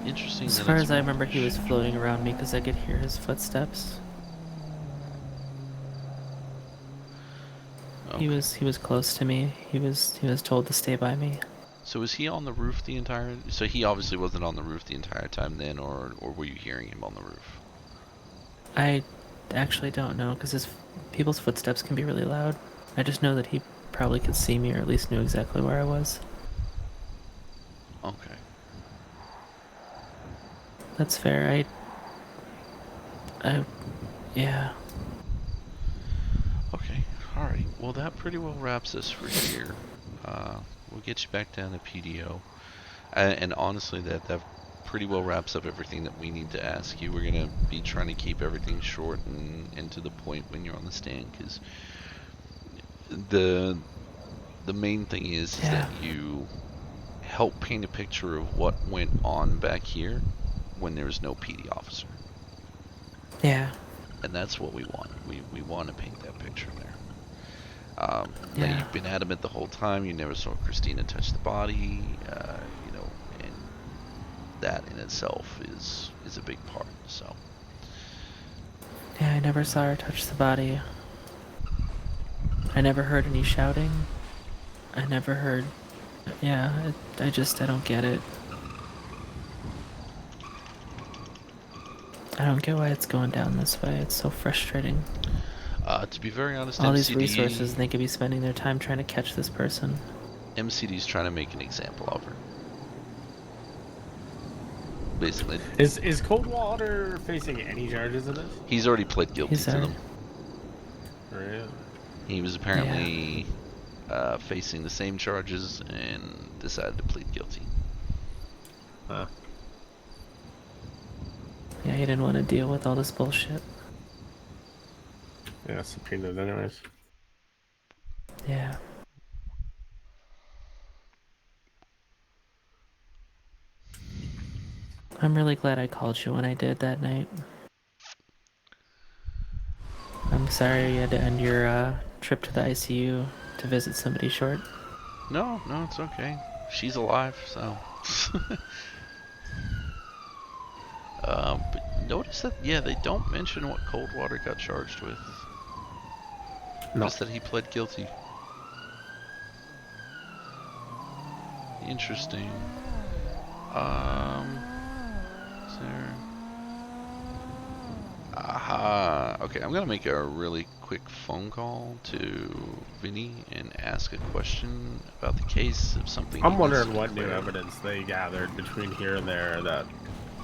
Interesting. As far as I remember, he was floating around me because I could hear his footsteps. Okay. He was close to me. He was told to stay by me. So was he on the roof the entire? So he obviously wasn't on the roof the entire time then, or were you hearing him on the roof? I actually don't know because people's footsteps can be really loud. I just know that he probably could see me, or at least knew exactly where I was. Okay. That's fair. Yeah. Okay. All right. Well, that pretty well wraps us for here. We'll get you back down to PDO, and honestly, that pretty well wraps up everything that we need to ask you. We're gonna be trying to keep everything short and to the point when you're on the stand, because the main thing is that you help paint a picture of what went on back here when there was no PD officer. Yeah. And that's what we want. We want to paint that picture there. Now you've been adamant the whole time. You never saw Christina touch the body, and that in itself is a big part. So. Yeah, I never saw her touch the body. I never heard any shouting. I never heard. Yeah, I don't get it. I don't get why it's going down this way. It's so frustrating. To be very honest, all MCD, these resources, they could be spending their time trying to catch this person. MCD's trying to make an example of her. Basically. Is Coldwater facing any charges in this? He's already pled guilty to them. Really? He was apparently facing the same charges and decided to plead guilty. Huh. Yeah, he didn't want to deal with all this bullshit. Yeah, subpoenaed anyways. Yeah. I'm really glad I called you when I did that night. I'm sorry you had to end your trip to the ICU to visit somebody short. No, it's okay. She's alive, so. But notice that, they don't mention what Coldwater got charged with. No. Just that he pled guilty. Interesting. Is there... Aha. Okay, I'm gonna make a really quick phone call to Vinny and ask a question about the case of something. I'm wondering what new evidence they gathered between here and there that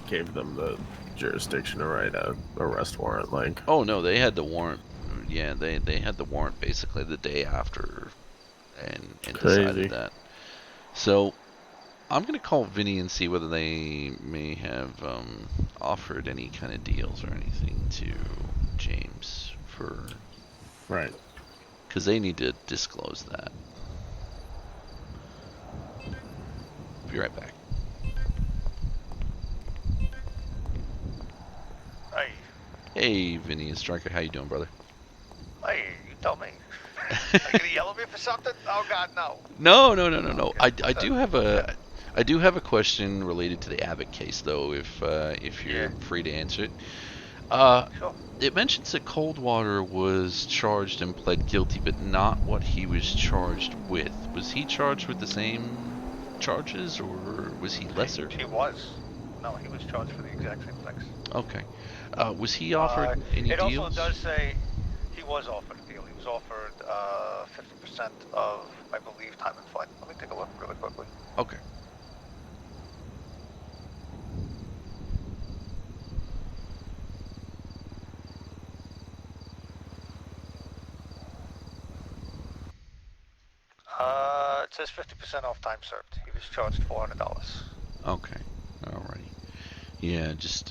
gave them the jurisdiction to write a arrest warrant. Like, oh no, they had the warrant. Yeah, they had the warrant basically the day after, and decided that. So I'm gonna call Vinny and see whether they may have offered any kind of deals or anything to James for. Right. Because they need to disclose that. Be right back. Hey. Hey, Vinny and Stryker, how you doing, brother? Hey, you tell me. Are you gonna yell at me for something? Oh God, no. No. Okay. I do have a question related to the Abbott case, though. If you're free to answer it. Sure. It mentions that Coldwater was charged and pled guilty, but not what he was charged with. Was he charged with the same charges, or was he lesser? He was. No, he was charged for the exact same things. Okay. Was he offered any deals? It also does say he was offered a deal. He was offered 50% of, I believe, time and flight. Let me take a look really quickly. Okay. It says 50% off time served. He was charged $400. Okay. Alrighty. Yeah, just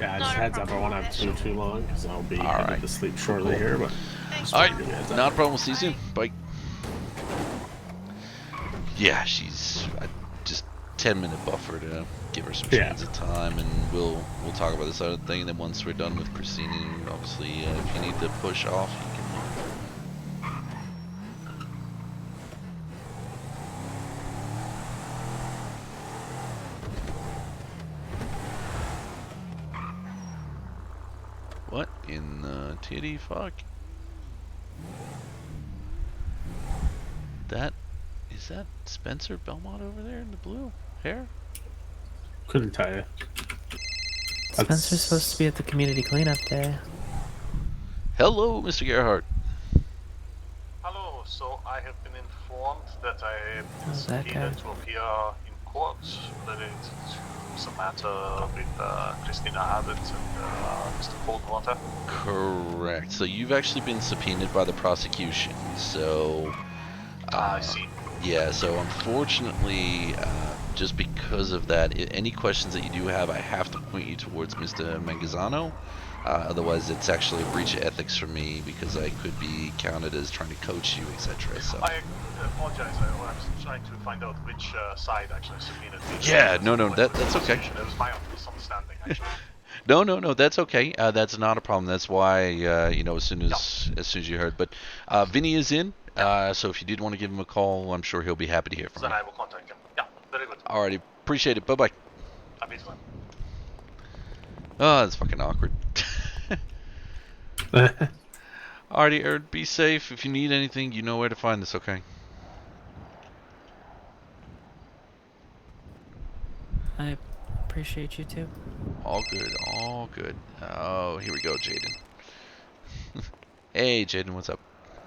Yeah, just heads up. I won't have too long because I'll be headed to sleep shortly here. But all right, not a problem. We'll see you soon. Bye. Yeah, she's just 10-minute buffer to give her some transit time, and we'll talk about this other thing. And then once we're done with Christine, obviously, if you need to push off, you can. What in the titty fuck? Is that Spencer Belmont over there in the blue hair? Couldn't tell you. Spencer's supposed to be at the community cleanup day. Hello, Mr. Gerhardt. Hello, so I have been informed that I am How's that guy? subpoenaed to appear in court related to some matter with Christina Abbott and Mr. Coldwater. Correct. So you've actually been subpoenaed by the prosecution. So. I see. Yeah, so unfortunately, just because of that, any questions that you do have, I have to point you towards Mr. Mangazano. Otherwise, it's actually a breach of ethics for me because I could be counted as trying to coach you, etc. So. I apologize. I was trying to find out which side actually subpoenaed me. Yeah, no, that's okay. It was my misunderstanding, actually. No, that's okay. That's not a problem. That's why, as soon as you heard. But Vinny is in. So if you did want to give him a call, I'm sure he'll be happy to hear from you. Then I will contact him. Yeah, very good. Alrighty, appreciate it. Bye-bye. Obviously. Oh, that's fucking awkward. Alrighty, Erd, be safe. If you need anything, you know where to find us, okay? I appreciate you too. All good, all good. Oh, here we go, Jaden. Hey, Jaden, what's up?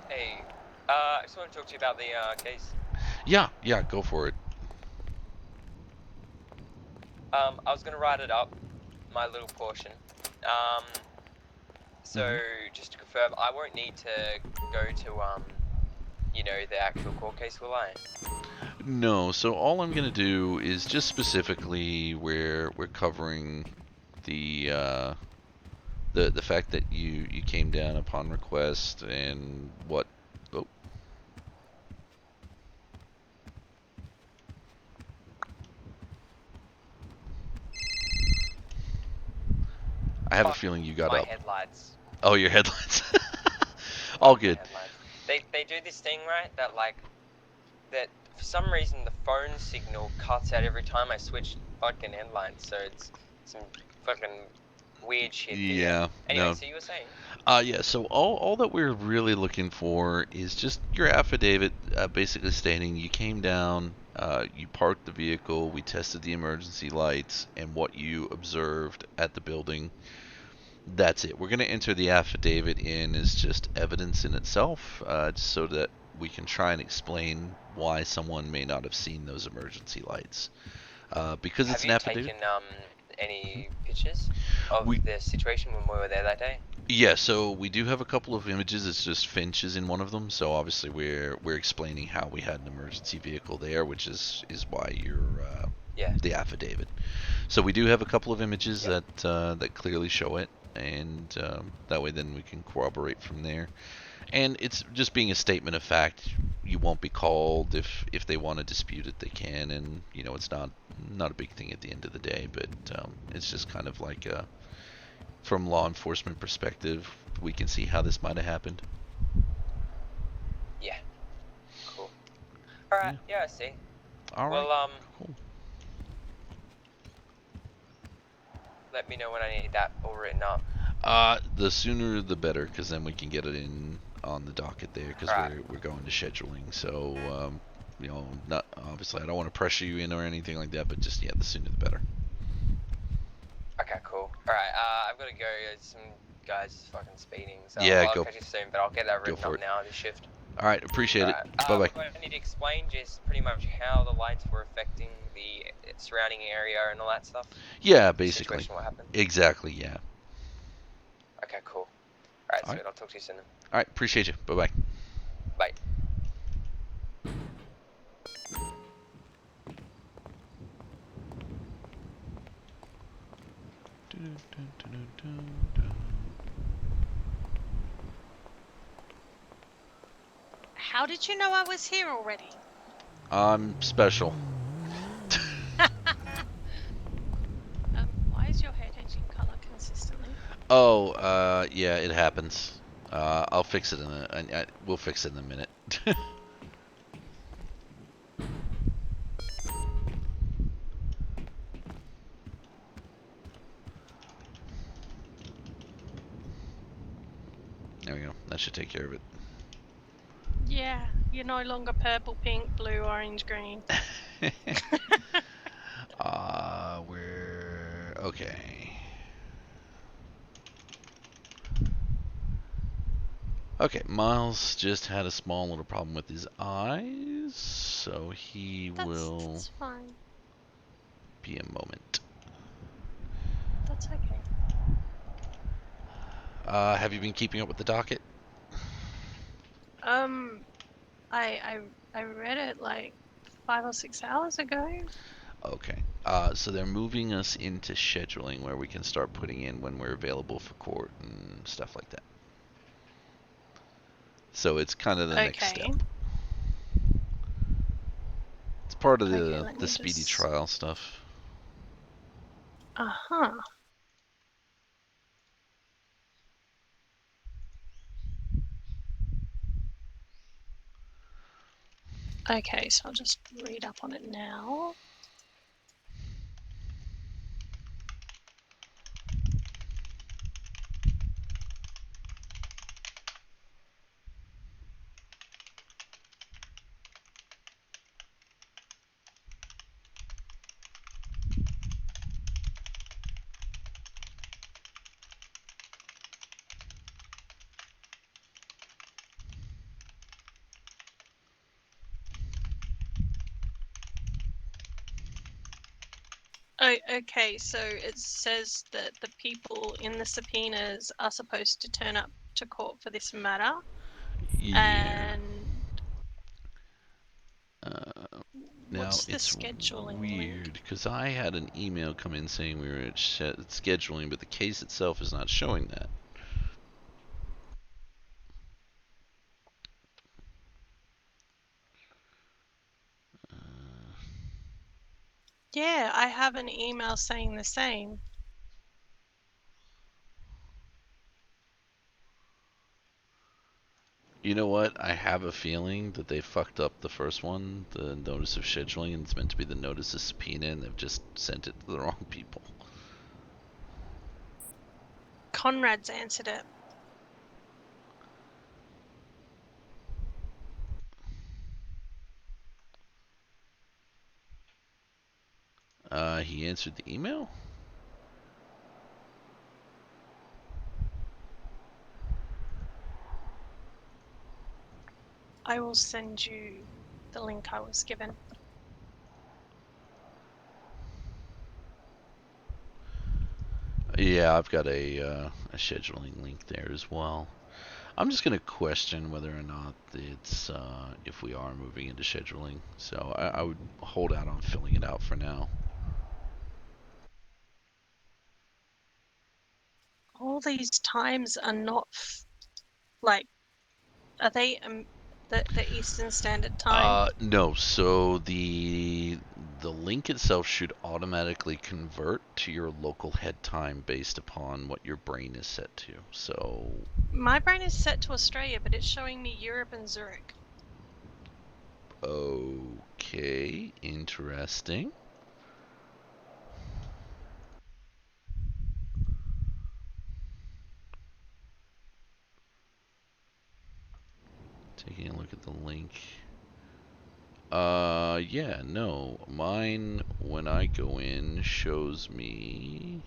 Hey, I just want to talk to you about the case. Yeah, go for it. I was gonna write it up, my little portion. So just to confirm, I won't need to go to the actual court case, will I? No, so all I'm gonna do is just specifically where we're covering the fact that you came down upon request and what. Oh. I have a feeling you got my up. Headlights. Oh, your headlights. All good. They do this thing, right? That for some reason the phone signal cuts out every time I switch fucking headlights. So it's some fucking weird shit. Yeah. Anyway, No. so you were saying? Yeah, so all that we're really looking for is just your affidavit basically stating you came down, you parked the vehicle, we tested the emergency lights, and what you observed at the building. That's it. We're going to enter the affidavit in as just evidence in itself, just so that we can try and explain why someone may not have seen those emergency lights. Because it's an affidavit. Have you taken any pictures of the situation when we were there that day? Yeah, so we do have a couple of images. It's just Finch is in one of them. So obviously we're explaining how we had an emergency vehicle there, which is why you're the affidavit. So we do have a couple of images that clearly show it, and that way then we can corroborate from there. And it's just being a statement of fact. You won't be called if they want to dispute it, they can, and it's not a big thing at the end of the day. But it's just kind of like from law enforcement perspective, we can see how this might have happened. Yeah. Cool. All right. Yeah, I see. All right. Well, cool. Let me know when I need that all written up. The sooner the better, because then we can get it in on the docket there, because we're going to scheduling. So not obviously I don't want to pressure you in or anything like that, but just the sooner the better. Okay, cool. All right, I've got to go. Some guys fucking speeding, so Yeah, I'll catch you soon. But I'll get that written up now. This shift. All right, appreciate it. Bye bye. I need to explain just pretty much how the lights were affecting the surrounding area and all that stuff. Yeah, basically. Situation, what happened. Exactly. Yeah. Okay, cool. All right, sweet. I'll talk to you soon. All right, appreciate you. Bye bye. Bye. Dun, dun, dun. How did you know I was here already? I'm special. Why is your hair changing color consistently? Oh, yeah, it happens. I'll fix it we'll fix it in a minute. There we go. That should take care of it. Yeah, you're no longer purple, pink, blue, orange, green. We're okay. Okay, Miles just had a small little problem with his eyes, so will That's fine. be a moment. That's okay. Have you been keeping up with the docket? I read it like 5 or 6 hours ago. Okay. So they're moving us into scheduling where we can start putting in when we're available for court and stuff like that. So it's kind of the next step. It's part of the speedy trial stuff. Uh-huh. Okay, so I'll just read up on it now. Oh, okay, so it says that the people in the subpoenas are supposed to turn up to court for this matter. Yeah. And Now it's scheduling weird because I had an email come in saying we were at scheduling, but the case itself is not showing that. Yeah, I have an email saying the same. You know what? I have a feeling that they fucked up the first one, the notice of scheduling, and it's meant to be the notice of subpoena, and they've just sent it to the wrong people. Conrad's answered it. He answered the email? I will send you the link I was given. Yeah, I've got a scheduling link there as well. I'm just gonna question whether or not it's if we are moving into scheduling. So I would hold out on filling it out for now. All these times are not like, are they the Eastern Standard Time? No. So the link itself should automatically convert to your local head time based upon what your brain is set to. So my brain is set to Australia, but it's showing me Europe and Zurich. Okay, interesting. Taking a look at the link. Yeah, no. Mine, when I go in, shows me...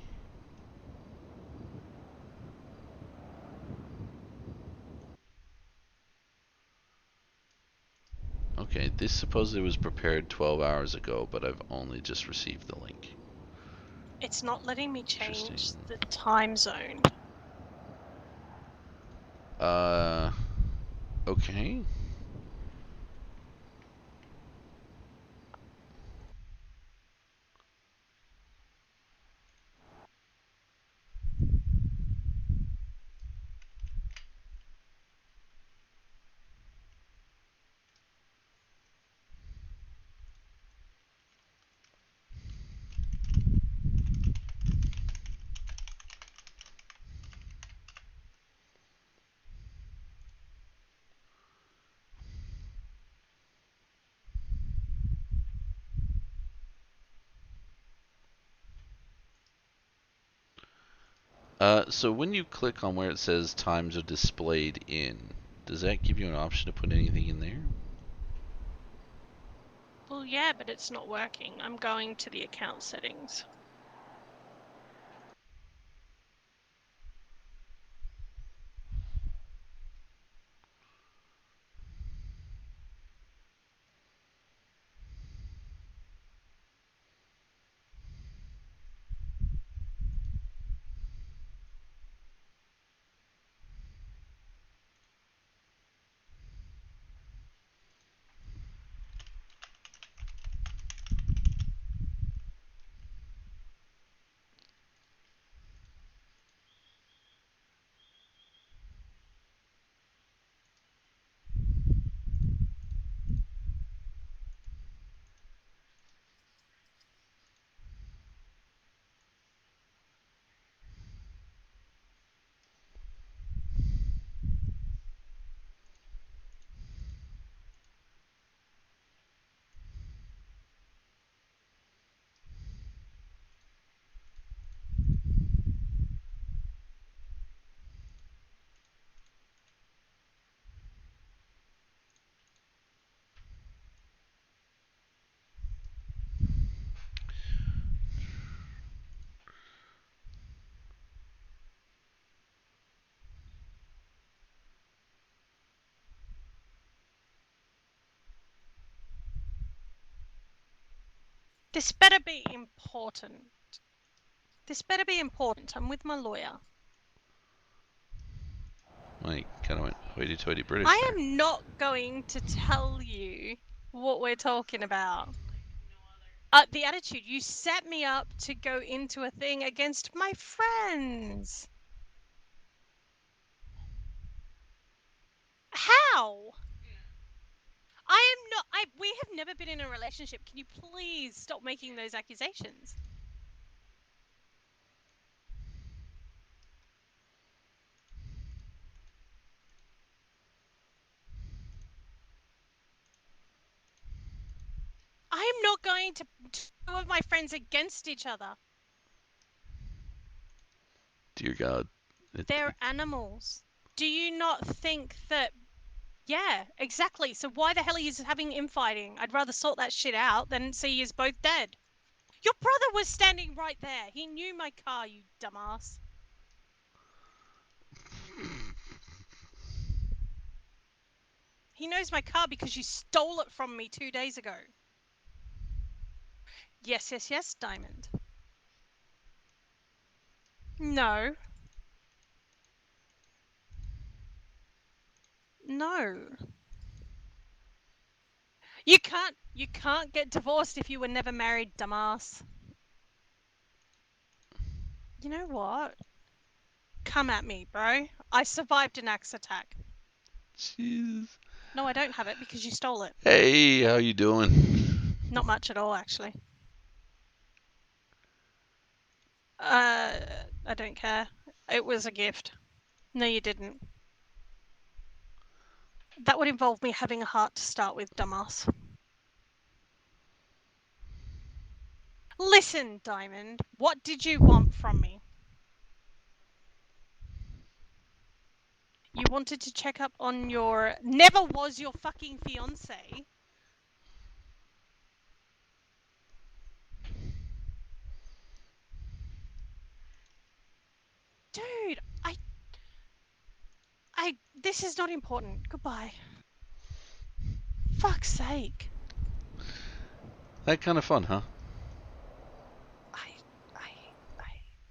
Okay, this supposedly was prepared 12 hours ago, but I've only just received the link. It's not letting me change the time zone. Okay. So when you click on where it says times are displayed in, does that give you an option to put anything in there? Well, yeah, but it's not working. I'm going to the account settings. This better be important. This better be important. I'm with my lawyer. Like, kind of went hoity-toity British I there. am not going to tell you what we're talking about. The attitude. You set me up to go into a thing against my friends. How? I am not. We have never been in a relationship. Can you please stop making those accusations? I am not going to two of my friends against each other. Dear God. They're animals. Do you not think that... Yeah, exactly. So why the hell are you having infighting? I'd rather sort that shit out than see you both dead. Your brother was standing right there. He knew my car, you dumbass. He knows my car because you stole it from me 2 days ago. Yes, yes, yes, Diamond. No. No. You can't get divorced if you were never married, dumbass. You know what? Come at me, bro. I survived an axe attack. Jeez. No, I don't have it because you stole it. Hey, how you doing? Not much at all, actually. I don't care. It was a gift. No, you didn't. That would involve me having a heart to start with, dumbass. Listen, Diamond, what did you want from me? You wanted to check up on your... Never was your fucking fiancé. Dude, this is not important. Goodbye. Fuck's sake. That kind of fun, huh?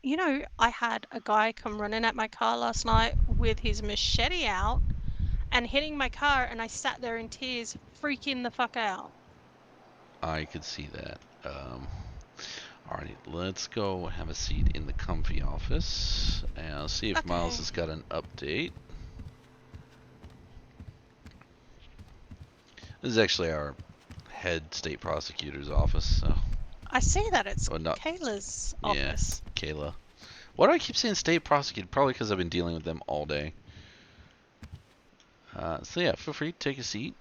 You know, I had a guy come running at my car last night with his machete out and hitting my car, and I sat there in tears, freaking the fuck out. I could see that. Alright, let's go have a seat in the comfy office and see if Miles has got an update. This is actually our head state prosecutor's office, so... I see that it's not, Kayla's office. Yeah, Kayla. Why do I keep saying state prosecutor? Probably because I've been dealing with them all day. So yeah, feel free to take a seat.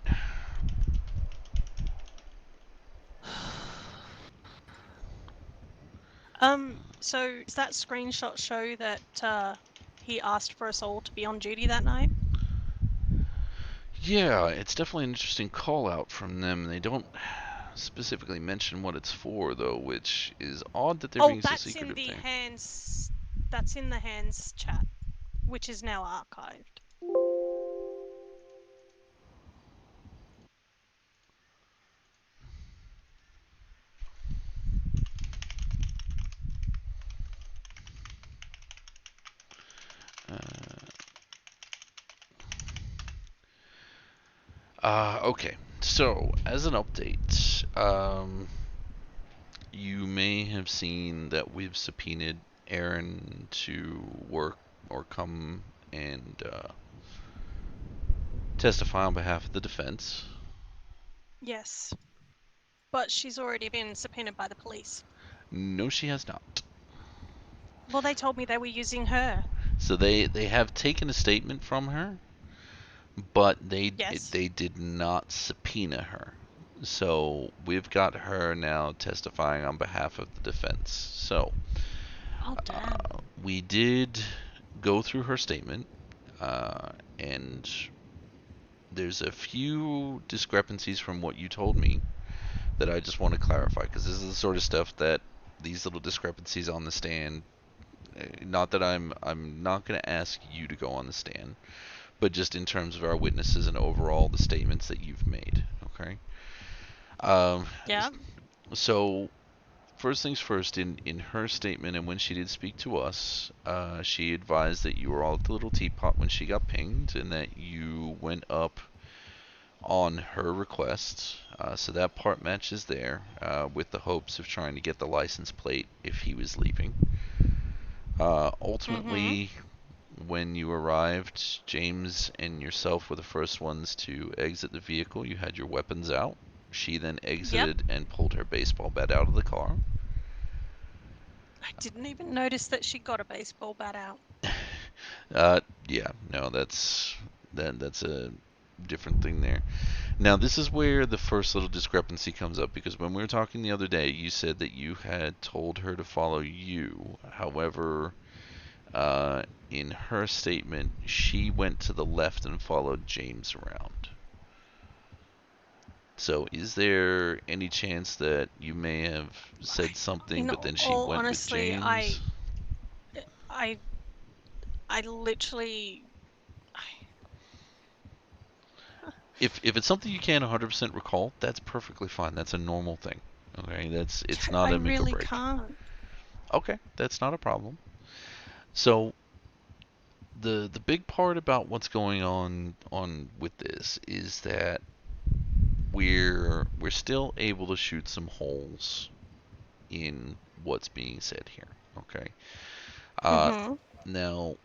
So does that screenshot show that he asked for us all to be on duty that night? Yeah, it's definitely an interesting call out from them. They don't specifically mention what it's for, though, which is odd that they're being so secretive there. That's in the hands chat, which is now archived. Okay, so as an update, you may have seen that we've subpoenaed Aaron to work or come and testify on behalf of the defense. Yes. But she's already been subpoenaed by the police. No, she has not. Well, they told me they were using her. So they have taken a statement from her, but they did not subpoena her. So we've got her now testifying on behalf of the defense. So we did go through her statement, and there's a few discrepancies from what you told me that I just want to clarify, because this is the sort of stuff that these little discrepancies on the stand, not that I'm not going to ask you to go on the stand, but just in terms of our witnesses and overall the statements that you've made, okay? Yeah. So, first things first, in her statement and when she did speak to us, she advised that you were all at the little teapot when she got pinged, and that you went up on her request. So that part matches there, with the hopes of trying to get the license plate if he was leaving. Ultimately, when you arrived, James and yourself were the first ones to exit the vehicle. You had your weapons out. She then exited and pulled her baseball bat out of the car. I didn't even notice that she got a baseball bat out. Yeah, no, that's a different thing there. Now, this is where the first little discrepancy comes up, because when we were talking the other day, you said that you had told her to follow you. However, in her statement, she went to the left and followed James around. So, is there any chance that you may have said something, but then she went honestly, with James? I literally. If it's something you can't 100% recall, that's perfectly fine. That's a normal thing. Okay, it's not a make or break. I really can't. Okay, that's not a problem. So the big part about what's going on with this is that we're still able to shoot some holes in what's being said here. Okay. Now,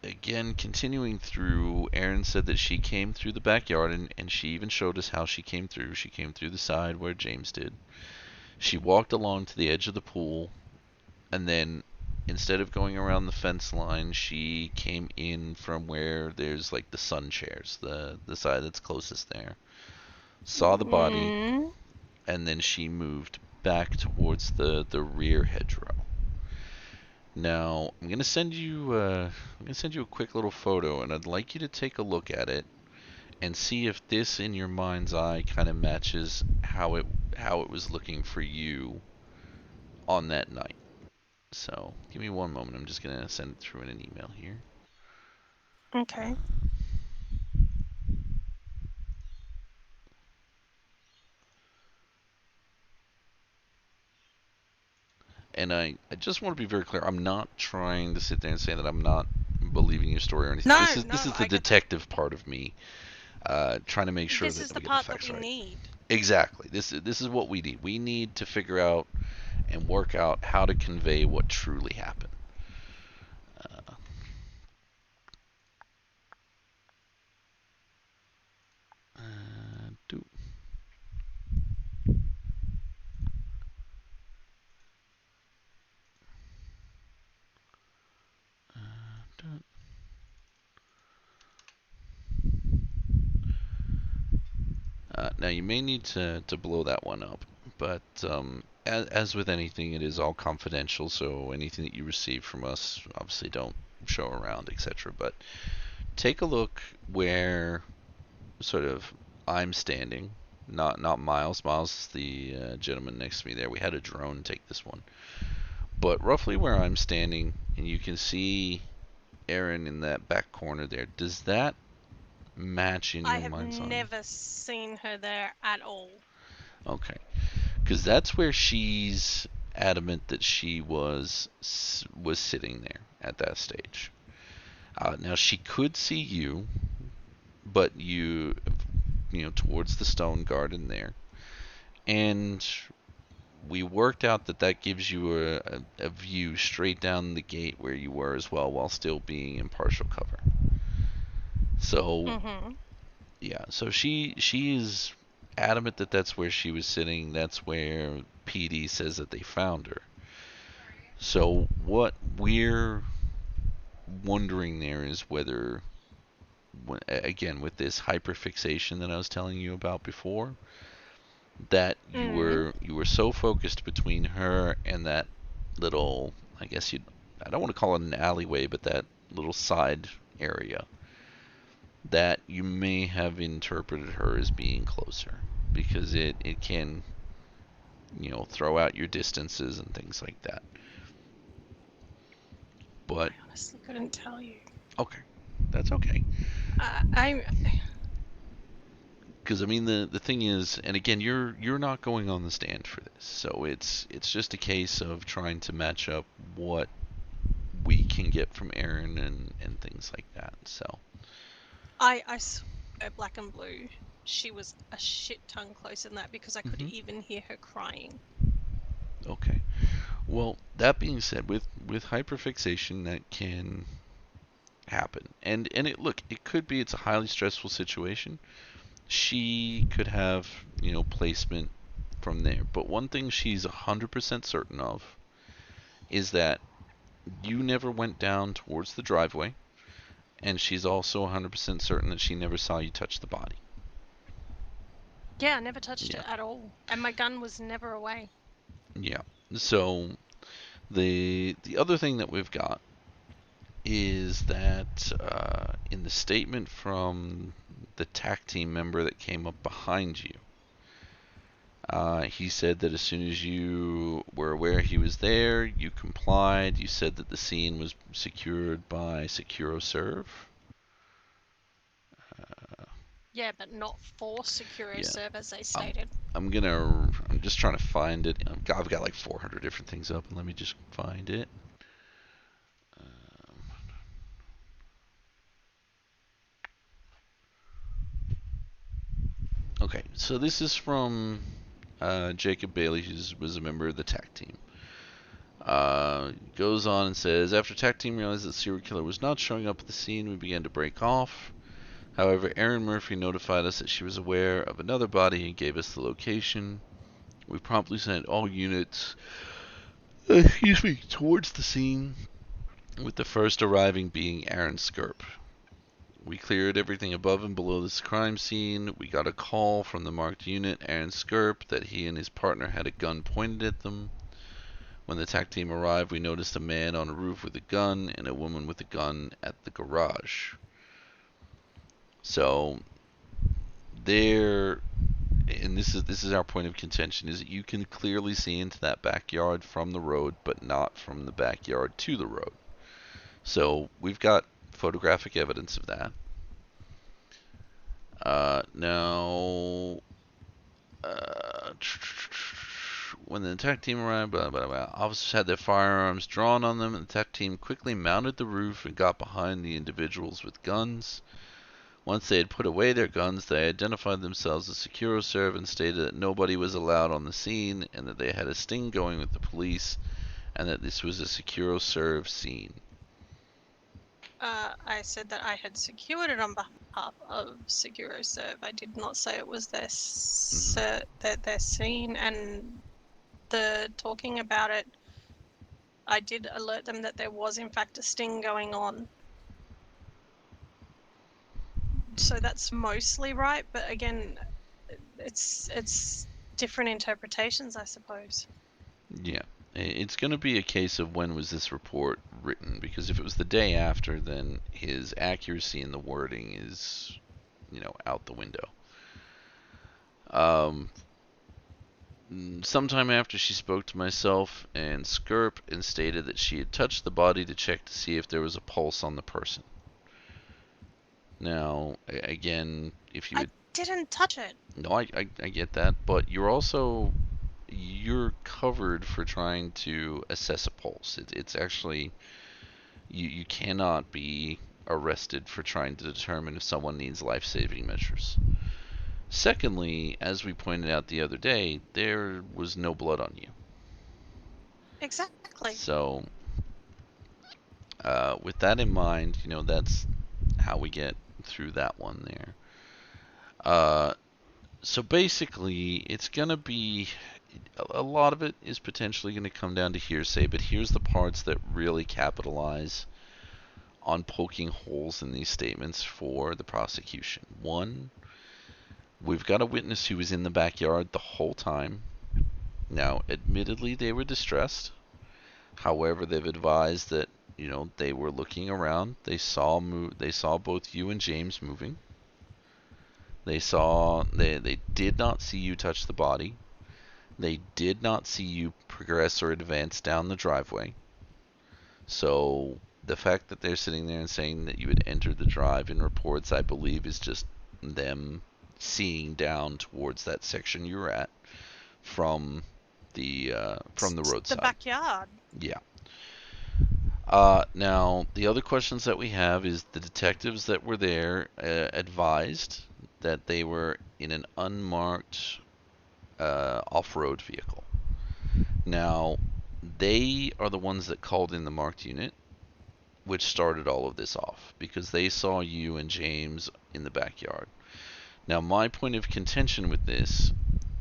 again, continuing through, Erin said that she came through the backyard, and she even showed us how she came through. She came through the side where James did. She walked along to the edge of the pool, and then instead of going around the fence line, she came in from where there's like the sun chairs, the side that's closest there. Saw the body, and then she moved back towards the rear hedgerow. Now, I'm gonna send you a quick little photo, and I'd like you to take a look at it and see if this, in your mind's eye, kind of matches how it was looking for you on that night. So, give me one moment. I'm just gonna send it through in an email here. Okay. And I just want to be very clear. I'm not trying to sit there and say that I'm not believing your story or anything. No, this is the detective part of me, trying to make sure this that is we the get part the facts that we right. need. Exactly. This is what we need. We need to figure out and work out how to convey what truly happened. Now you may need to blow that one up, but as with anything, it is all confidential, so anything that you receive from us, obviously don't show around, etc. But take a look where sort of I'm standing, not Miles. Miles is the gentleman next to me there. We had a drone take this one. But roughly where I'm standing, and you can see Aaron in that back corner there, does that match in I your mind's eye? have never seen her there at all. Okay. Because that's where she's adamant that she was sitting there at that stage. Now she could see you, but you know, towards the stone garden there, and we worked out that gives you a view straight down the gate where you were as well, while still being in partial cover. So yeah, so she is adamant that that's where she was sitting. That's where PD says that they found her. So what we're wondering there is whether, again, with this hyperfixation that I was telling you about before, that you were so focused between her and that little, I guess I don't want to call it an alleyway, but that little side area, that you may have interpreted her as being closer, because it can, you know, throw out your distances and things like that. But I honestly couldn't tell you. Okay, that's okay. I Because I mean, the thing is, and again, you're not going on the stand for this, so it's just a case of trying to match up what we can get from Aaron and things like that. So I swear, Black and Blue, she was a shit ton closer than that, because I could even hear her crying. Okay. Well, that being said, with hyperfixation, that can happen, and it could be, it's a highly stressful situation. She could have, you know, placement from there. But one thing she's 100% certain of is that you never went down towards the driveway, and she's also 100% certain that she never saw you touch the body. Yeah, I never touched it at all, and my gun was never away. Yeah. So the other thing that we've got is that in the statement from the TAC team member that came up behind you, he said that as soon as you were aware he was there, you complied. You said that the scene was secured by SecuroServe. Yeah, but not for SecuroServe, as they stated. I'm just trying to find it. I've got like 400 different things up, and let me just find it. Okay, so this is from Jacob Bailey, who was a member of the TAC team. Goes on and says, after TAC team realized that the serial killer was not showing up at the scene, we began to break off. However, Erin Murphy notified us that she was aware of another body and gave us the location. We promptly sent all units towards the scene, with the first arriving being Aaron Skirp. We cleared everything above and below this crime scene. We got a call from the marked unit, Aaron Skirp, that he and his partner had a gun pointed at them. When the TAC team arrived, we noticed a man on a roof with a gun and a woman with a gun at the garage. So there, and this is our point of contention, is that you can clearly see into that backyard from the road, but not from the backyard to the road. So we've got photographic evidence of that. Now, when the TAC team arrived, officers had their firearms drawn on them, and the TAC team quickly mounted the roof and got behind the individuals with guns. Once they had put away their guns, they identified themselves as SecuroServe and stated that nobody was allowed on the scene, and that they had a sting going with the police, and that this was a SecuroServe scene. I said that I had secured it on behalf of SecuroServe. I did not say it was their scene, and the talking about it, I did alert them that there was in fact a sting going on. So that's mostly right, but again, it's different interpretations, I suppose. Yeah. It's going to be a case of when was this report written, because if it was the day after, then his accuracy in the wording is, out the window. Sometime after, she spoke to myself and Skirp and stated that she had touched the body to check to see if there was a pulse on the person. Now, again, if you I didn't touch it. No, I get that, but you're covered for trying to assess a pulse. It's actually, you cannot be arrested for trying to determine if someone needs life-saving measures. Secondly, as we pointed out the other day, there was no blood on you. Exactly. So, with that in mind, that's how we get through that one there. So basically, it's going to be, a lot of it is potentially going to come down to hearsay, but here's the parts that really capitalize on poking holes in these statements for the prosecution. One, we've got a witness who was in the backyard the whole time. Now, admittedly, they were distressed. However, they've advised that, they were looking around. They saw both you and James moving. They did not see you touch the body. They did not see you progress or advance down the driveway. So the fact that they're sitting there and saying that you had entered the drive in reports, I believe, is just them seeing down towards that section you were at from the roadside. The backyard. Yeah. Now, the other questions that we have is the detectives that were there advised that they were in an unmarked off-road vehicle. Now, they are the ones that called in the marked unit, which started all of this off, because they saw you and James in the backyard. Now, my point of contention with this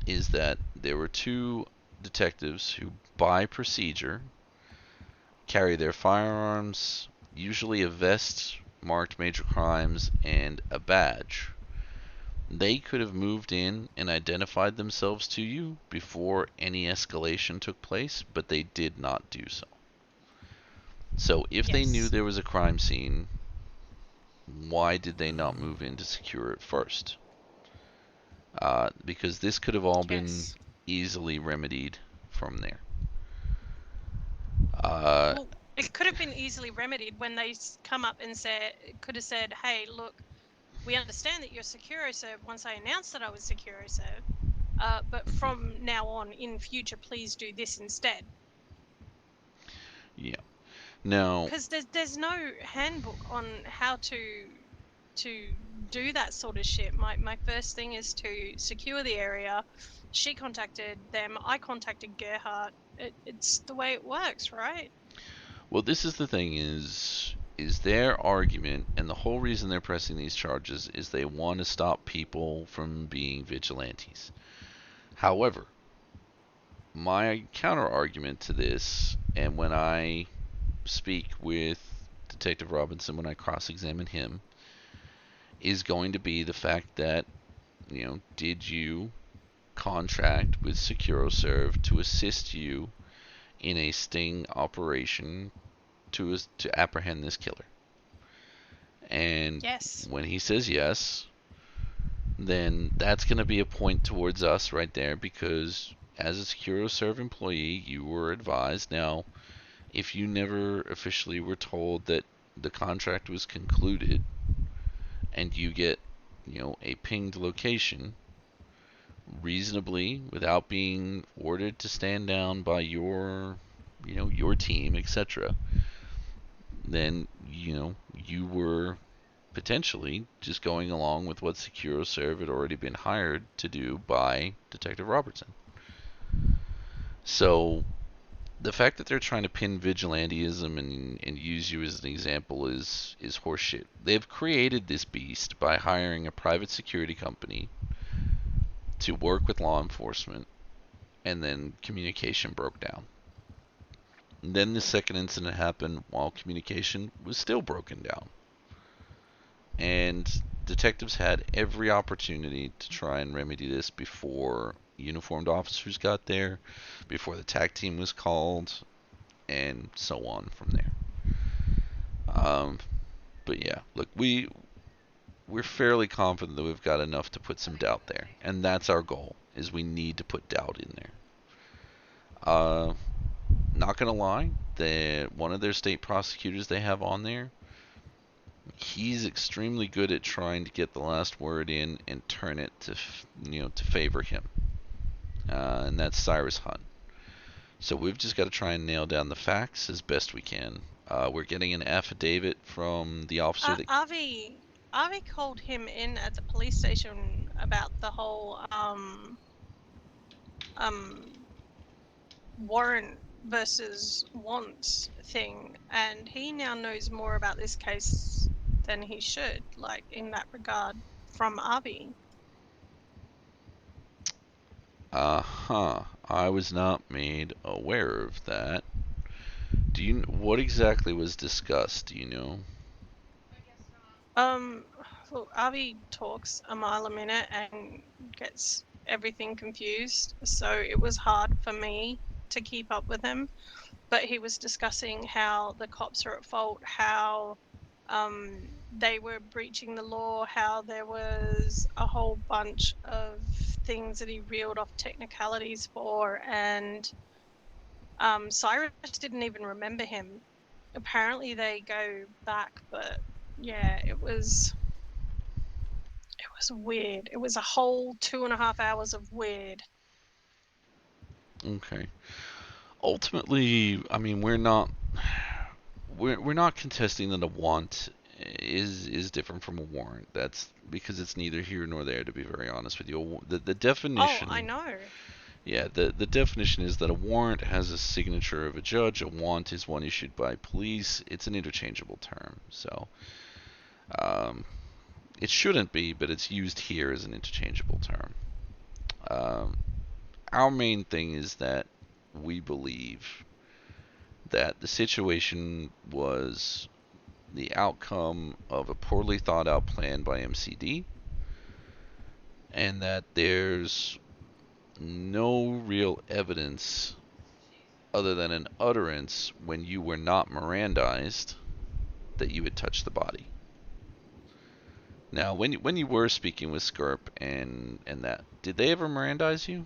is that there were two detectives who, by procedure, carry their firearms, usually a vest marked major crimes, and a badge. They could have moved in and identified themselves to you before any escalation took place, but they did not do so. So if they knew there was a crime scene, why did they not move in to secure it first? Because this could have all been easily remedied from there. Well, it could have been easily remedied when they come up and could have said, hey, look, we understand that you're SecuroServe once I announced that I was SecuroServe, but from now on, in future, please do this instead. Yeah. Now, because there's no handbook on how to do that sort of shit. My first thing is to secure the area. She contacted them. I contacted Gerhardt. It's the way it works, right? Well, this is the thing is their argument, and the whole reason they're pressing these charges is they want to stop people from being vigilantes. However, my counter argument to this, and when I speak with Detective Robinson, when I cross-examine him, is going to be the fact that, did you contract with SecuroServe to assist you in a sting operation to apprehend this killer? And when he says yes, then that's going to be a point towards us right there, because as a SecuroServe employee, you were advised. Now, if you never officially were told that the contract was concluded and you get, a pinged location, reasonably, without being ordered to stand down by your team, etc., then, you were potentially just going along with what SecuroServe had already been hired to do by Detective Robertson. So, the fact that they're trying to pin vigilantism and use you as an example is horseshit. They've created this beast by hiring a private security company to work with law enforcement, and then communication broke down. And then the second incident happened while communication was still broken down. And detectives had every opportunity to try and remedy this before uniformed officers got there, before the TAC team was called, and so on from there. But yeah, look, we're fairly confident that we've got enough to put some doubt there, and that's our goal. Is we need to put doubt in there. Not gonna lie, one of their state prosecutors they have on there, he's extremely good at trying to get the last word in and turn it to to favor him, and that's Cyrus Hunt. So we've just got to try and nail down the facts as best we can. We're getting an affidavit from the officer that Avi called him in at the police station about the whole warrant versus wants thing, and he now knows more about this case than he should, like in that regard, from Avi. I was not made aware of that. What exactly was discussed? Do you know? Well, Avi talks a mile a minute and gets everything confused, so it was hard for me to keep up with him. But he was discussing how the cops are at fault, how they were breaching the law, how there was a whole bunch of things that he reeled off technicalities for, and Cyrus didn't even remember him. Apparently they go back, but yeah, it was weird. It was a whole 2.5 hours of weird. Okay. Ultimately, I mean, we're not contesting that a want is different from a warrant. That's because it's neither here nor there, to be very honest with you. The definition. Oh, I know. Yeah, the definition is that a warrant has a signature of a judge. A want is one issued by police. It's an interchangeable term, so it shouldn't be, but it's used here as an interchangeable term. Our main thing is that we believe that the situation was the outcome of a poorly thought out plan by MCD, and that there's no real evidence other than an utterance when you were not Mirandized that you had touched the body. Now, when you were speaking with Skirp and that, did they ever Mirandize you?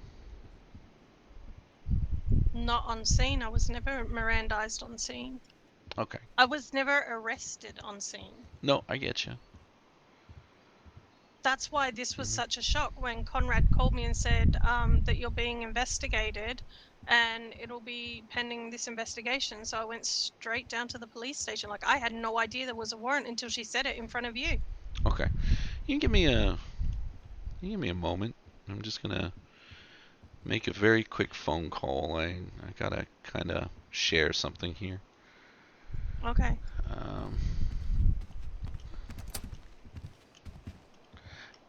Not on scene. I was never Mirandized on scene. Okay. I was never arrested on scene. No, I get you. That's why this was such a shock when Conrad called me and said that you're being investigated and it'll be pending this investigation. So I went straight down to the police station. Like, I had no idea there was a warrant until she said it in front of you. Okay. You can give me a moment. I'm just gonna make a very quick phone call. I gotta kind of share something here. Okay.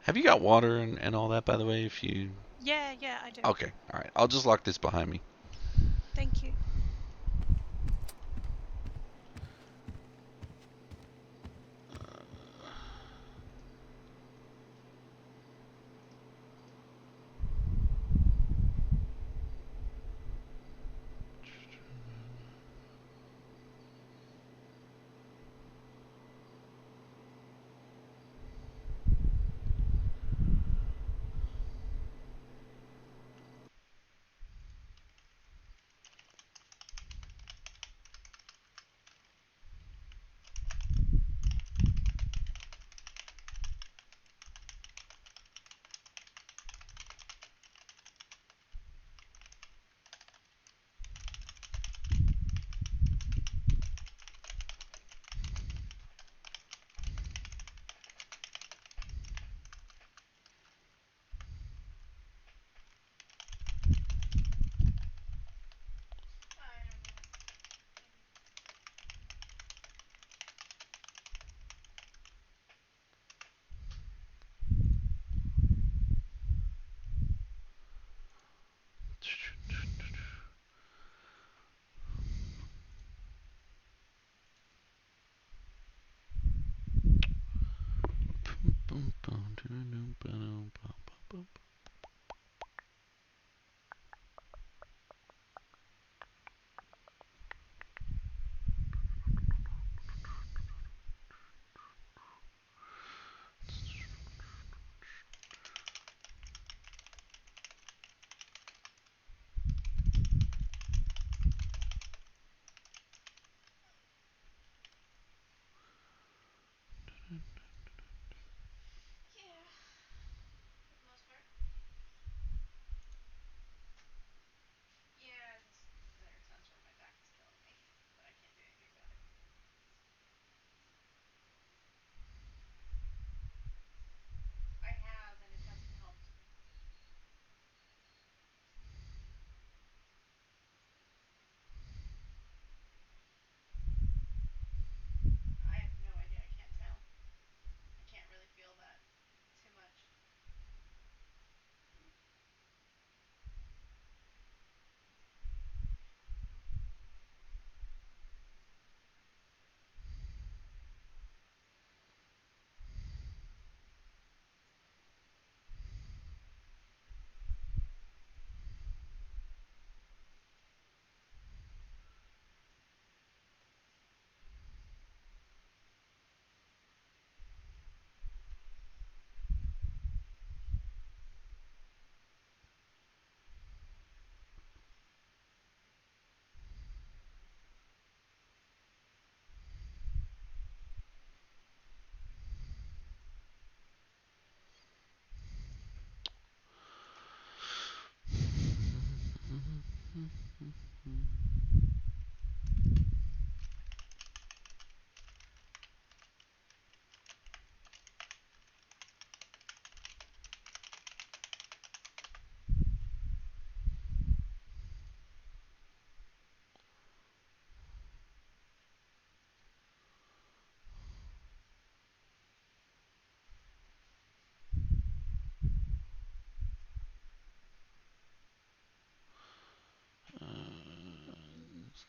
Have you got water and all that, by the way? If you. Yeah, I do. Okay. All right. I'll just lock this behind me. Thank you.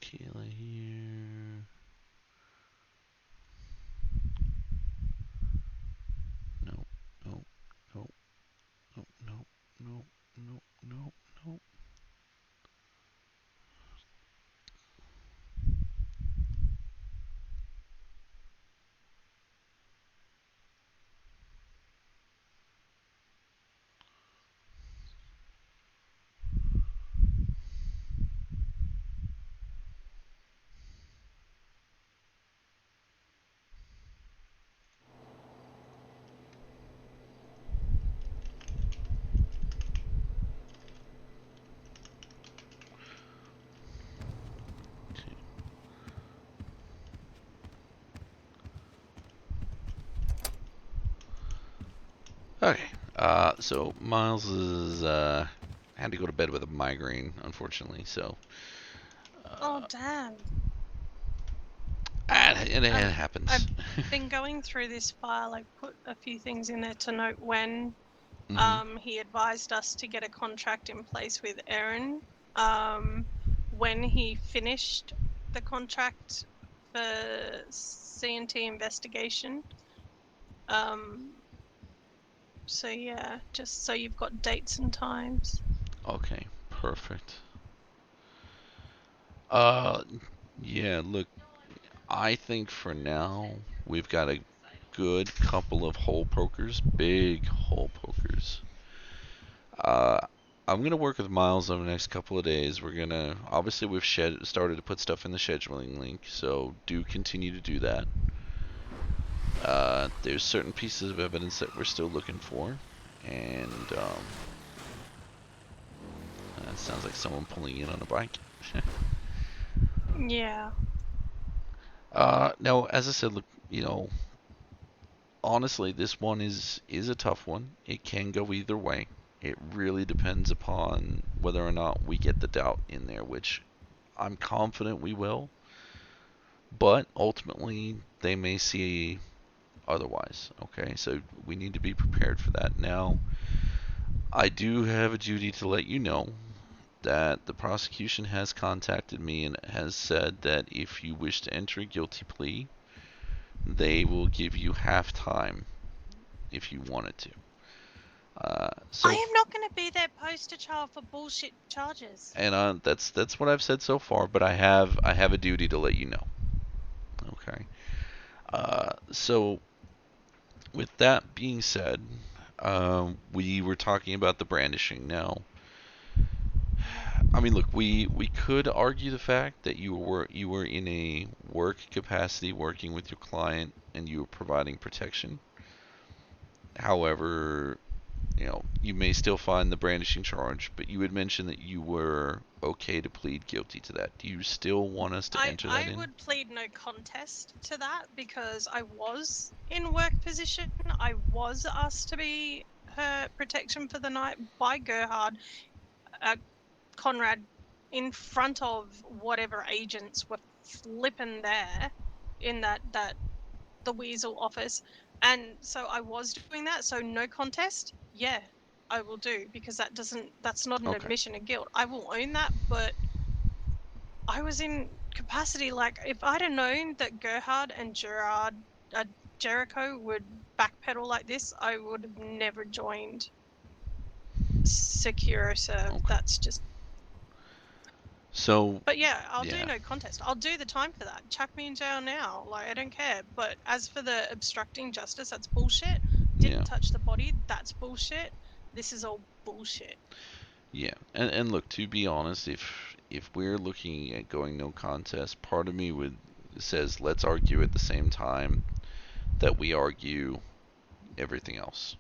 Kayla here. Nope, nope, nope, nope, nope, nope, nope, nope, nope. Okay, so Miles is, had to go to bed with a migraine, unfortunately, so. Oh, damn. It happens. I've been going through this file. I put a few things in there to note when he advised us to get a contract in place with Erin, when he finished the contract for C&T investigation. So yeah, just so you've got dates and times. Okay, perfect. Yeah, look, I think for now we've got a good couple of hole pokers, big hole pokers. I'm gonna work with Miles over the next couple of days. We're gonna, obviously we've started to put stuff in the scheduling link, so do continue to do that. There's certain pieces of evidence that we're still looking for, and that sounds like someone pulling in on a bike. Yeah. Now, as I said, look, honestly, this one is a tough one. It can go either way. It really depends upon whether or not we get the doubt in there, which I'm confident we will. But ultimately, they may see otherwise. Okay, so we need to be prepared for that. Now, I do have a duty to let you know that the prosecution has contacted me and has said that if you wish to enter a guilty plea, they will give you half time if you wanted to. So I am not going to be their poster child for bullshit charges. And that's what I've said so far, but I have a duty to let you know. Okay. So with that being said, we were talking about the brandishing. Now, I mean, look, we could argue the fact that you were in a work capacity working with your client and you were providing protection. However, you may still find the brandishing charge, but you had mentioned that you were okay to plead guilty to that. Do you still want us to enter that in? I would plead no contest to that because I was in work position. I was asked to be her protection for the night by Gerhard, Conrad, in front of whatever agents were flipping there in the Weasel office. And so I was doing that, so no contest, yeah, I will do, because that's not an admission of guilt. I will own that, but I was in capacity, like, if I'd have known that Gerhard and Jericho would backpedal like this, I would have never joined SecuroServe. That's just... So, but yeah, I'll do no contest. I'll do the time for that. Chuck me in jail now. Like, I don't care. But as for the obstructing justice, that's bullshit. Didn't touch the body, that's bullshit. This is all bullshit. Yeah, and look, to be honest, if we're looking at going no contest, part of me says let's argue at the same time that we argue everything else.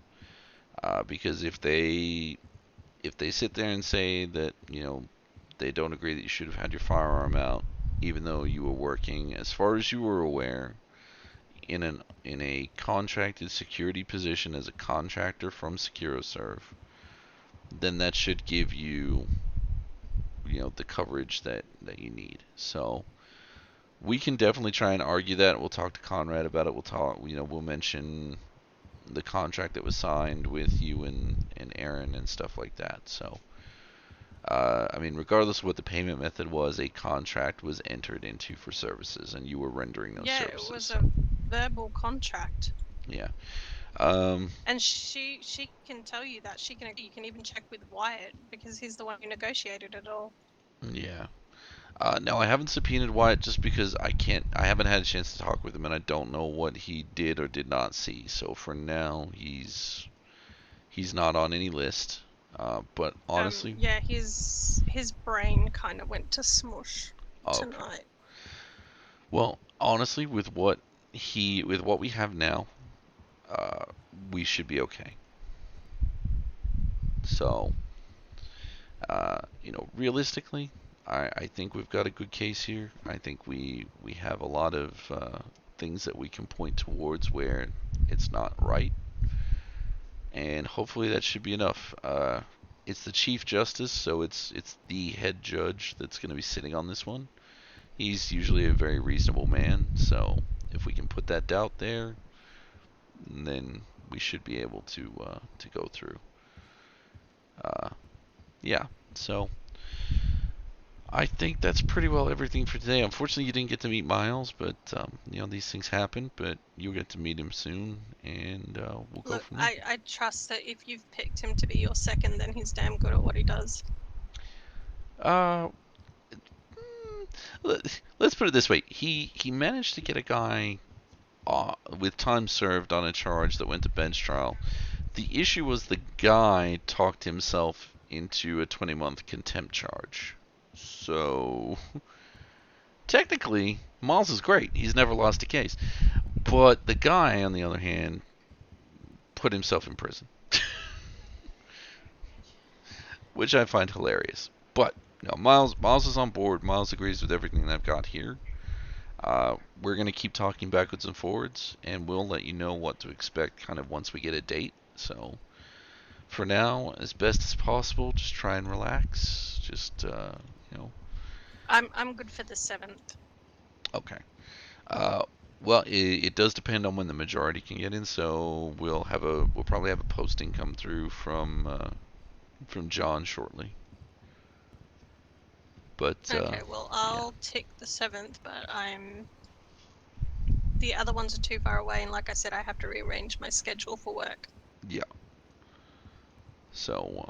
Because if they sit there and say that they don't agree that you should have had your firearm out, even though you were working, as far as you were aware, in a contracted security position as a contractor from SecuroServe, then that should give you the coverage that you need. So we can definitely try and argue that. We'll talk to Conrad about it. We'll mention the contract that was signed with you and Aaron and stuff like that. So I mean, regardless of what the payment method was, a contract was entered into for services, and you were rendering those services. Yeah, it was a verbal contract. Yeah. And she can tell you that. You can even check with Wyatt because he's the one who negotiated it all. Yeah. No, I haven't subpoenaed Wyatt just because I haven't had a chance to talk with him, and I don't know what he did or did not see. So for now, he's not on any list. But honestly, yeah, his brain kind of went to smush tonight. Well, honestly, with what we have now, we should be okay. So, realistically, I think we've got a good case here. I think we have a lot of things that we can point towards where it's not right, and hopefully that should be enough. It's the Chief Justice, so it's the head judge that's going to be sitting on this one. He's usually a very reasonable man, so if we can put that doubt there, then we should be able to go through. Yeah, so I think that's pretty well everything for today. Unfortunately, you didn't get to meet Miles, but these things happen. But you'll get to meet him soon, and we'll go from there. I trust that if you've picked him to be your second, then he's damn good at what he does. Let's put it this way: he managed to get a guy with time served on a charge that went to bench trial. The issue was the guy talked himself into a 20-month contempt charge. So technically, Miles is great. He's never lost a case. But the guy, on the other hand, put himself in prison. Which I find hilarious. But no, Miles is on board. Miles agrees with everything that I've got here. We're going to keep talking backwards and forwards, and we'll let you know what to expect kind of once we get a date. So for now, as best as possible, just try and relax. Just, I'm good for the 7th. Okay. Well, it does depend on when the majority can get in, so we'll probably have a posting come through from John shortly. But okay, well, I'll tick the 7th, but the other ones are too far away, and like I said, I have to rearrange my schedule for work. Yeah. So,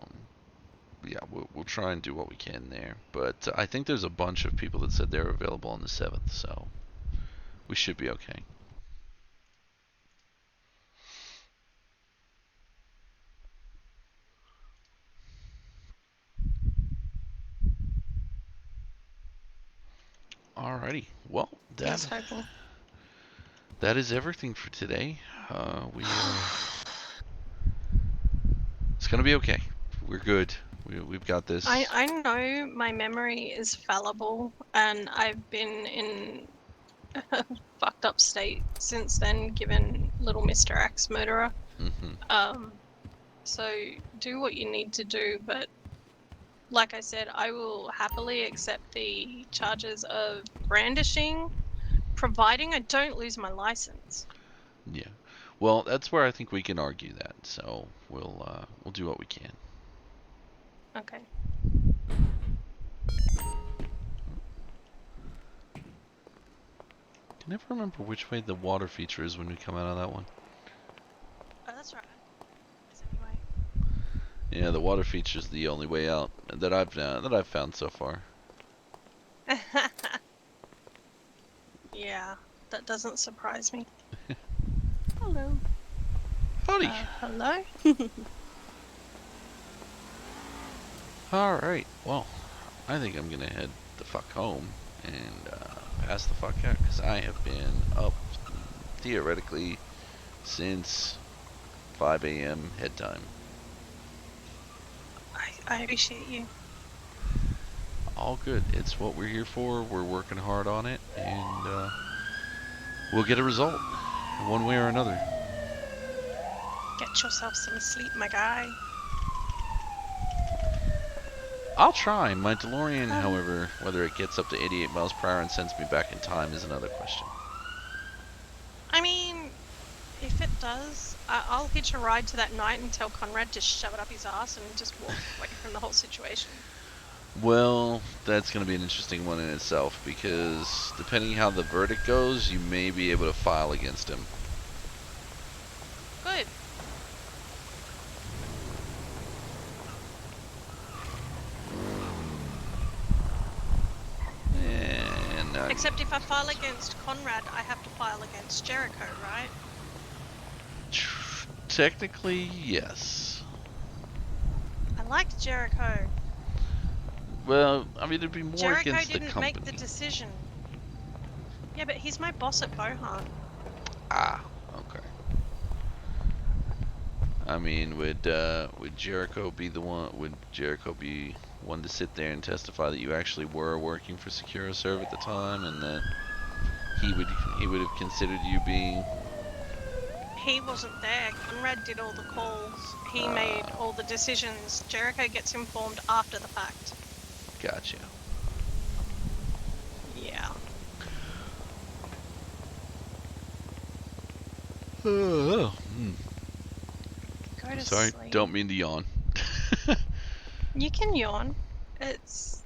yeah, we'll try and do what we can there. But I think there's a bunch of people that said they're available on the 7th, so we should be okay. Alrighty. Well, that is everything for today. It's gonna be okay. We're good. We've got this. I know my memory is fallible, and I've been in a fucked up state since then, given little Mr. Axe murderer. Mm-hmm. So do what you need to do, but like I said, I will happily accept the charges of brandishing, providing I don't lose my license. Yeah. Well, that's where I think we can argue that. So we'll do what we can. Okay. I never remember which way the water feature is when we come out of that one. Oh, that's right. Anyway. Yeah, the water feature is the only way out that I've found so far. Yeah, that doesn't surprise me. Hello. Howdy. Hello. Alright, well, I think I'm gonna head the fuck home and pass the fuck out, because I have been up theoretically since 5 a.m. head time. I appreciate you. All good. It's what we're here for. We're working hard on it, and we'll get a result one way or another. Get yourself some sleep, my guy. I'll try. My DeLorean, however, whether it gets up to 88 miles per hour and sends me back in time is another question. I mean, if it does, I'll hitch a ride to that night and tell Conrad to shove it up his ass and just walk away from the whole situation. Well, that's going to be an interesting one in itself, because depending how the verdict goes, you may be able to file against him. Good. And Except if I file against Conrad, I have to file against Jericho, right? technically, yes. I liked Jericho. Well, I mean, it'd be more Jericho against the didn't company. make the decision. Yeah, but he's my boss at Bohan. Ah, okay. I mean, would Jericho be the one? Would Jericho be one to sit there and testify that you actually were working for SecuraServe at the time, and that he would have considered you being? He wasn't there. Conrad did all the calls. He made all the decisions. Jericho gets informed after the fact. Gotcha. Yeah. Go to Sorry, sleep. don't mean to yawn. You can yawn. It's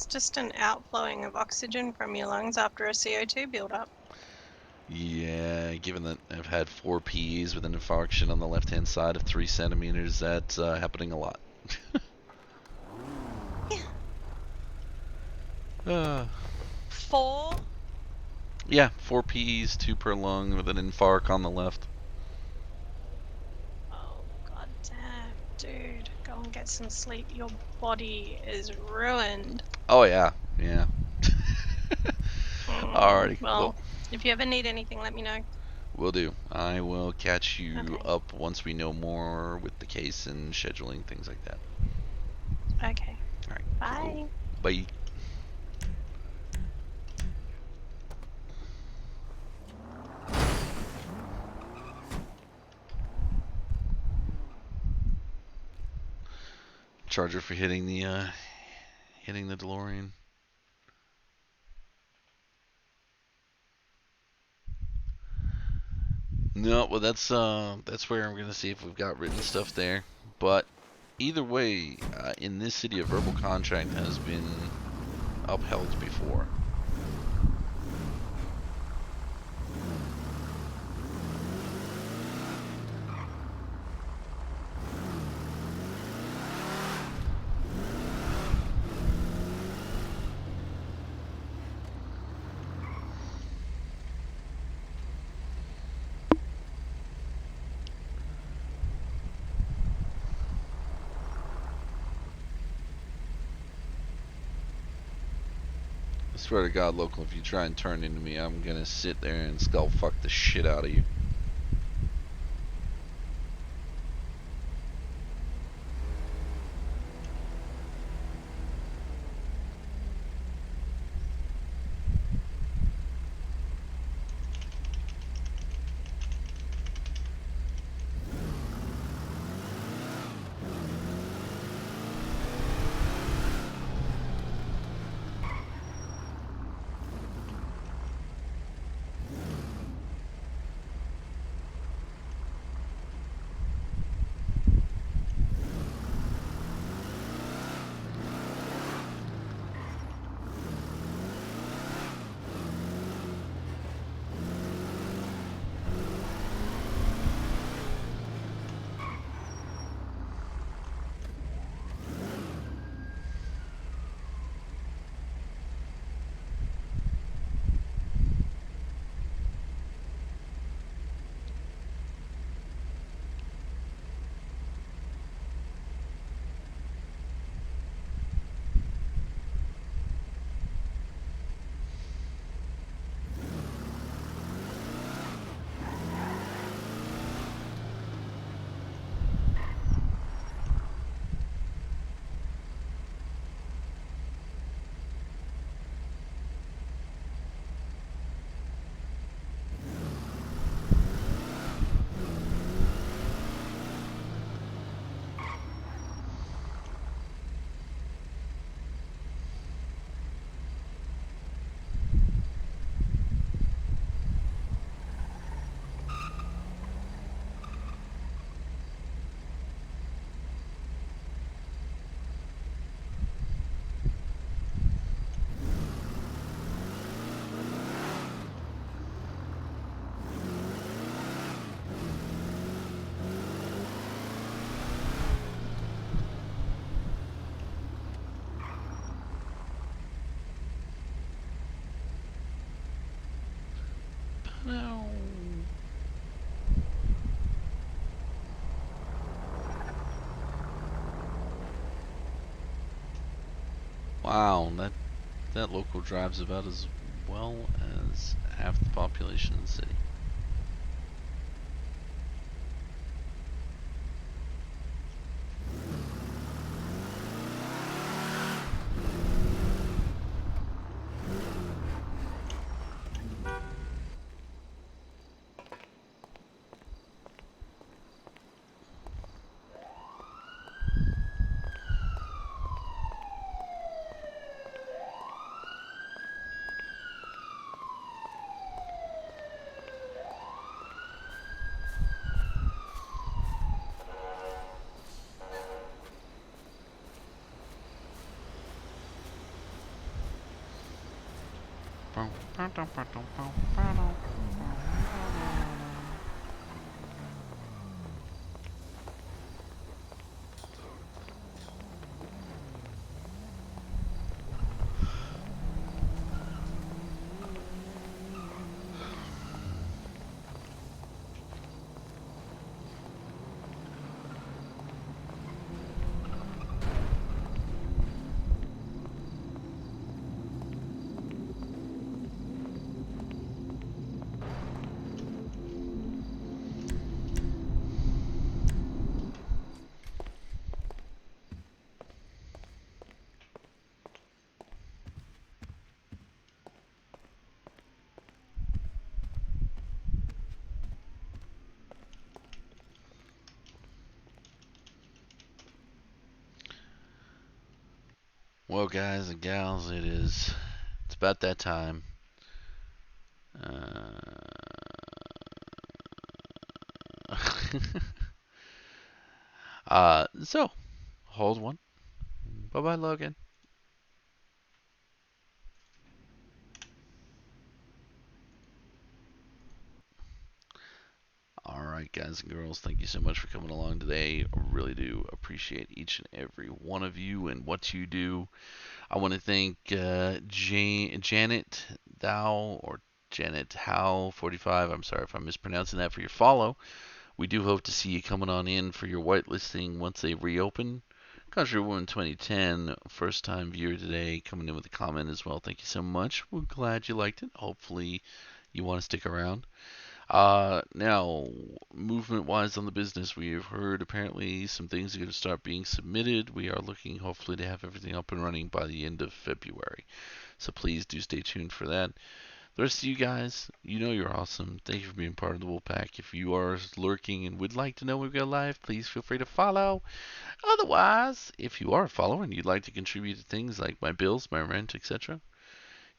just an outflowing of oxygen from your lungs after a CO2 buildup. Yeah, given that I've had 4 Ps with an infarction on the left-hand side of 3 centimeters, that's happening a lot. Yeah. 4? Yeah, 4 Ps, 2 per lung with an infarct on the left. Oh, god damn, dude. Go and get some sleep. Your body is ruined. Oh, yeah. Yeah. Alrighty. Well, if you ever need anything, let me know. Will do. I will catch you up once we know more with the case and scheduling, things like that. Okay. Alright. Bye. Cool. Bye. Charger for hitting the DeLorean. No, well that's where I'm gonna see if we've got written stuff there. But either way, in this city, a verbal contract has been upheld before. I swear to God, local, if you try and turn into me, I'm gonna sit there and skull fuck the shit out of you. No. Wow, that local drives about as well as half the population of the city. Well, guys and gals, it's about that time. So, hold one. Bye-bye, Logan. Alright, guys and girls, thank you so much for coming along today. I really do appreciate each and every one of you and what you do. I want to thank Janet Thou or Janet Howe 45. I'm sorry if I'm mispronouncing that, for your follow. We do hope to see you coming on in for your whitelisting once they reopen. Country Woman 2010, first time viewer today, coming in with a comment as well. Thank you so much. We're glad you liked it. Hopefully you want to stick around. Now, movement-wise on the business, we have heard apparently some things are going to start being submitted. We are looking hopefully to have everything up and running by the end of February. So please do stay tuned for that. The rest of you guys, you know you're awesome. Thank you for being part of the Wolfpack. If you are lurking and would like to know when we go live, please feel free to follow. Otherwise, if you are a follower and you'd like to contribute to things like my bills, my rent, etc.,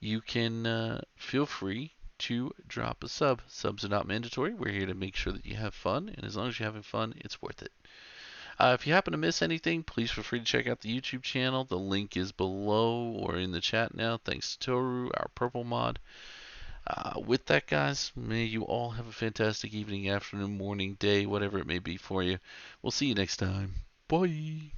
you can feel free to drop a sub. Subs are not mandatory. We're here to make sure that you have fun, and as long as you're having fun, it's worth it. If you happen to miss anything, please feel free to check out the YouTube channel. The link is below or in the chat now. Thanks to Toru, our purple mod. With that, guys, may you all have a fantastic evening, afternoon, morning, day, whatever it may be for you. We'll see you next time. Bye.